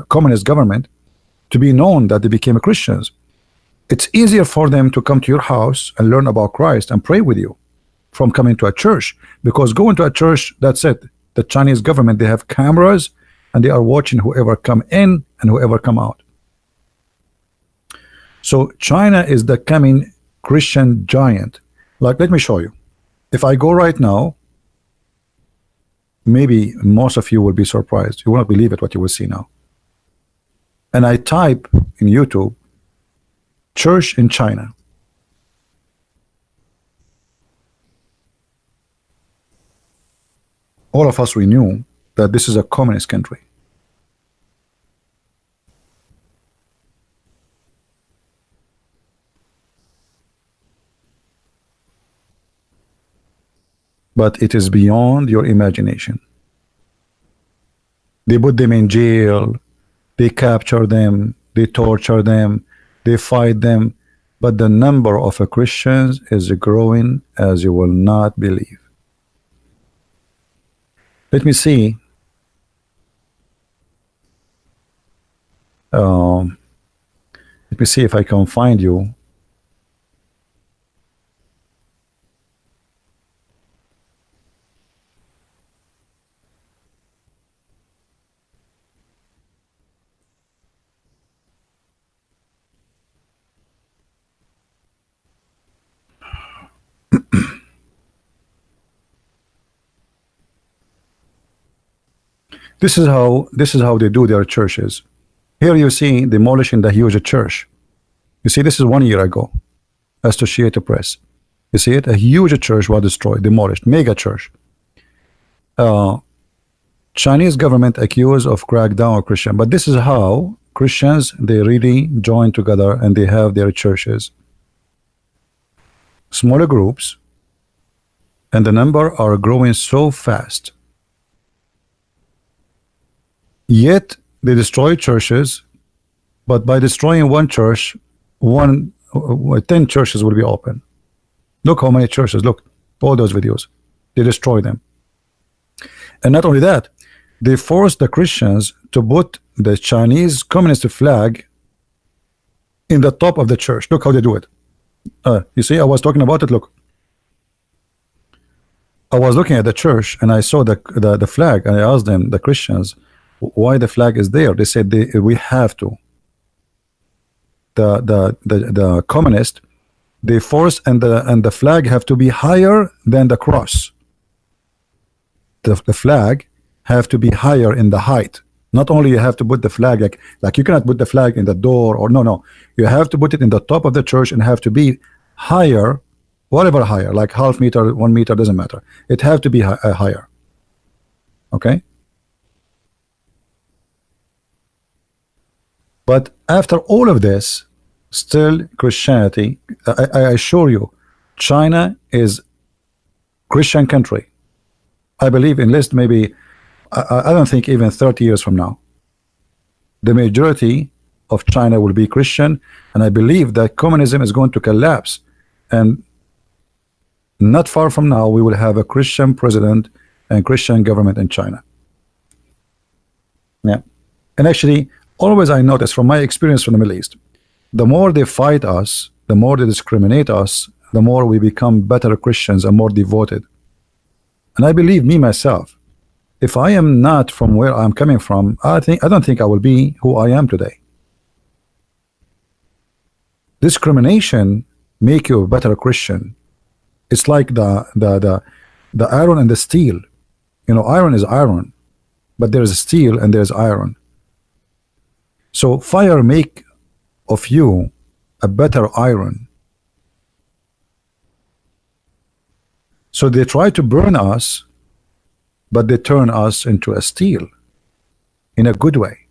communist government to be known that they became Christians. It's easier for them to come to your house and learn about Christ and pray with you from coming to a church, because going to a church, that's it. The Chinese government, they have cameras and they are watching whoever come in and whoever come out. So China is the coming Christian giant. Like, let me show you. If I go right now, maybe most of you will be surprised. You will not believe it what you will see now. And I type in YouTube, church in China. All of us, we knew that this is a communist country. But it is beyond your imagination. They put them in jail, they capture them, they torture them, they fight them, but the number of Christians is growing as you will not believe. Let me see. Let me see if I can find you. This is how they do their churches. Here you see demolishing the huge church. You see, this is 1 year ago. Associated Press. You see it? A huge church was destroyed, demolished, mega church. Chinese government accused of crackdown on Christian, but this is how Christians, they really join together and they have their churches. smaller groups, and the number are growing so fast. Yet they destroy churches, but by destroying one church, 10 churches will be open. Look how many churches, look, all those videos. They destroy them. And not only that, they force the Christians to put the Chinese communist flag in the top of the church. Look how they do it. You see, I was talking about it. Look, I was looking at the church and I saw the flag, and I asked them, the Christians, why the flag is there. They said we have to. The communist, they force, and the flag have to be higher than the cross. The flag have to be higher in the height. Not only you have to put the flag like you cannot put the flag in the door, or no, you have to put it in the top of the church and have to be higher, whatever higher, like half meter, 1 meter, doesn't matter. It have to be higher. Okay. But after all of this, still Christianity, I assure you, China is Christian country. I believe in list maybe, I don't think even 30 years from now, the majority of China will be Christian, and I believe that communism is going to collapse, and not far from now we will have a Christian president and Christian government in China. Yeah. And actually, always I notice from my experience from the Middle East, the more they fight us, the more they discriminate us, the more we become better Christians and more devoted. And I believe, me myself, if I am not from where I'm coming from, I don't think I will be who I am today. Discrimination make you a better Christian. It's like the iron and the steel. You know, iron is iron, but there's steel and there's iron. So fire make of you a better iron. So they try to burn us, but they turn us into a steel in a good way.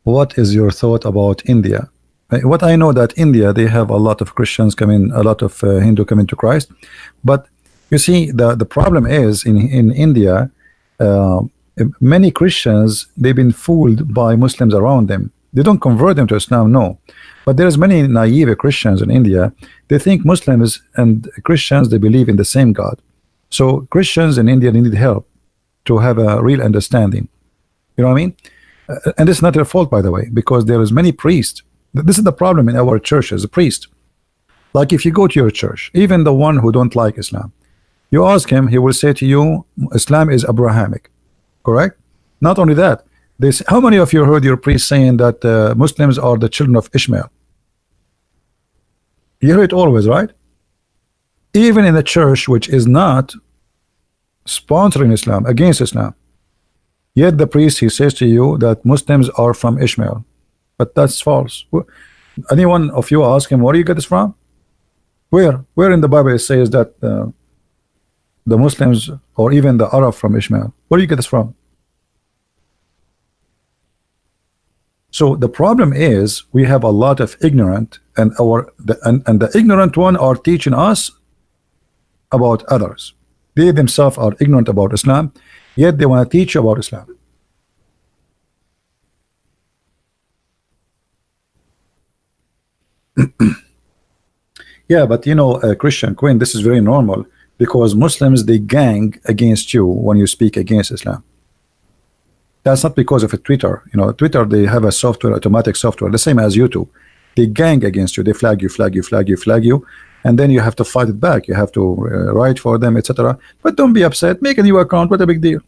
What is your thought about India? What I know that India, they have a lot of Christians coming, a lot of Hindu coming to Christ, but you see the problem is in India, many Christians, they've been fooled by Muslims around them. They don't convert them to Islam, no, but there's many naive Christians in India. They think Muslims and Christians, they believe in the same God. So Christians in India, they need help to have a real understanding. You know what I mean? And it's not their fault, by the way, because there is many priests. This is the problem in our churches, a priest. Like if you go to your church, even the one who don't like Islam, you ask him, he will say to you, Islam is Abrahamic, correct? Not only that, this, how many of you heard your priest saying that Muslims are the children of Ishmael? You hear it always, right? Even in the church which is not sponsoring Islam, against Islam, yet the priest, he says to you that Muslims are from Ishmael. But that's false. Anyone of you ask him, where do you get this from? Where in the Bible it says that the Muslims or even the Arab from Ishmael? Where do you get this from? So the problem is we have a lot of ignorant, and the ignorant one are teaching us about others. They themselves are ignorant about Islam, yet they want to teach you about Islam. Yeah, but you know, Christian Queen, this is very normal because Muslims, they gang against you when you speak against Islam. That's not because of a Twitter. You know, Twitter, they have a software, automatic software, the same as YouTube. They gang against you. They flag you, flag you, flag you, flag you, and then you have to fight it back. You have to write for them, etc. But don't be upset. Make a new account. What a big deal.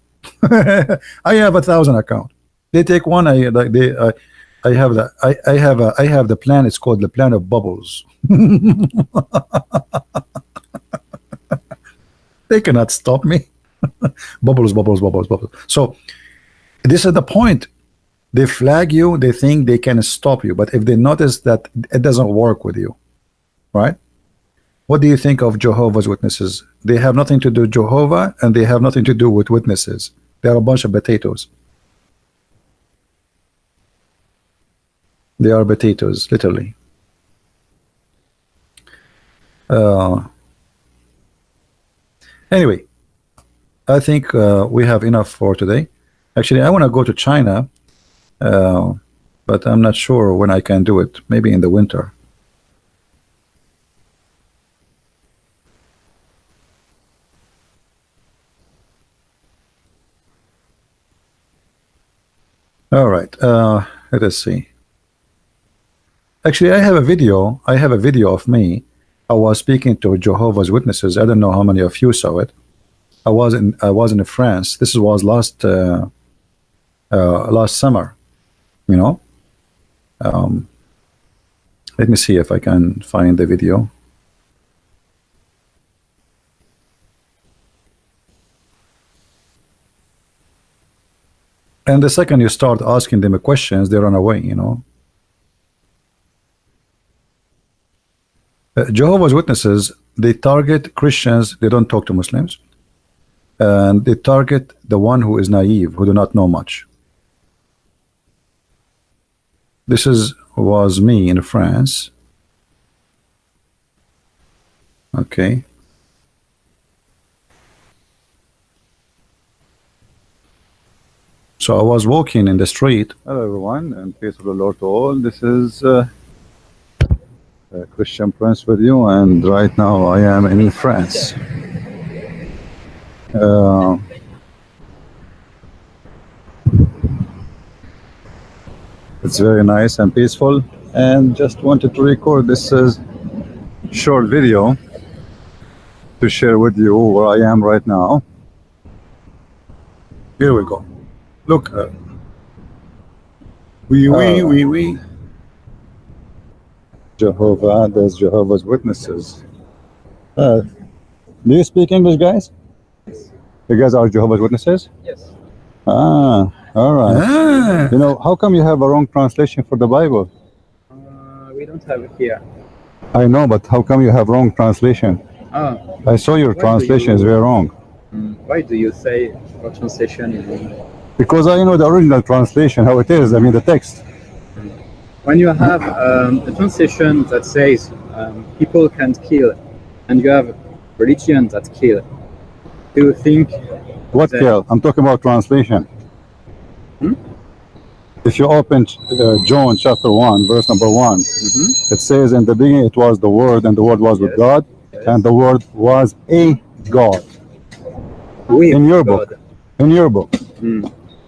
I have 1,000 account. They take one. I have the plan. It's called the plan of bubbles. They cannot stop me. Bubbles, bubbles, bubbles, bubbles. So this is the point. They flag you. They think they can stop you, but if they notice that it doesn't work with you, right? What do you think of Jehovah's Witnesses? They have nothing to do with Jehovah, and they have nothing to do with witnesses. They are a bunch of potatoes. They are potatoes, literally. Anyway, I think we have enough for today. Actually, I want to go to China, but I'm not sure when I can do it. Maybe in the winter. All right. Let us see. Actually, I have a video. I have a video of me. I was speaking to Jehovah's Witnesses. I don't know how many of you saw it. I was in France. This was last summer. You know. Let me see if I can find the video. And the second you start asking them questions, they run away, you know. Jehovah's Witnesses, they target Christians, they don't talk to Muslims. And they target the one who is naive, who do not know much. This was me in France. Okay. So I was walking in the street. Hello everyone, and peace of the Lord to all. This is Christian Prince with you, and right now I am in France. It's very nice and peaceful, and just wanted to record this short video to share with you where I am right now. Here we go. Look, we. Jehovah, there's Jehovah's Witnesses. Do you speak English, guys? Yes. You guys are Jehovah's Witnesses? Yes. Ah, all right. You know, how come you have a wrong translation for the Bible? We don't have it here. I know, but how come you have wrong translation? I saw your translation is very wrong. Why do you say our translation is wrong? Because I know the original translation, how it is, I mean the text. When you have a translation that says people can't kill, and you have religion that kill, do you think... What kill? I'm talking about translation. If you open John chapter 1, verse number 1, it says, in the beginning it was the Word, and the Word was with God, and the Word was a God. In your book. In your book.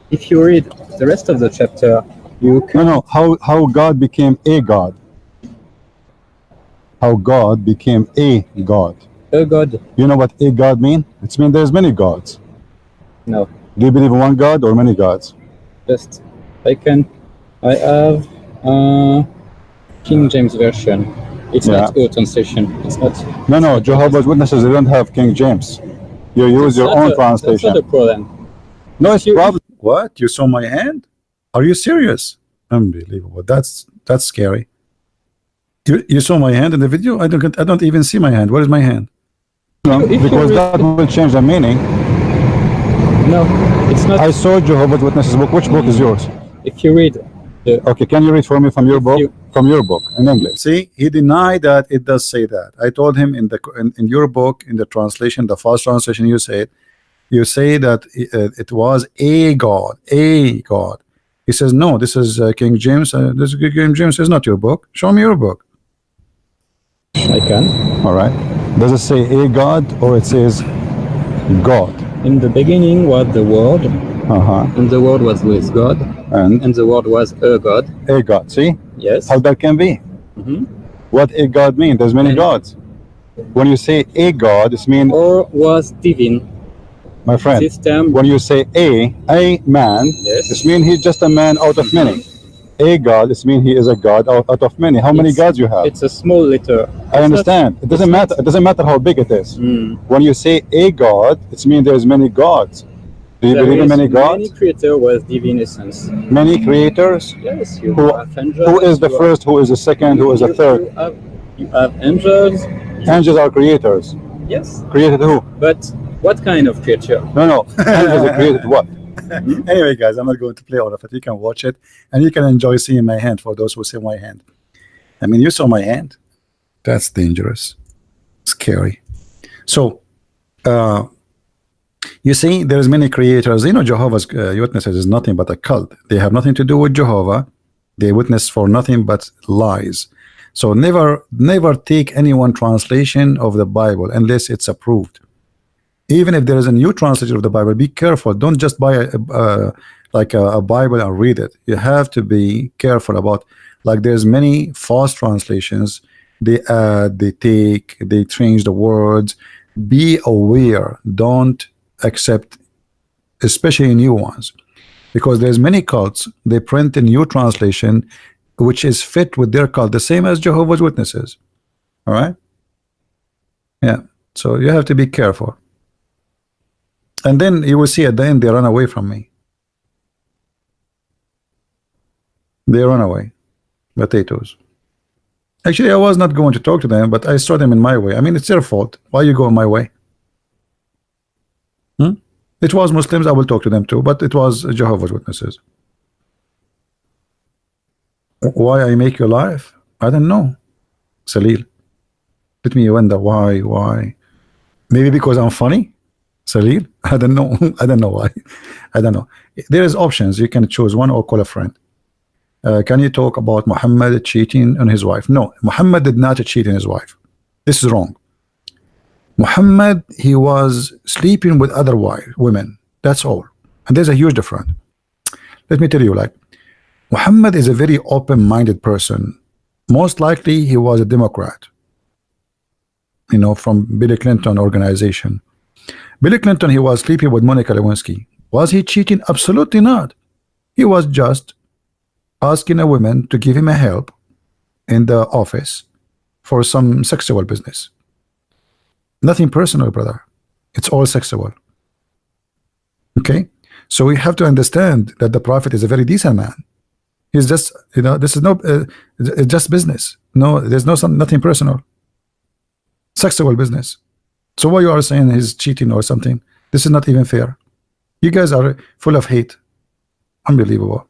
If you read the rest of the chapter, you can... No, how God became a God. How God became a God. A God. You know what a God mean? It means there's many gods. No. Do you believe in one God or many gods? Just, I have King James Version. It's not a translation. It's not... No, Jehovah's Witnesses, they don't have King James. You use your own translation. That's not a problem. No, it's problem. What? You saw my hand? Are you serious? Unbelievable. That's scary. You saw my hand in the video? I don't even see my hand. Where is my hand? No, because that will change the meaning. No, it's not. I saw Jehovah's Witnesses book. Which book is yours? If you read okay, can you read for me from your book? From your book in English. See, he denied that it does say that. I told him in your book, in the translation, the false translation, you say that it was a God, a God. He says, no, this is King James. This King James is not your book. Show me your book. I can. All right. Does it say a God or it says God? In the beginning was the Word, and the Word was with God, and the Word was a God. A God, see? Yes. How that can be? What a God mean? There's many gods. When you say a God, it means... Or was divine. My friend, System. when you say a man, it means he's just a man out of many. A God, it means he is a God out of many. How many gods you have? It's a small letter. I understand. It doesn't matter. It doesn't matter how big it is. When you say a God, it means there's many gods. Do you believe in many gods? Many creator was divine essence. Many creators? Yes. Who is the first? Who is the second? Who is the third? You have angels. Angels are creators. Yes. Created who? But what kind of creature? No. Angels are created what? Anyway, guys, I'm not going to play all of it. You can watch it, and you can enjoy seeing my hand. For those who see my hand, I mean, you saw my hand. That's dangerous, scary. So, you see, there's many creators. You know, Jehovah's Witnesses is nothing but a cult. They have nothing to do with Jehovah. They witness for nothing but lies. So never take any one translation of the Bible unless it's approved. Even if there is a new translation of the Bible, be careful. Don't just buy a Bible and read it. You have to be careful about, like, there's many false translations. They add, they take, they change the words. Be aware. Don't accept, especially new ones, because there's many cults. They print a new translation which is fit with their cult, the same as Jehovah's Witnesses. All right? Yeah. So you have to be careful. And then you will see at the end they run away from me. They run away. Potatoes. Actually, I was not going to talk to them, but I saw them in my way. I mean, it's their fault. Why you go my way? It was Muslims, I will talk to them too, but it was Jehovah's Witnesses. Why I make you laugh? I don't know, Salil. Let me wonder why. Maybe because I'm funny, Salil. I don't know. I don't know why. I don't know. There is options. You can choose one or call a friend. Can you talk about Muhammad cheating on his wife? No, Muhammad did not cheat on his wife. This is wrong. Muhammad, he was sleeping with other women. That's all. And there's a huge difference. Let me tell you, like, Muhammad is a very open-minded person. Most likely he was a Democrat, you know, from Bill Clinton organization. Bill Clinton, he was sleeping with Monica Lewinsky. Was he cheating? Absolutely not. He was just asking a woman to give him a help in the office for some sexual business. Nothing personal, brother. It's all sexual. Okay? So we have to understand that the Prophet is a very decent man. He's just, you know, this is no, it's just business. No, there's nothing personal. Sexual business. So why you are saying he's cheating or something? This is not even fair. You guys are full of hate. Unbelievable.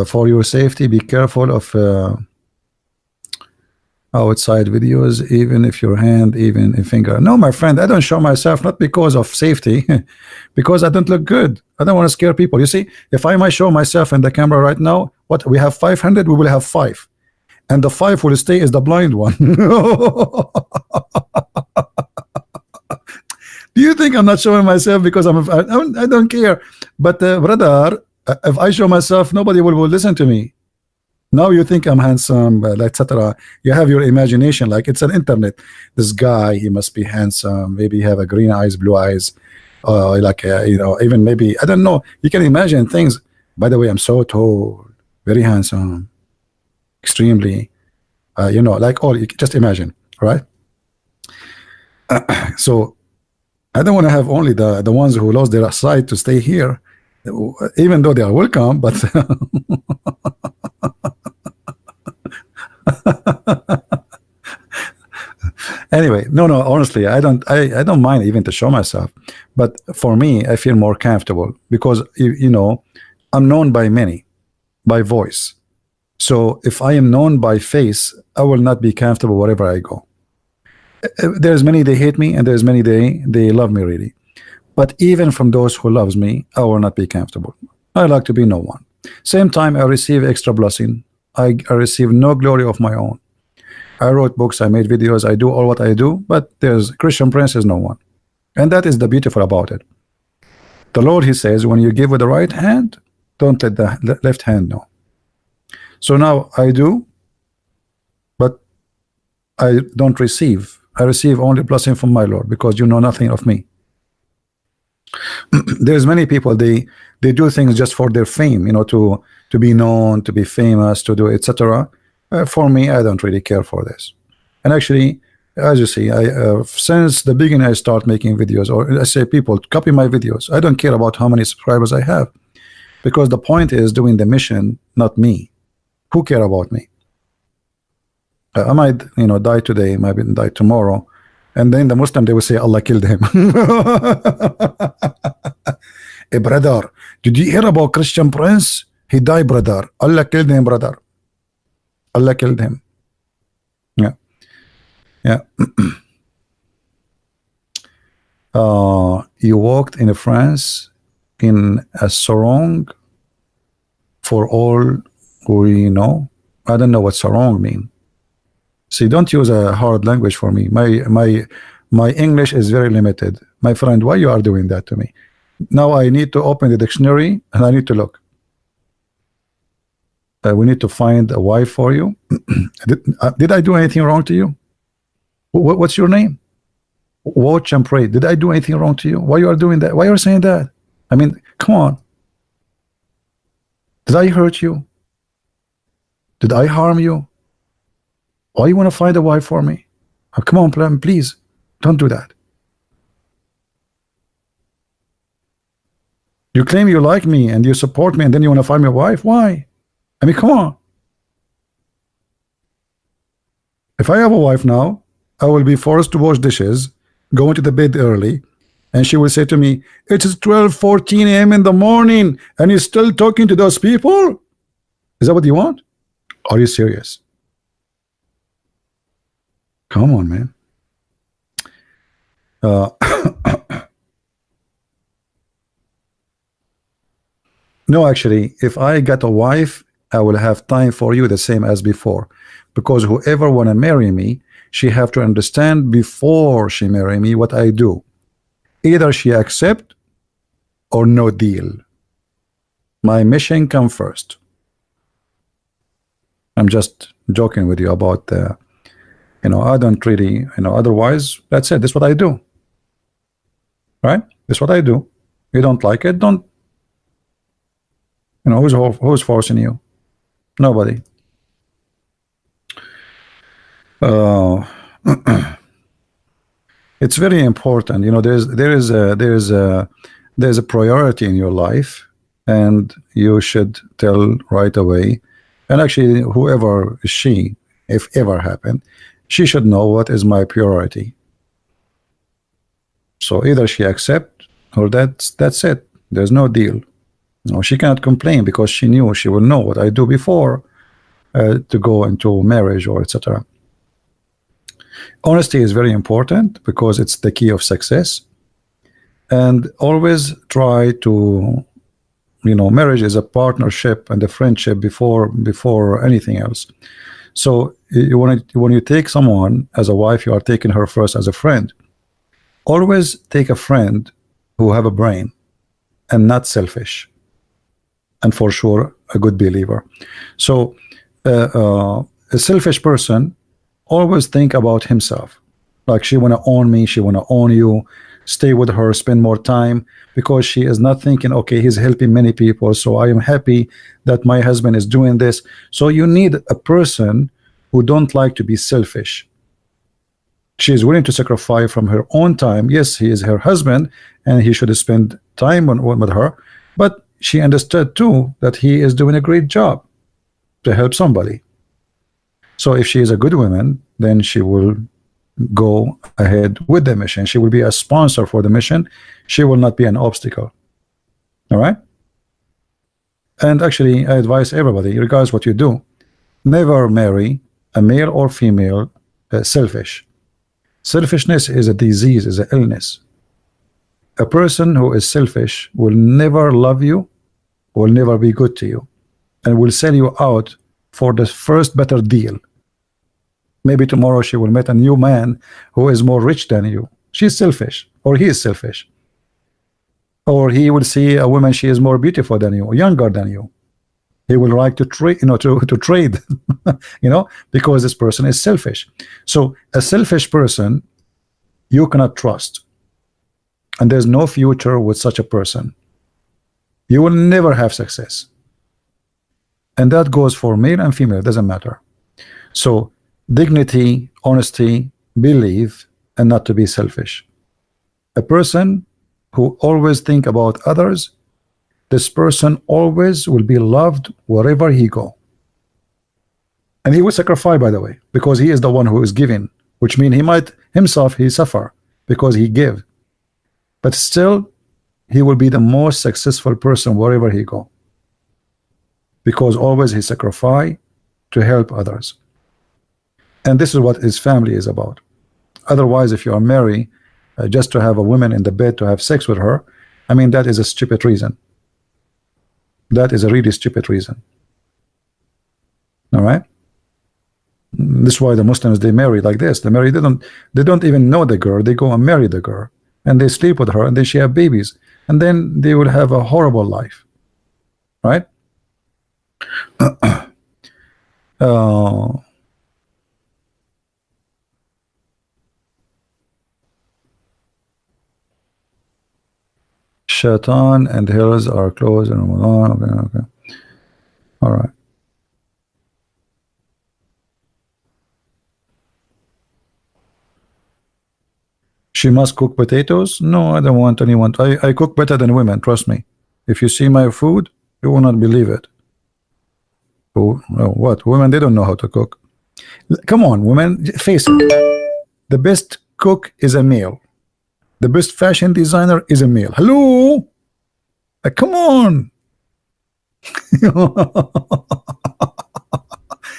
For your safety, be careful of outside videos, even if your hand, even a finger. No, my friend, I don't show myself not because of safety, because I don't look good. I don't want to scare people. You see, if I might show myself in the camera right now, what we have 500, we will have 5, and the 5 will stay as the blind one. Do you think I'm not showing myself because I don't care? But brother, if I show myself, nobody will listen to me. Now you think I'm handsome, etc. You have your imagination, like it's an internet. This guy, he must be handsome. Maybe he have a green eyes, blue eyes, like you know, even maybe I don't know. You can imagine things. By the way, I'm so tall, very handsome, extremely. You know, like all. You just imagine, right? So I don't want to have only the ones who lost their sight to stay here, even though they are welcome, but. Anyway, no, honestly, I don't mind even to show myself, but for me, I feel more comfortable because you know, I'm known by many, by voice. So if I am known by face, I will not be comfortable wherever I go. There's many they hate me, and there's many they love me really. But even from those who loves me, I will not be comfortable. I like to be no one. Same time, I receive extra blessing. I receive no glory of my own. I wrote books, I made videos, I do all what I do, but there's Christian Prince is no one. And that is the beautiful about it. The Lord, he says, when you give with the right hand, don't let the left hand know. So now I do, but I don't receive. I receive only blessing from my Lord, because you know nothing of me. There's many people, they do things just for their fame, you know, to be known, to be famous, to do etc. For me, I don't really care for this. And actually, as you see, I since the beginning I start making videos, or I say people copy my videos. I don't care about how many subscribers I have, because the point is doing the mission, not me. Who care about me? I might, you know, die today, maybe die tomorrow, And then the Muslim, they will say Allah killed him. Hey, brother, did you hear about Christian Prince? He died, brother. Allah killed him, brother. Allah killed him. Yeah. Yeah. You walked in France in a sarong. For all we know, I don't know what sarong mean. See, don't use a hard language for me. My English is very limited. My friend, why you are doing that to me? Now I need to open the dictionary and I need to look. We need to find a wife for you. Did I do anything wrong to you? What's your name? Watch and pray. Did I do anything wrong to you? Why you are doing that? Why you are saying that? I mean, come on. Did I hurt you? Did I harm you? Why you want to find a wife for me? Oh, come on, please. Don't do that. You claim you like me and you support me and then you want to find me a wife? Why? I mean, come on. If I have a wife now, I will be forced to wash dishes, go into the bed early, and she will say to me, it is 12:14 a.m. in the morning and you're still talking to those people? Is that what you want? Are you serious? Come on, man. No, actually, if I get a wife, I will have time for you the same as before, because whoever want to marry me, she have to understand before she marry me what I do. Either she accept or no deal. My mission come first. I'm just joking with you about the, I don't really, otherwise, that's it. That's what I do. Right? That's what I do. You don't like it, don't, who's forcing you? Nobody. It's very important. There's a priority in your life, and you should tell right away. And actually, whoever she, if ever happened, she should know what is my priority. So either she accept or that's it. There's no deal. She cannot complain because she knew she will know what I do before to go into marriage or etc. Honesty is very important because it's the key of success. And always try to, marriage is a partnership and a friendship before anything else. So when you take someone as a wife, you are taking her first as a friend. Always take a friend who have a brain and not selfish, and for sure a good believer. So a selfish person always think about himself, like she want to own me, she want to own you, stay with her, spend more time, because she is not thinking, okay, he's helping many people, so I am happy that my husband is doing this. So you need a person who don't like to be selfish. She is willing to sacrifice from her own time. Yes, he is her husband and he should spend time with her, but she understood too that he is doing a great job to help somebody. So if she is a good woman, then she will go ahead with the mission. She will be a sponsor for the mission. She will not be an obstacle. All right? And actually, I advise everybody, regardless what you do, never marry a male or female selfish. Selfishness is a disease, is an illness. A person who is selfish will never love you, will never be good to you, and will sell you out for the first better deal. Maybe tomorrow she will meet a new man who is more rich than you. She's selfish, or he is selfish. Or he will see a woman, she is more beautiful than you, younger than you. He will like to trade, to trade, because this person is selfish. So a selfish person you cannot trust, and there's no future with such a person. You will never have success, and that goes for male and female, doesn't matter. So dignity, honesty, believe, and not to be selfish. A person who always think about others, this person always will be loved wherever he go, and he will sacrifice, by the way, because he is the one who is giving, which means himself he suffer because he give, but still he will be the most successful person wherever he go, because always he sacrifice to help others. And this is what his family is about. Otherwise, if you are married just to have a woman in the bed to have sex with her, I mean, that is a stupid reason. That is a really stupid reason. All right. This is why the Muslims, they marry like this. They marry, they don't even know the girl. They go and marry the girl, and they sleep with her, and then she have babies, and then they will have a horrible life, right? Shaitan and the hills are closed in Ramadan. Okay. All right. She must cook potatoes? No, I don't want anyone. I cook better than women, trust me. If you see my food, you will not believe it. Oh, what? Women, they don't know how to cook. Come on, women, face it. The best cook is a male. The best fashion designer is a male. Hello? Come on.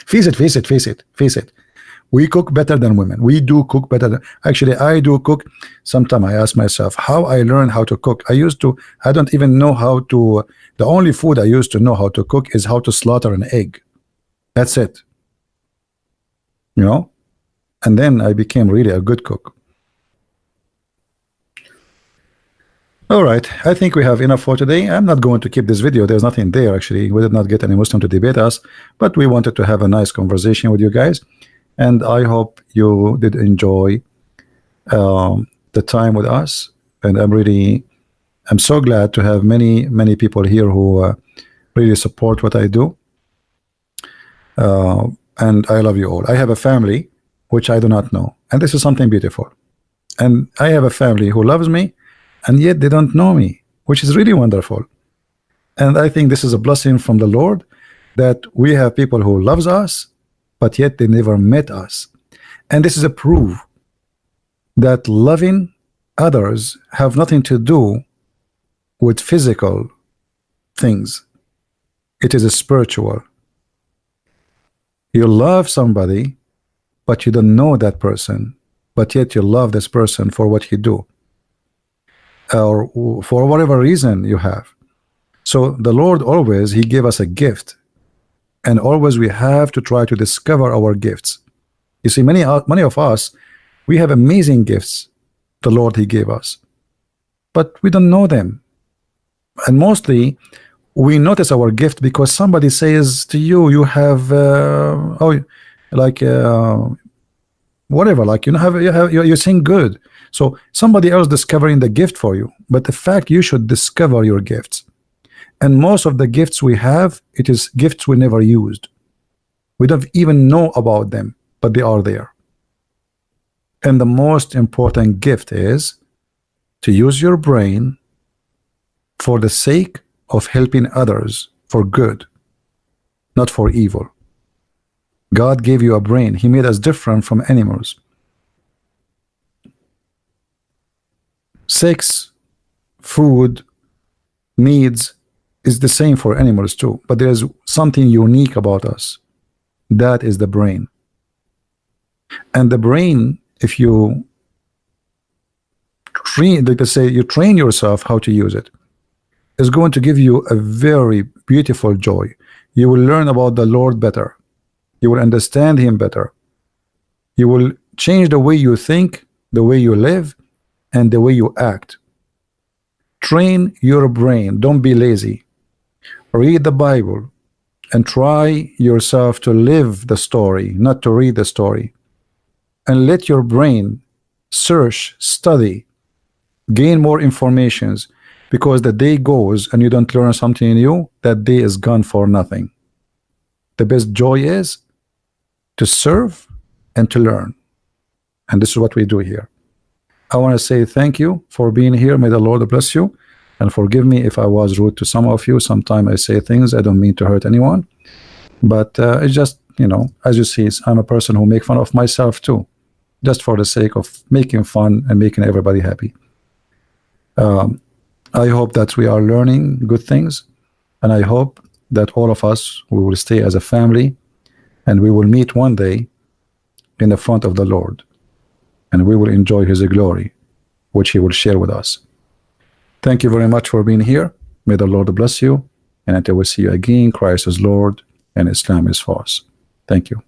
Face it. We cook better than women. We do cook better than, actually I do cook. Sometimes I ask myself how I learned how to cook. I don't even know how to, the only food I used to know how to cook is how to slaughter an egg. That's it. You know? And then I became really a good cook. All right, I think we have enough for today. I'm not going to keep this video. There's nothing there actually. We did not get any Muslim to debate us, but we wanted to have a nice conversation with you guys. And I hope you did enjoy the time with us. And I'm so glad to have many people here who really support what I do. And I love you all. I have a family which I do not know, and this is something beautiful. And I have a family who loves me, and yet they don't know me, which is really wonderful. And I think this is a blessing from the Lord, that we have people who loves us, but yet they never met us. And this is a proof that loving others have nothing to do with physical things. It is a spiritual. You love somebody, but you don't know that person, but yet you love this person for what he do, or for whatever reason you have. So the Lord always, he gave us a gift, and always we have to try to discover our gifts. You see, many of us, we have amazing gifts the Lord he gave us, but we don't know them. And mostly we notice our gift because somebody says to you, you have whatever, like you sing good, so somebody else discovering the gift for you. But the fact, you should discover your gifts. And most of the gifts we have, it is gifts we never used. We don't even know about them, but they are there. And the most important gift is to use your brain for the sake of helping others for good, not for evil. God gave you a brain. He made us different from animals. Sex, food, needs is the same for animals too, but there's something unique about us. That is the brain. And the brain, if you train, like they say, you train yourself how to use it, is going to give you a very beautiful joy. You will learn about the Lord better. You will understand him better. You will change the way you think, the way you live, and the way you act. Train your brain. Don't be lazy. Read the Bible and try yourself to live the story, not to read the story. And let your brain search, study, gain more informations, because the day goes and you don't learn something new, that day is gone for nothing. The best joy is to serve and to learn. And this is what we do here. I want to say thank you for being here. May the Lord bless you, and forgive me if I was rude to some of you. Sometimes I say things, I don't mean to hurt anyone, but it's just, you know, as you see, I'm a person who make fun of myself too. just for the sake of making fun and making everybody happy. I hope that we are learning good things, and I hope that all of us, we will stay as a family, and we will meet one day in the front of the Lord, and we will enjoy his glory, which he will share with us. Thank you very much for being here. May the Lord bless you, and until we see you again, Christ is Lord and Islam is false. Thank you.